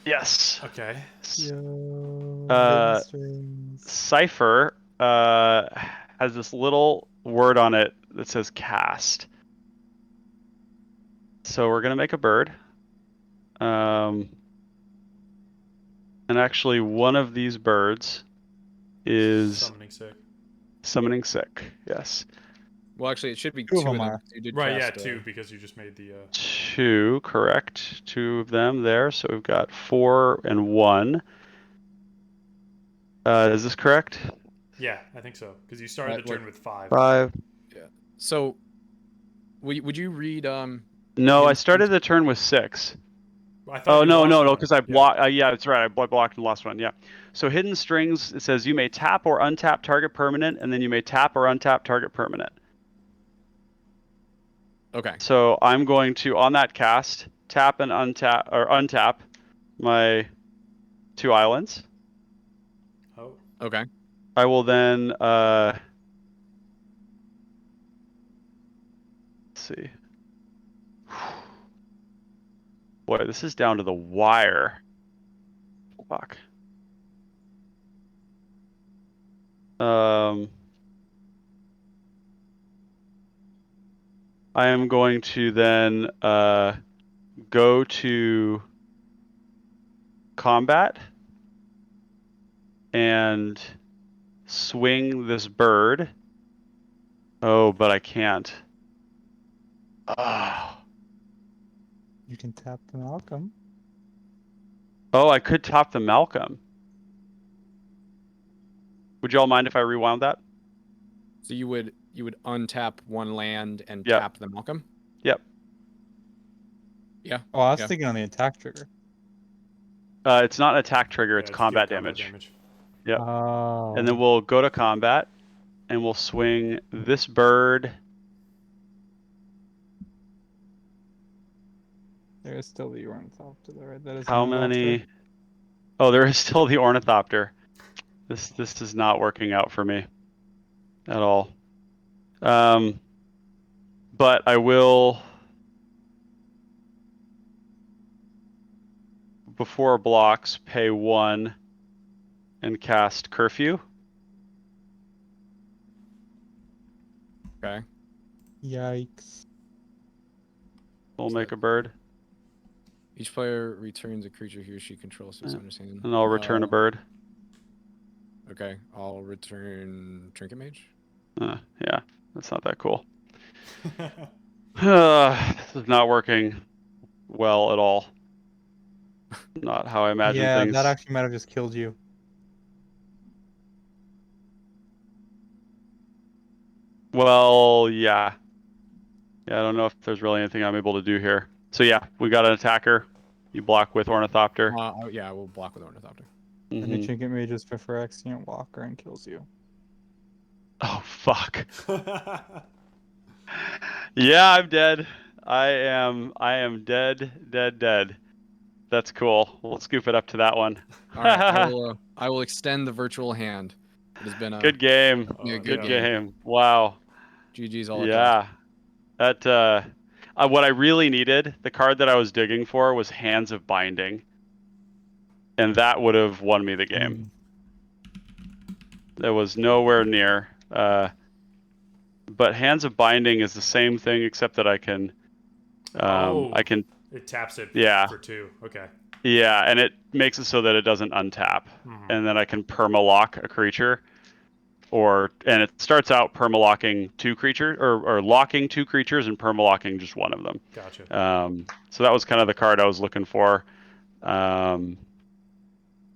Yes. Okay. yo, hidden Uh, strings. Cipher has this little word on it that says cast. So we're gonna make a bird. And actually, one of these birds is Summoning sick. Yes. Well, actually, it should be 2 of two of them them. are. You did Right, yeah, cast, 2 because you just made the. 2, correct. 2 of them there. So we've got 4 and 1. Is this correct? Yeah, I think so because you started Right, the turn with 5. 5. Yeah. So, would you read No, I Hidden started Strings? the turn with 6. I thought Oh, you no, lost one. because I blocked. Yeah, that's right. I blocked the last one. Yeah. So Hidden Strings, it says you may tap or untap target permanent, and then you may tap or untap target permanent. Okay. So I'm going to, on that cast, tap and untap my 2 islands. Oh. Okay. I will then, let's see. Boy, this is down to the wire. Fuck. I am going to then go to combat and swing this bird. Oh, but I can't. Oh, You can tap the Malcolm. I could top the Malcolm. Would you all mind if I rewound that? So you would untap one land and Yep. tap the Malcolm? Yep. Yeah. Oh, I was Yeah. thinking on the attack trigger. It's not an attack trigger, Yeah, it's it's deal combat damage. Yep. Oh. And then we'll go to combat and we'll swing this bird. There is still the ornithopter there, right? That is How an ornithopter. many? Oh, there is still the ornithopter. This is not working out for me at all. But I will, before blocks, pay 1 and cast Curfew. Okay. Yikes. We'll make a bird, Each player returns a creature he or she controls to his Yeah. understanding. and I'll return a bird. Okay. I'll return Trinket Mage. Yeah, that's not that cool. This is not working well at all. Not how I imagine Yeah, things. that actually might have just killed you. Well, yeah. Yeah, I don't know if there's really anything I'm able to do here. So yeah, we got an attacker. You block with Ornithopter. Yeah, we'll block with Ornithopter. And Mhm. your trinket mage just prefer Extant Walker and kills you. Oh fuck. Yeah, I'm dead. I am dead. That's cool. We'll scoop it up to that one. All right. I will extend the virtual hand. It has been a Good game. Yeah, Good no. game. Wow. GG's all across. Yeah. That what I really needed, the card that I was digging for was Hands of Binding. and that would have won me the game. It was nowhere near. But Hands of Binding is the same thing, except that I can. It taps it for 2. Okay. Yeah, and it makes it so that it doesn't untap, and then I can permalock a creature, and it starts out permalocking 2 creatures, or locking 2 creatures and permalocking just one of them. Gotcha. So that was kind of the card I was looking for.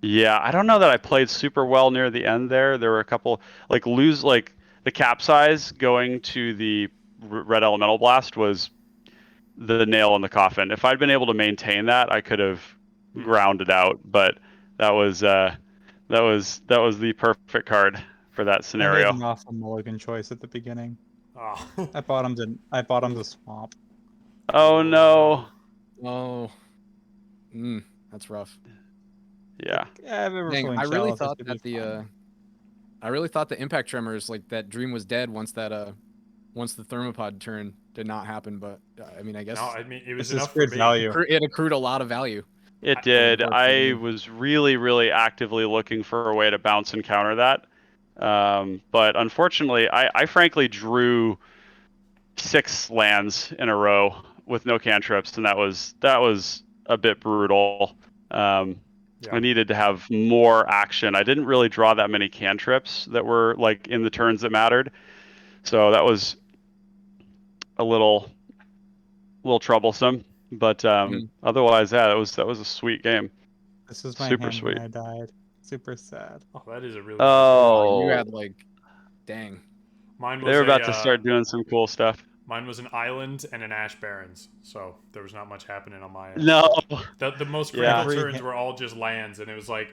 Yeah, I don't know that I played super well near the end there. There were a couple like the capsize going to the red elemental blast was the nail in the coffin. If I'd been able to maintain that, I could have ground it out. But that was the perfect card for that scenario. I made an awful mulligan choice at the beginning. Oh. I bottomed the swamp. Oh no. Oh. That's rough. Yeah. Dang, I really thought that I really thought the impact tremors, like that dream was dead once the thermopod turn did not happen, but I mean, I guess No, I mean it was this enough is for good me. value. It accrued a lot of value. It did. I was really, really actively looking for a way to bounce and counter that. But unfortunately, I frankly drew 6 lands in a row with no cantrips, and that was a bit brutal. I needed to have more action. I didn't really draw that many cantrips that were like in the turns that mattered, so that was a little troublesome. But otherwise, yeah, that was a sweet game. This was my super hand sweet. when I died. Super sad. Oh, that is a really. You had like, dang. Mine was they were about to start doing some cool stuff. Mine was an island and an Ash Barrens, so there was not much happening on my end. No. The most critical turns were all just lands, and it was like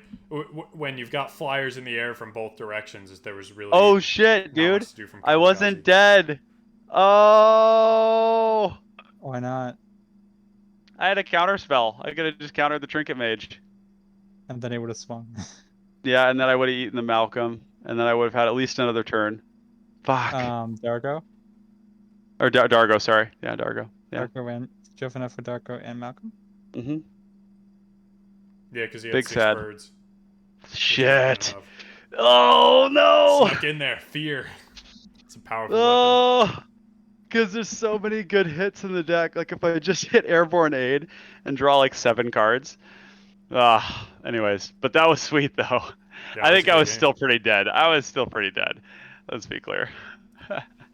when you've got flyers in the air from both directions, there was really. Oh shit, dude! I wasn't dead. Oh. Why not? I had a counter spell. I could have just countered the Trinket Mage. And then he would have swung. Yeah, and then I would have eaten the Malcolm, and then I would have had at least another turn. Fuck. Dargo? Or Dargo, sorry. Yeah, Dargo. Yeah. Dargo and did you have enough for Dargo and Malcolm? Mm-hmm. Yeah, because he had Big 6 sad. birds. Shit. Oh no! Snuck in there. Fear. It's a powerful weapon. Because there's so many good hits in the deck. Like if I just hit Airborne Aid and draw like 7 cards. Anyways, but that was sweet though. Yeah, I think I was still pretty dead. Let's be clear.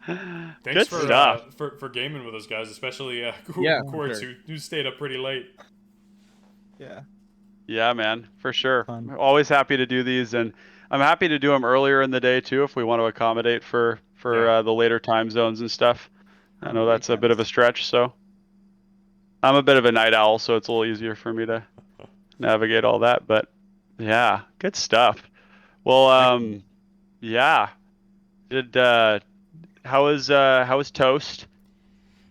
Thanks good stuff. for gaming with us guys, especially Quartz, who stayed up pretty late. Yeah. Yeah, man, for sure. Always happy to do these, and I'm happy to do them earlier in the day too if we want to accommodate for the later time zones and stuff. I know that's a bit of a stretch, so I'm a bit of a night owl, so it's a little easier for me to navigate all that. But yeah, good stuff. Well, yeah. How was Toast?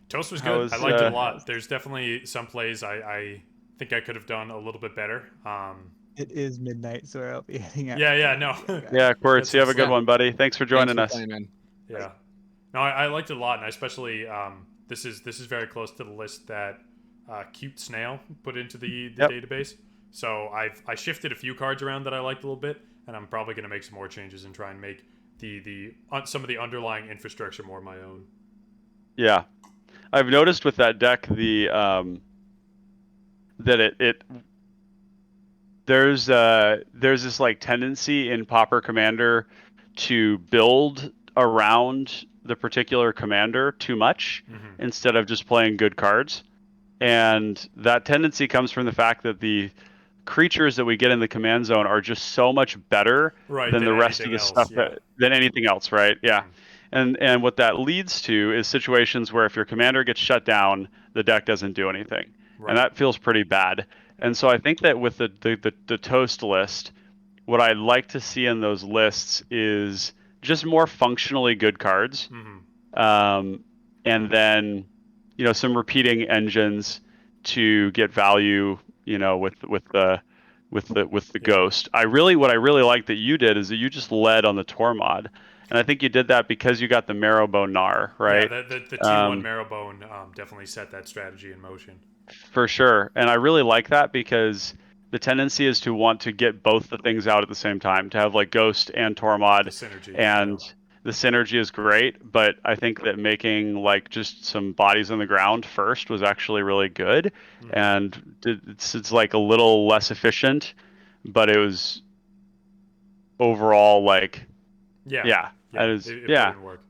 Toast was good. I liked it a lot. There's definitely some plays I think I could have done a little bit better. It is midnight, so I'll be heading out. Yeah, Quartz, you have a good one, buddy. Thanks for joining us. Yeah. No, I liked it a lot, and especially this is very close to the list that Cute Snail put into the database. So I shifted a few cards around that I liked a little bit, and I'm probably going to make some more changes and try and make some of the underlying infrastructure more my own. Yeah, I've noticed with that deck that there's this like tendency in Pauper Commander to build around the particular commander too much instead of just playing good cards, and that tendency comes from the fact that the creatures that we get in the command zone are just so much better than the rest of the stuff than anything else, right? Yeah. And what that leads to is situations where if your commander gets shut down, the deck doesn't do anything. Right. And that feels pretty bad. And so I think that with the Toast list, what I'd like to see in those lists is just more functionally good cards. And then, some repeating engines to get value, with the Ghost. What I really like that you did is that you just led on the Tormod. And I think you did that because you got the Marrowbone Gnar, right? Yeah, the T1 Marrowbone definitely set that strategy in motion. For sure. And I really like that because the tendency is to want to get both the things out at the same time, to have like Ghost and Tormod, The synergy. and the synergy is great. But I think that making like just some bodies on the ground first was actually really good, and it's like a little less efficient, but it was overall like Yeah. it was, It put in work.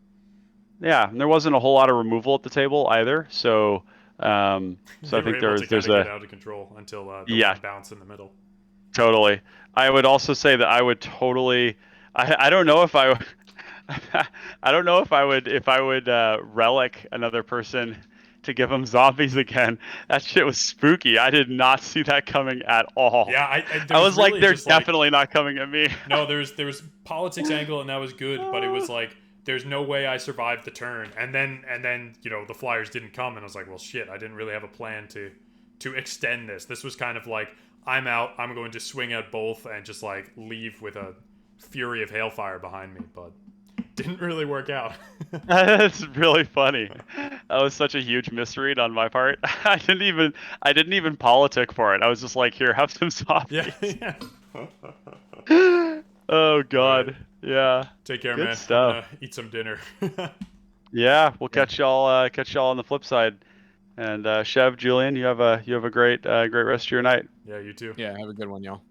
yeah, and there wasn't a whole lot of removal at the table either, so I They were think able to there's kind of a get out of control until the yeah, one bounce in the middle. totally. I would also say that I would totally. I don't know if I. I don't know if I would relic another person to give them zombies again. That shit was spooky. I did not see that coming at all. Yeah, I was like, really they're just like, definitely not coming at me. no, there was politics angle, and that was good, but it was like, there's no way I survived the turn, and then you know, the flyers didn't come, and I was like, well, shit, I didn't really have a plan to extend this. This was kind of like, I'm out, I'm going to swing at both and just like leave with a fury of hailfire behind me, but didn't really work out. That's really funny. That was such a huge misread on my part. I didn't even politic for it. I was just like, here, have some zombies. Yeah. Oh God. Right. Yeah. Take care, Good man. stuff. I'm gonna eat some dinner. Yeah, we'll catch y'all on the flip side. And Chev, Julian, you have a great rest of your night. Yeah, you too. Yeah, have a good one, y'all.